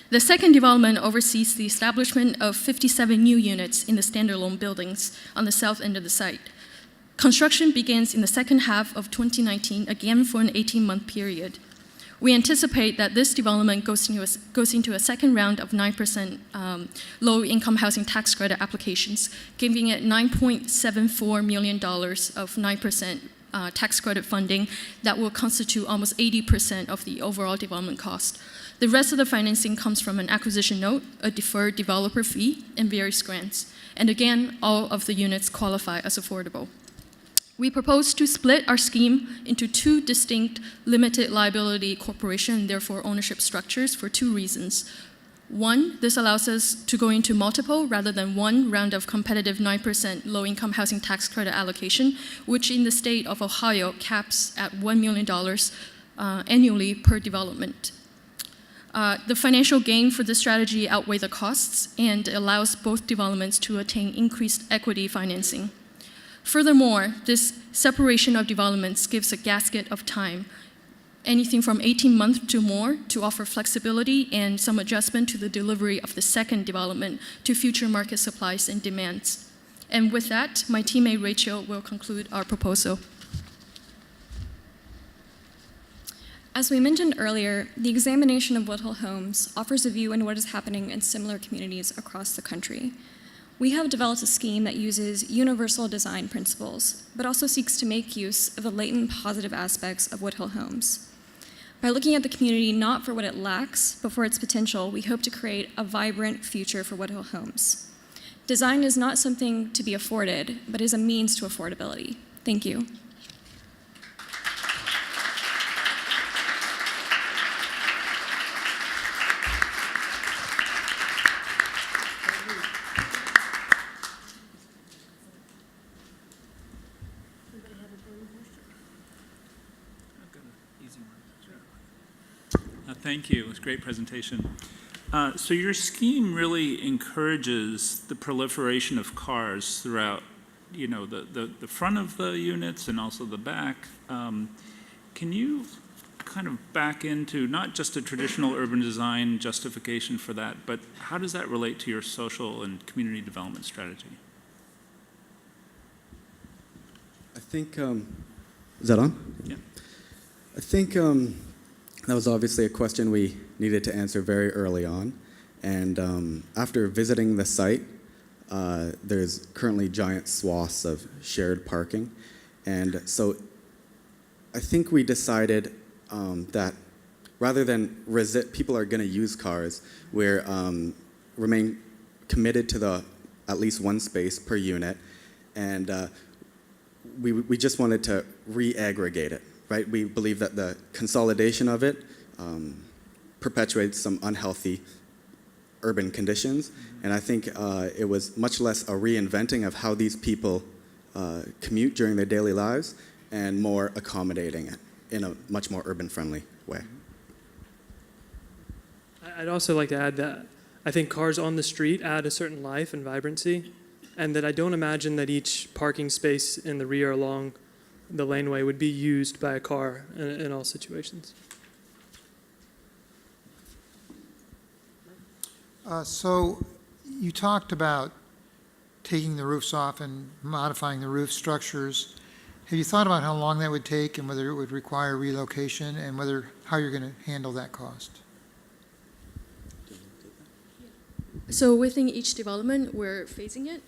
The second development oversees the establishment of 57 new units in the standalone buildings on the south end of the site. Construction begins in the second half of 2019, again for an 18-month period. We anticipate that this development goes into a second round of 9% low-income housing tax credit applications, giving it $9.74 million of 9% tax credit funding that will constitute almost 80% of the overall development cost. The rest of the financing comes from an acquisition note, a deferred developer fee, and various grants. And again, all of the units qualify as affordable. We propose to split our scheme into two distinct limited liability corporation and therefore ownership structures for two reasons. One, this allows us to go into multiple rather than one round of competitive 9% low-income housing tax credit allocation, which in the state of Ohio caps at $1 million annually per development. The financial gain for this strategy outweigh the costs and allows both developments to attain increased equity financing. Furthermore, this separation of developments gives a gasket of time, anything from 18 months to more, to offer flexibility and some adjustment to the delivery of the second development to future market supplies and demands. And with that, my teammate Rachel will conclude our proposal. As we mentioned earlier, the examination of Woodhill Homes offers a view into what is happening in similar communities across the country. We have developed a scheme that uses universal design principles, but also seeks to make use of the latent positive aspects of Woodhill Homes. By looking at the community not for what it lacks, but for its potential, we hope to create a vibrant future for Woodhill Homes. Design is not something to be afforded, but is a means to affordability. Thank you. Thank you. It was a great presentation. So your scheme really encourages the proliferation of cars throughout, the front of the units and also the back. Can you kind of back into not just a traditional urban design justification for that, but how does that relate to your social and community development strategy? I think, is that on? Yeah. I think that was obviously a question we needed to answer very early on. And after visiting the site, there's currently giant swaths of shared parking. And so I think we decided that rather than people are going to use cars, we're remain committed to at least one space per unit. And we just wanted to re-aggregate it. Right? We believe that the consolidation of it perpetuates some unhealthy urban conditions, and I think it was much less a reinventing of how these people commute during their daily lives and more accommodating it in a much more urban-friendly way. I'd also like to add that I think cars on the street add a certain life and vibrancy, and that I don't imagine that each parking space in the rear along the laneway would be used by a car in all situations. So You talked about taking the roofs off and modifying the roof structures. Have you thought about how long that would take and whether it would require relocation and how you're going to handle that cost? So within each development, we're phasing it.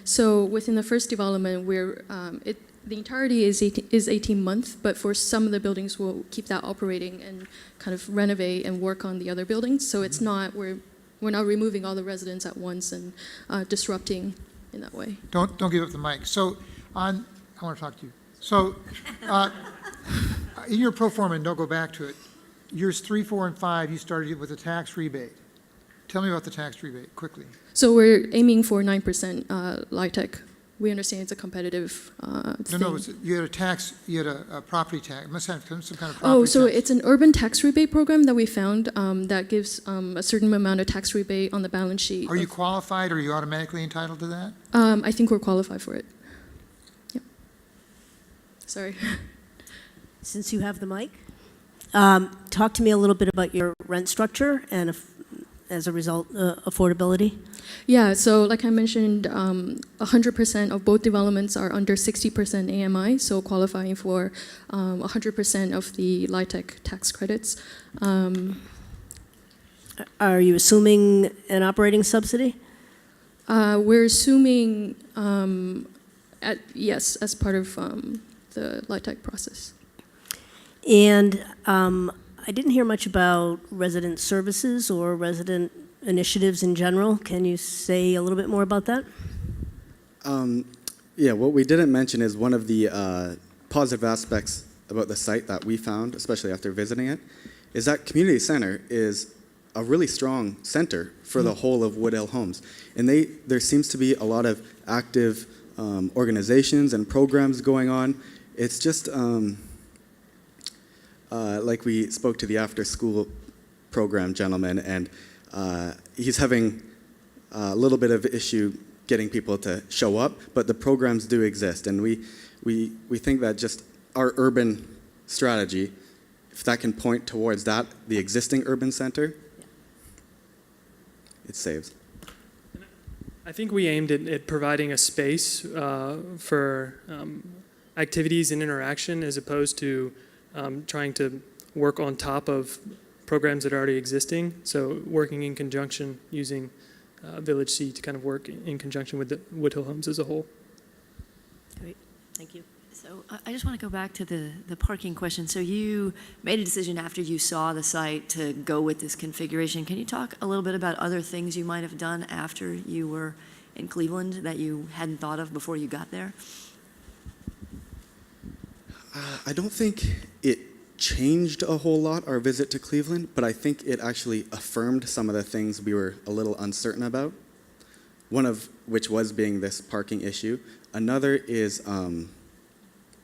So within the first development, the entirety is 18 months, but for some of the buildings, we'll keep that operating and kind of renovate and work on the other buildings. So it's not, we're not removing all the residents at once and disrupting in that way. Don't give up the mic. So I want to talk to you. So in your pro forma, and don't go back to it, years 3, 4, and 5, you started with a tax rebate. Tell me about the tax rebate, quickly. So we're aiming for 9% LIHTC. We understand it's a competitive thing. No, you had a property tax. It must have some kind of property Oh, so tax. it's an urban tax rebate program that we found that gives a certain amount of tax rebate on the balance sheet. Are you qualified? Are you automatically entitled to that? I think we're qualified for it. Yep. Sorry. Since you have the mic, talk to me a little bit about your rent structure and as a result, affordability. Yeah, so like I mentioned, 100% of both developments are under 60% AMI, so qualifying for 100% of the LIHTC tax credits. Are you assuming an operating subsidy? We're assuming, yes, as part of the LIHTC process. And I didn't hear much about resident services or resident initiatives in general. Can you say a little bit more about that? Yeah, what we didn't mention is one of the positive aspects about the site that we found, especially after visiting it, is that community center is a really strong center for the whole of Woodhill Homes. And there seems to be a lot of active organizations and programs going on. It's just like we spoke to the after-school program gentleman, and he's having a little bit of issue getting people to show up, but the programs do exist, and we think that just our urban strategy, if that can point towards that, the existing urban center, it saves. I think we aimed at providing a space for activities and interaction as opposed to trying to work on top of programs that are already existing. So working in conjunction, using Village C to kind of work in conjunction with the Woodhill Homes as a whole. Great, thank you. So I just want to go back to the parking question. So you made a decision after you saw the site to go with this configuration. Can you talk a little bit about other things you might have done after you were in Cleveland that you hadn't thought of before you got there? I don't think it changed a whole lot, our visit to Cleveland, but I think it actually affirmed some of the things we were a little uncertain about, one of which was being this parking issue. Another is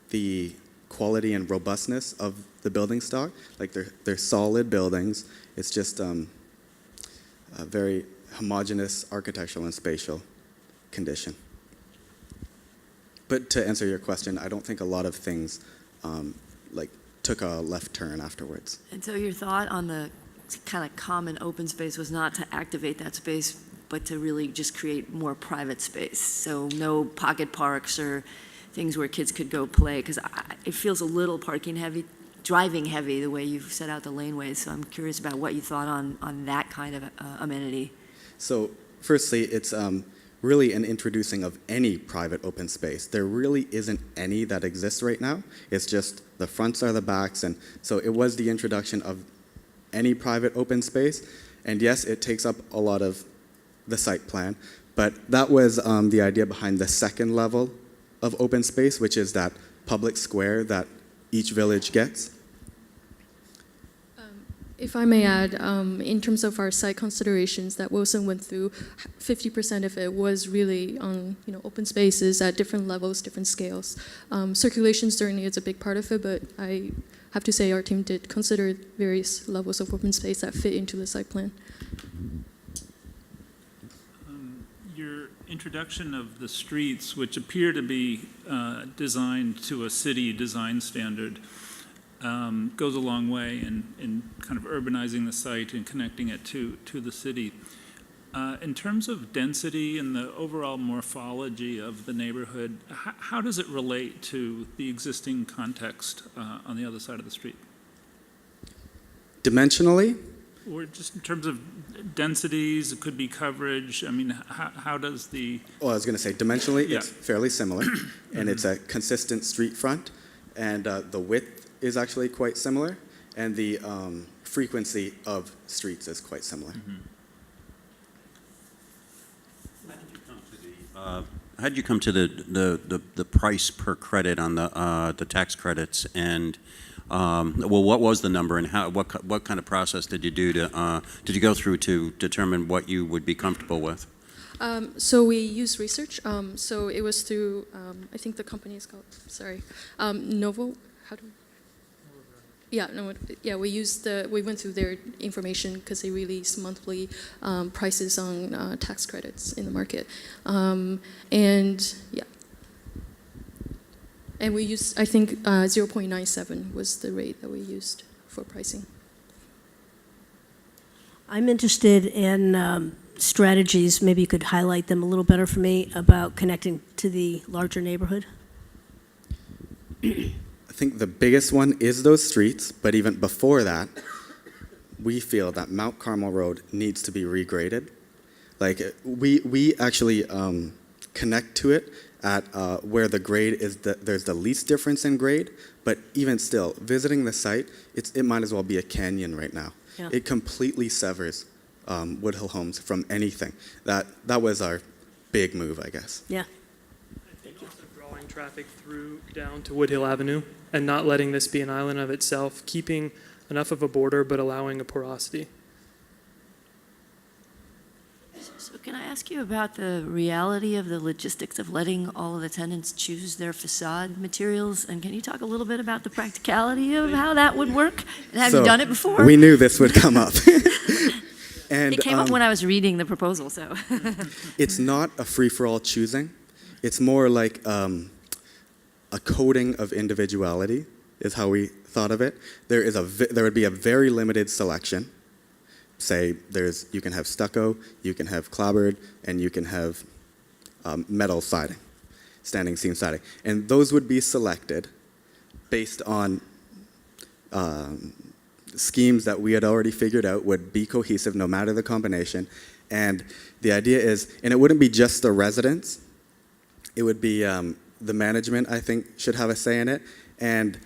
the quality and robustness of the building stock. Like they're solid buildings. It's just a very homogeneous architectural and spatial condition. But to answer your question, I don't think a lot of things took a left turn afterwards. And so your thought on the kind of common open space was not to activate that space, but to really just create more private space. So no pocket parks or things where kids could go play, because it feels a little parking heavy, driving heavy, the way you've set out the laneways. So I'm curious about what you thought on that kind of amenity. So firstly, it's really an introducing of any private open space. There really isn't any that exists right now. It's just the fronts are the backs, and so it was the introduction of any private open space. And yes, it takes up a lot of the site plan, but that was the idea behind the second level of open space, which is that public square that each village gets. If I may add, in terms of our site considerations that Wilson went through, 50% of it was really on open spaces at different levels, different scales. Circulation certainly is a big part of it, but I have to say our team did consider various levels of open space that fit into the site plan. Your introduction of the streets, which appear to be designed to a city design standard, goes a long way in kind of urbanizing the site and connecting it to the city. In terms of density and the overall morphology of the neighborhood, how does it relate to the existing context on the other side of the street? Dimensionally, Or just in terms of densities, it could be coverage. I mean, how does the... well, I was going to say dimensionally, Yeah. it's fairly similar, and it's a consistent street front, and the width is actually quite similar, and the frequency of streets is quite similar. How did you come to the price per credit on the tax credits, and well, what was the number, and what kind of process did you do did you go through to determine what you would be comfortable with? So we used research. So it was through, I think the company is called, Novo. How do? Yeah, no, yeah. We went through their information because they release monthly prices on tax credits in the market, and yeah. And we used, I think, 0.97 was the rate that we used for pricing. I'm interested in strategies, maybe you could highlight them a little better for me, about connecting to the larger neighborhood. I think the biggest one is those streets, but even before that, we feel that Mount Carmel Road needs to be regraded. Like, we actually connect to it at where the grade is, there's the least difference in grade, but even still, visiting the site, it might as well be a canyon right now. Yeah. It completely severs Woodhill Homes from anything. That was our big move, I guess. Yeah. I think it's drawing traffic through down to Woodhill Avenue and not letting this be an island of itself, keeping enough of a border but allowing a porosity. So can I ask you about the reality of the logistics of letting all of the tenants choose their facade materials? And can you talk a little bit about the practicality of how that would work? And have you done it before? We knew this would come up. And it came up when I was reading the proposal, so. It's not a free-for-all choosing. It's more like a coding of individuality is how we thought of it. There would be a very limited selection. Say you can have stucco, you can have clapboard, and you can have metal siding, standing seam siding. And those would be selected based on schemes that we had already figured out would be cohesive no matter the combination. And the idea is, and it wouldn't be just the residents, it would be the management, I think, should have a say in it. And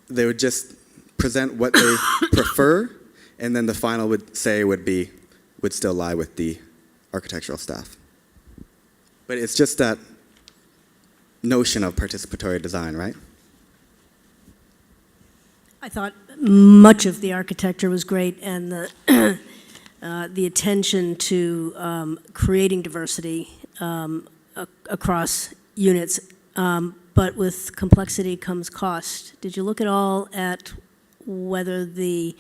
they would just present what they prefer, and then the final would still lie with the architectural staff. But it's just that notion of participatory design, right? I thought much of the architecture was great, and the attention to creating diversity across units, but with complexity comes cost. Did you look at all at whether the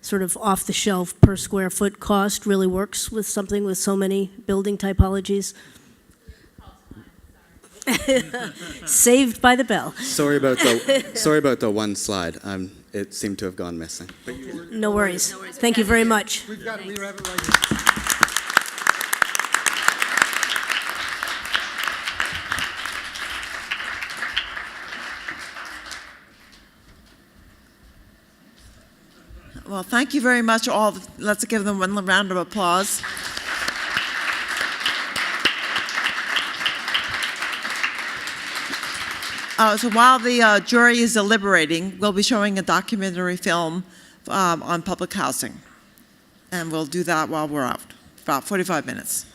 sort of off-the-shelf per square foot cost really works with something with so many building typologies? Saved by the bell. Sorry about the one slide. It seemed to have gone missing. No worries. Thank you very much. We have it right here. Well, thank you very much all. Let's give them one round of applause. So while the jury is deliberating, we'll be showing a documentary film on public housing. And we'll do that while we're out, about 45 minutes.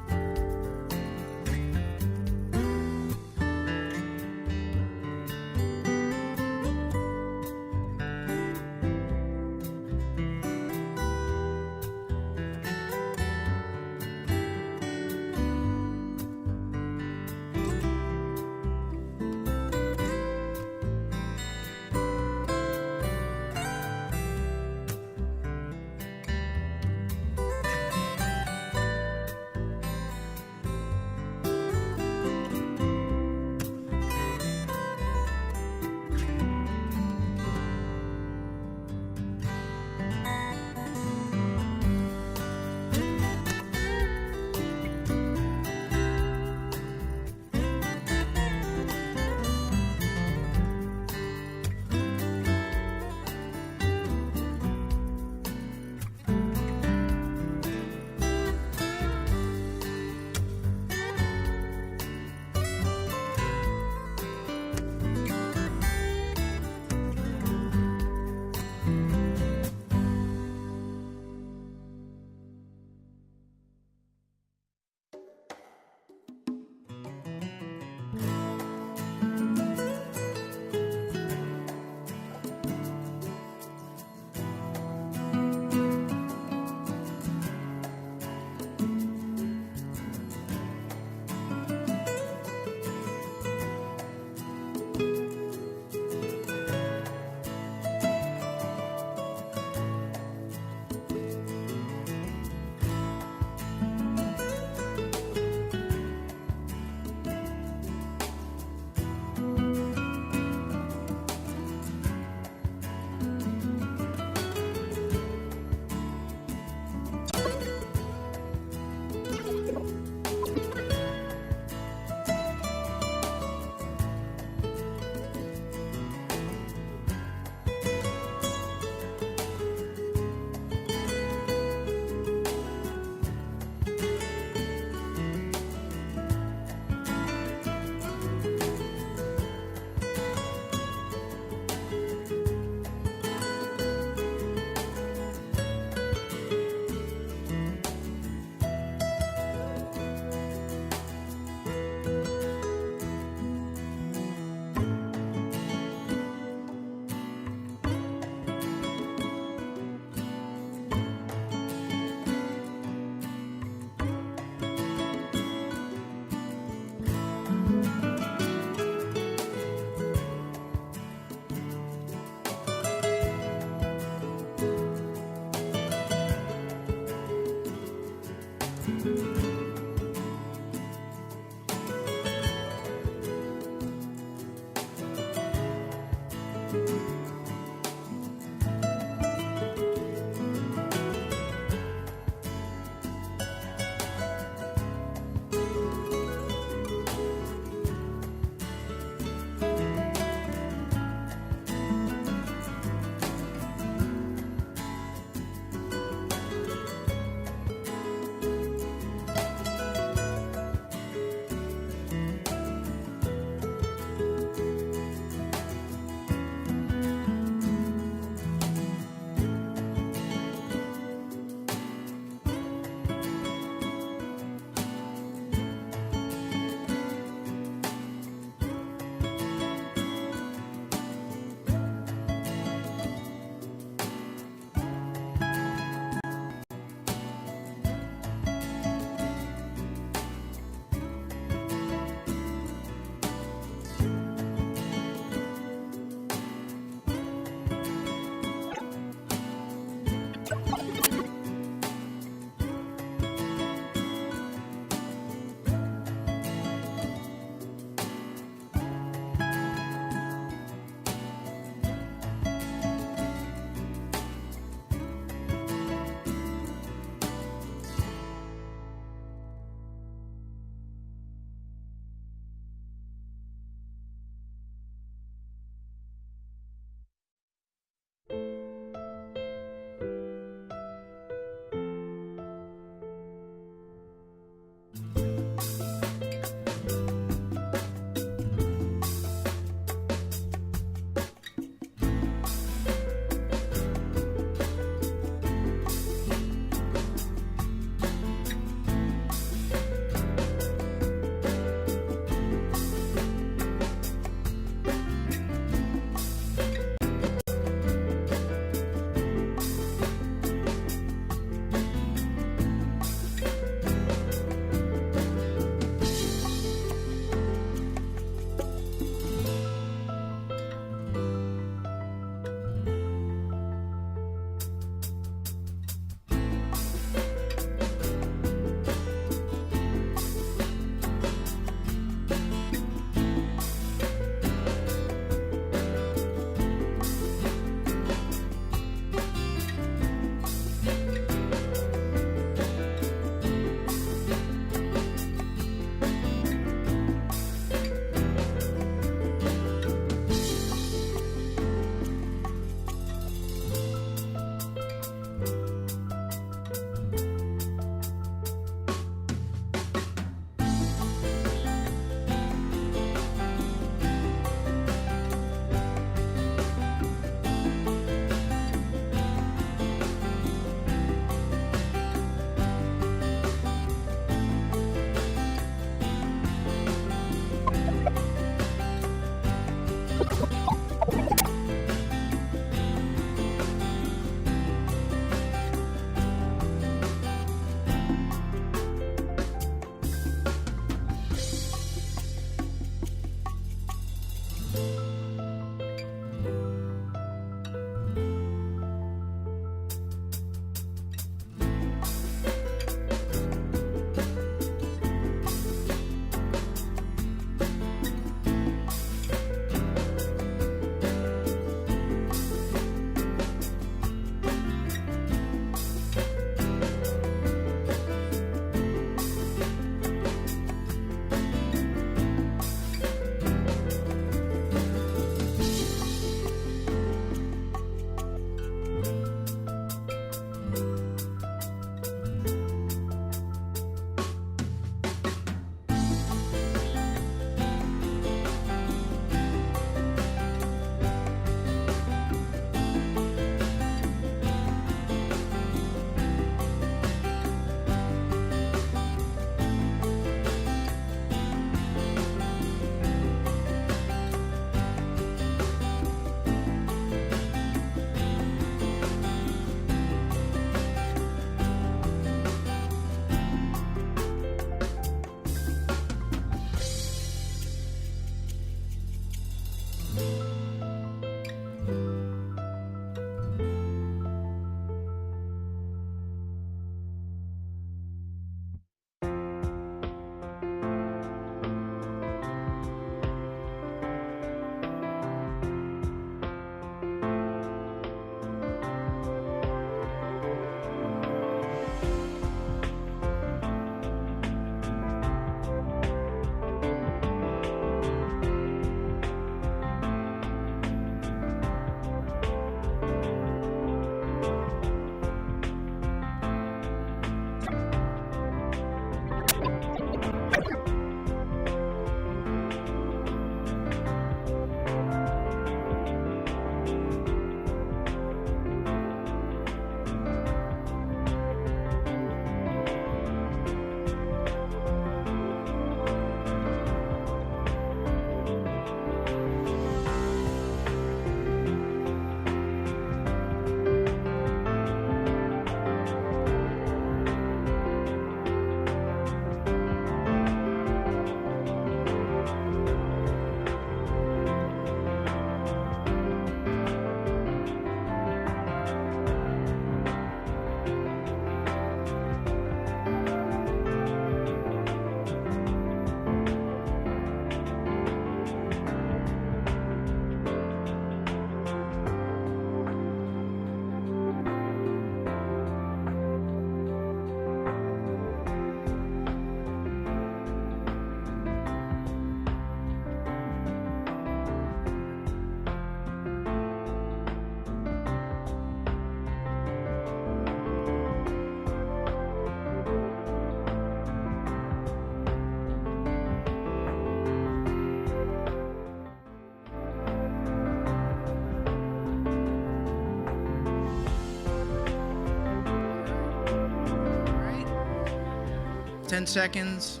10 seconds.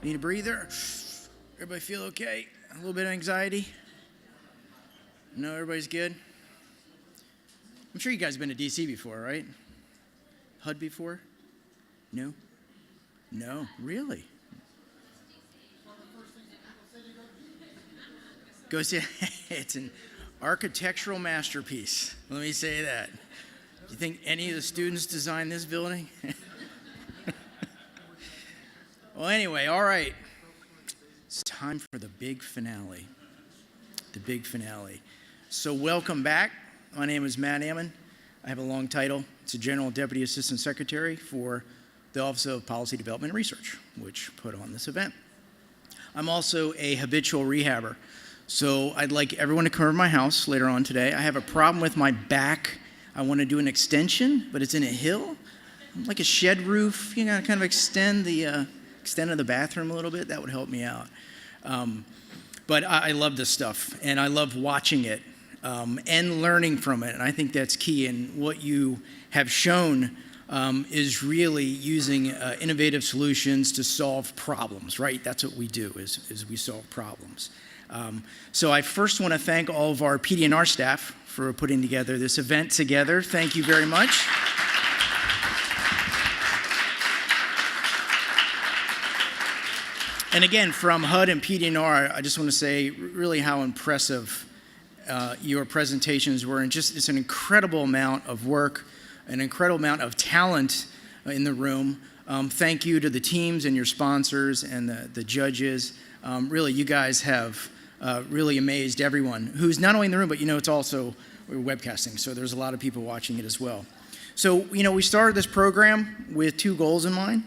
Need a breather? Everybody feel okay? A little bit of anxiety? No, everybody's good? I'm sure you guys have been to DC before, right? HUD before? No? No, really? Go see, it's an architectural masterpiece. Let me say that. Do you think any of the students designed this building? Well, anyway, all right. It's time for the big finale. The big finale. So welcome back. My name is Matt Ammon. I have a long title. It's a General Deputy Assistant Secretary for the Office of Policy Development and Research, which put on this event. I'm also a habitual rehabber. So I'd like everyone to come over to my house later on today. I have a problem with my back. I want to do an extension, but it's in a hill, like a shed roof. You know, kind of extend the extent of the bathroom a little bit. That would help me out. But I love this stuff, and I love watching it and learning from it. And I think that's key. And what you have shown is really using innovative solutions to solve problems, right? That's what we do, is we solve problems. So I first want to thank all of our PD&R staff for putting together this event together. Thank you very much. And again, from HUD and PD&R, I just want to say really how impressive your presentations were, and just it's an incredible amount of work, an incredible amount of talent in the room. Thank you to the teams and your sponsors and the judges. Really, you guys have really amazed everyone who's not only in the room, but it's also we're webcasting, so there's a lot of people watching it as well. So, we started this program with two goals in mind.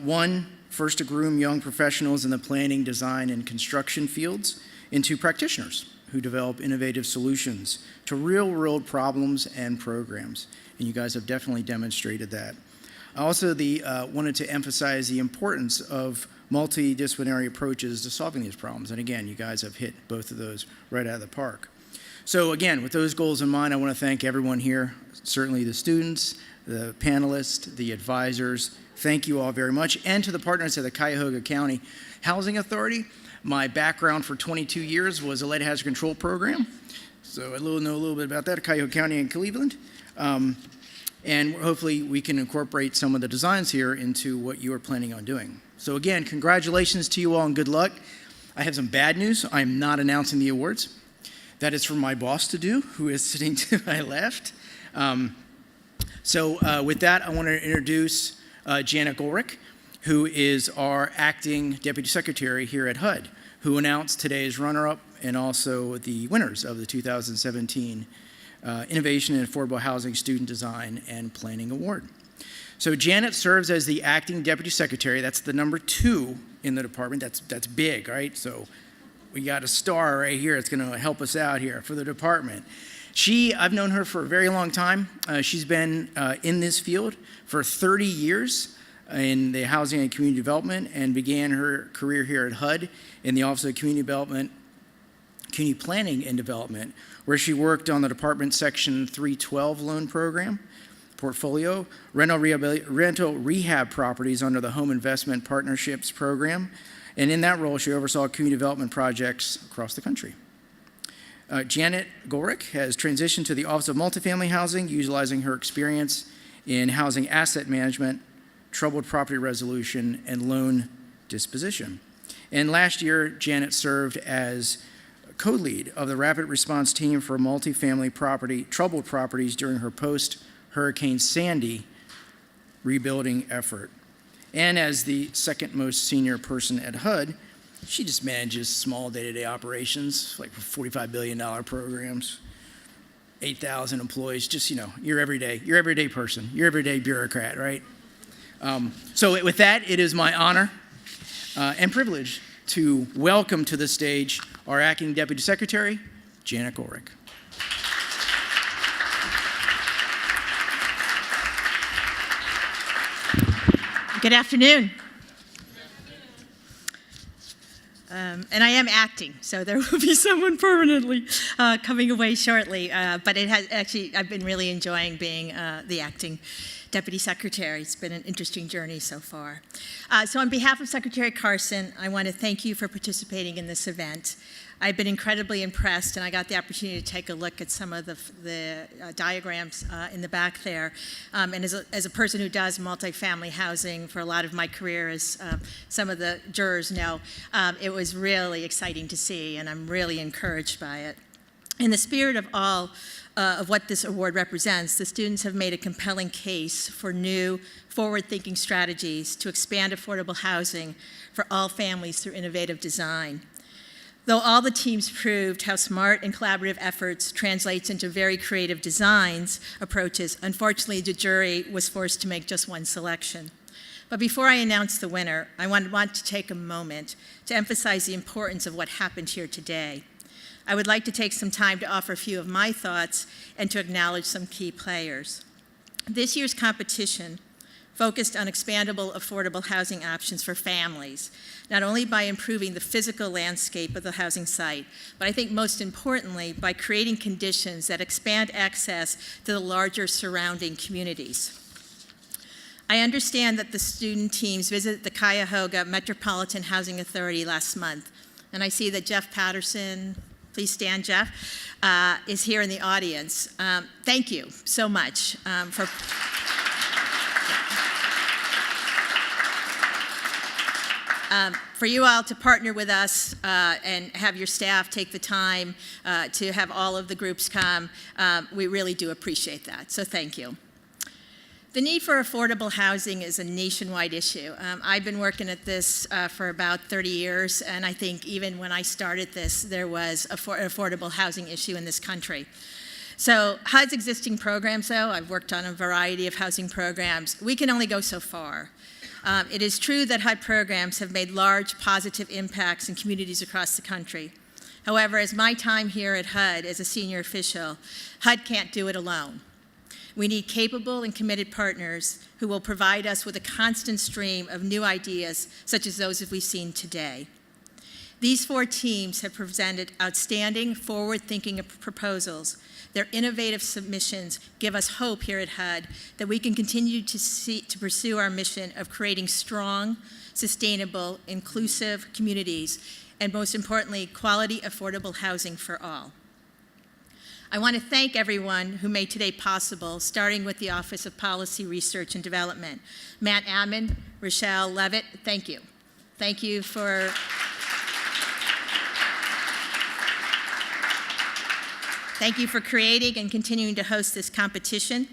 One, first to groom young professionals in the planning, design, and construction fields into practitioners who develop innovative solutions to real-world problems and programs. And you guys have definitely demonstrated that. I also wanted to emphasize the importance of multidisciplinary approaches to solving these problems. And again, you guys have hit both of those right out of the park. So again, with those goals in mind, I want to thank everyone here, certainly the students, the panelists, the advisors. Thank you all very much. And to the partners of the Cuyahoga County Housing Authority. My background for 22 years was a lead hazard control program. So I know a little bit about that, Cuyahoga County and Cleveland. And hopefully we can incorporate some of the designs here into what you are planning on doing. So again, congratulations to you all and good luck. I have some bad news. I'm not announcing the awards. That is for my boss to do, who is sitting to my left. So with that, I want to introduce Janet Golrick, who is our acting deputy secretary here at HUD, who announced today's runner-up and also the winners of the 2017 Innovation in Affordable Housing Student Design and Planning Award. So Janet serves as the acting deputy secretary. That's the number 2 in the department. That's big, right? So we got a star right here. It's going to help us out here for the department. I've known her for a very long time. She's been in this field for 30 years in the housing and community development, and began her career here at HUD in the Office of Community Development, Community Planning and Development, where she worked on the department's Section 312 loan program, portfolio, rental rehab properties under the Home Investment Partnerships program, and in that role, she oversaw community development projects across the country. Janet Golrick has transitioned to the Office of Multifamily Housing, utilizing her experience in housing asset management, troubled property resolution, and loan disposition. And last year, Janet served as co-lead of the rapid response team for multifamily troubled properties during her post-Hurricane Sandy rebuilding effort. And as the second most senior person at HUD, she just manages small day-to-day operations, like $45 billion programs, 8,000 employees, just, your everyday person, your everyday bureaucrat, right? So with that, it is my honor and privilege to welcome to the stage our acting deputy secretary, Janet Golrick. Good afternoon. And I am acting, so there will be someone permanently coming away shortly. But it has actually, I've been really enjoying being the acting Deputy Secretary. It's been an interesting journey so far. So on behalf of Secretary Carson, I want to thank you for participating in this event. I've been incredibly impressed, and I got the opportunity to take a look at some of the diagrams in the back there. And as a person who does multifamily housing for a lot of my career, as some of the jurors know, it was really exciting to see, and I'm really encouraged by it. In the spirit of all of what this award represents, the students have made a compelling case for new, forward-thinking strategies to expand affordable housing for all families through innovative design. Though all the teams proved how smart and collaborative efforts translates into very creative designs approaches, unfortunately the jury was forced to make just one selection. But before I announce the winner, I want to take a moment to emphasize the importance of what happened here today. I would like to take some time to offer a few of my thoughts and to acknowledge some key players. This year's competition focused on expandable, affordable housing options for families, not only by improving the physical landscape of the housing site, but I think most importantly, by creating conditions that expand access to the larger surrounding communities. I understand that the student teams visited the Cuyahoga Metropolitan Housing Authority last month, and I see that Jeff Patterson, please stand, Jeff, is here in the audience. Thank you so much for you all to partner with us and have your staff take the time to have all of the groups come. We really do appreciate that, so thank you. The need for affordable housing is a nationwide issue. I've been working at this for about 30 years, and I think even when I started this, there was an affordable housing issue in this country. So HUD's existing programs, though, I've worked on a variety of housing programs, we can only go so far. It is true that HUD programs have made large positive impacts in communities across the country. However, as my time here at HUD as a senior official, HUD can't do it alone. We need capable and committed partners who will provide us with a constant stream of new ideas, such as those that we've seen today. These 4 teams have presented outstanding, forward-thinking proposals. Their innovative submissions give us hope here at HUD that we can continue to pursue our mission of creating strong, sustainable, inclusive communities, and most importantly, quality, affordable housing for all. I want to thank everyone who made today possible, starting with the Office of Policy Research and Development. Matt Ammon, Rochelle Levitt, thank you. Thank you for creating and continuing to host this competition.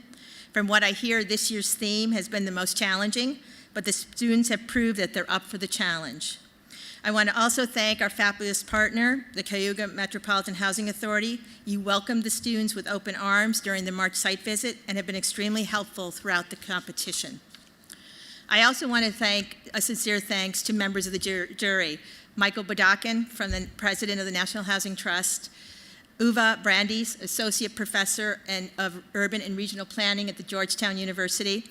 From what I hear, this year's theme has been the most challenging, but the students have proved that they're up for the challenge. I want to also thank our fabulous partner, the Cuyahoga Metropolitan Housing Authority. You welcomed the students with open arms during the March site visit and have been extremely helpful throughout the competition. I also want to thank a sincere thanks to members of the jury, Michael Bodakin, President of the National Housing Trust, Uva Brandes, Associate Professor of Urban and Regional Planning at the Georgetown University,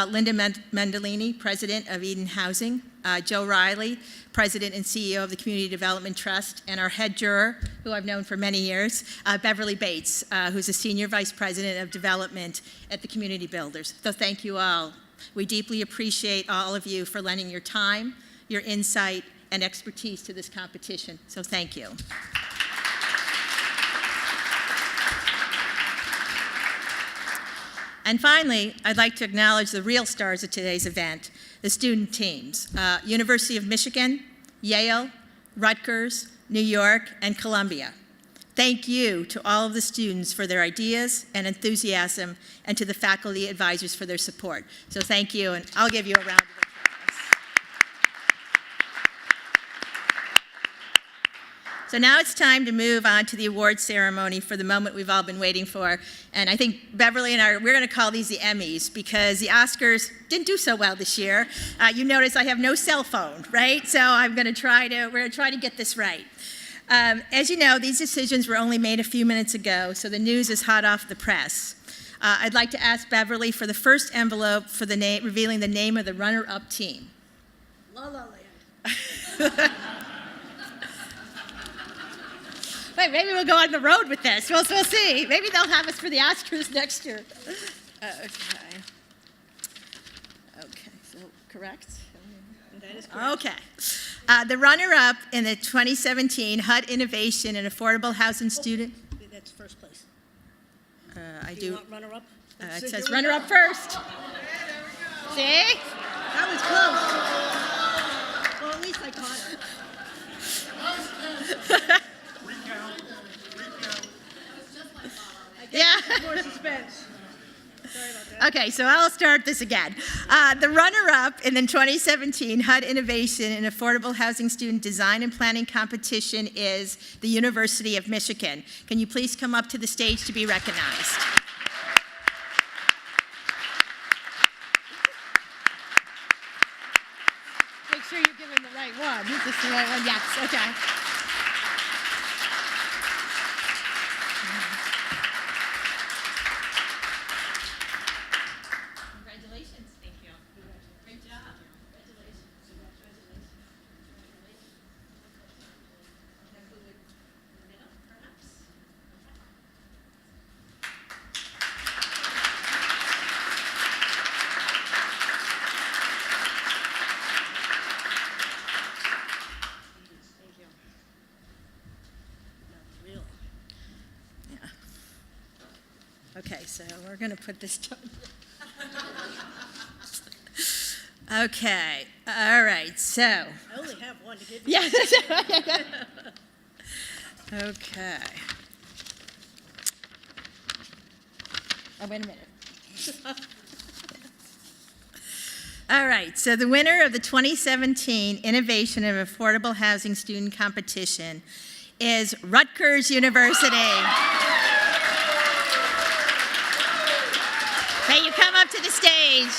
Linda Mendolini, President of Eden Housing, Joe Riley, President and CEO of the Community Development Trust, and our head juror, who I've known for many years, Beverly Bates, who's a Senior Vice President of Development at the Community Builders. So thank you all. We deeply appreciate all of you for lending your time, your insight, and expertise to this competition. So thank you. And finally, I'd like to acknowledge the real stars of today's event, the student teams, University of Michigan, Yale, Rutgers, New York, and Columbia. Thank you to all of the students for their ideas and enthusiasm, and to the faculty advisors for their support. So thank you, and I'll give you a round of applause. So now it's time to move on to the award ceremony for the moment we've all been waiting for. And I think Beverly and I, we're going to call these the Emmys, because the Oscars didn't do so well this year. You notice I have no cell phone, right? So we're going to try to get this right. As you know, these decisions were only made a few minutes ago, so the news is hot off the press. I'd like to ask Beverly for the first envelope for the revealing the name of the runner-up team. La La Land. maybe we'll go on the road with this. We'll see. Maybe they'll have us for the Oscars next year. Okay. Okay, so correct? That is correct. Okay. The runner-up in the 2017 HUD Innovation and Affordable Housing Student. That's first place. I Do do. you want runner-up? It says runner-up first. See? That was close. Well, at least I caught it. Yeah. More suspense. Sorry about that. Okay, so I'll start this again. The runner-up in the 2017 HUD Innovation and Affordable Housing Student Design and Planning Competition is the University of Michigan. Can you please come up to the stage to be recognized? Make sure you're giving the right one. Is this the right one? Yes, okay. Congratulations. Thank you. Great job. Congratulations. Congratulations. Middle, perhaps? Thank you. No, real. Yeah. Okay, so we're going to put this down. Okay, all right, so. I only have one to give you. Yeah. Okay. Oh, wait a minute. All right, so the winner of the 2017 Innovation of Affordable Housing Student Competition is Rutgers University. May you come up to the stage?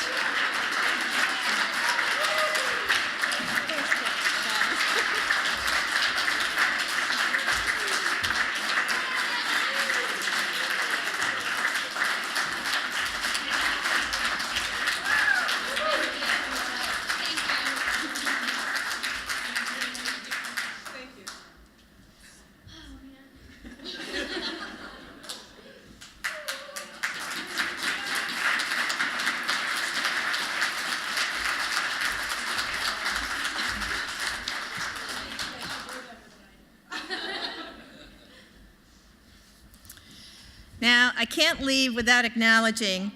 Now, I can't leave without acknowledging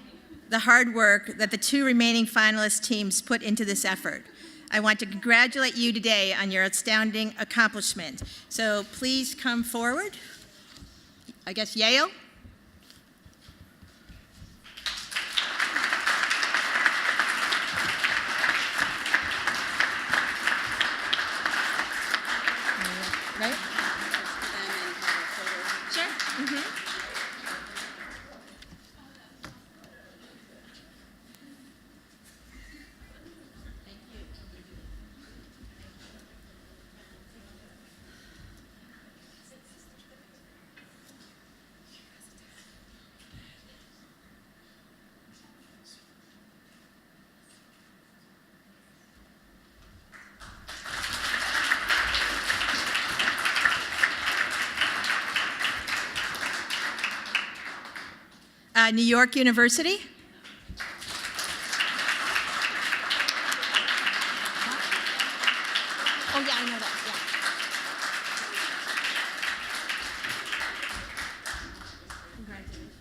the hard work that the two remaining finalist teams put into this effort. I want to congratulate you today on your outstanding accomplishment. So please come forward. I guess Yale. Right? Sure. Mm-hmm. New York University. Oh, yeah, I know that, yeah. Congratulations.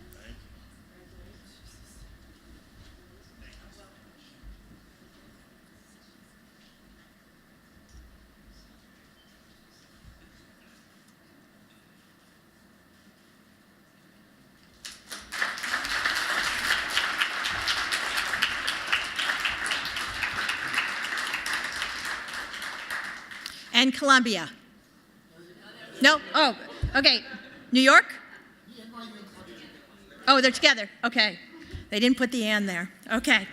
And Columbia. No? Oh, okay. New York? Oh, they're together. Okay. They didn't put the and there. Okay.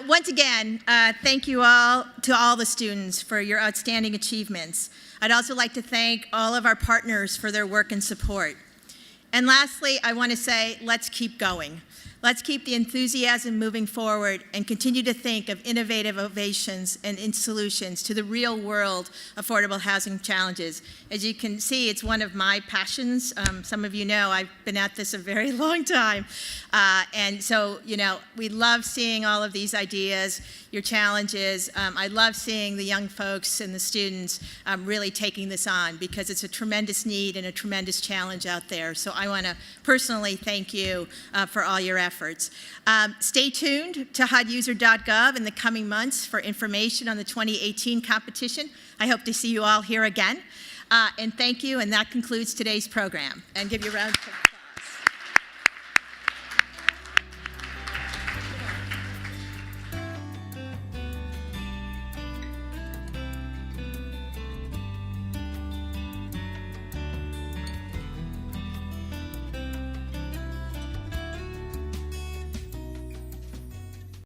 Once again, thank you all to all the students for your outstanding achievements. I'd also like to thank all of our partners for their work and support. And lastly, I want to say, let's keep going. Let's keep the enthusiasm moving forward and continue to think of innovative innovations and solutions to the real world affordable housing challenges. As you can see, it's one of my passions. Some of you know I've been at this a very long time. And so, you know, we love seeing all of these ideas, your challenges. I love seeing the young folks and the students really taking this on, because it's a tremendous need and a tremendous challenge out there. So I want to personally thank you for all your efforts. Stay tuned to HUDuser.gov in the coming months for information on the 2018 competition. I hope to see you all here again. And thank you, and that concludes today's program. And give you a round of applause.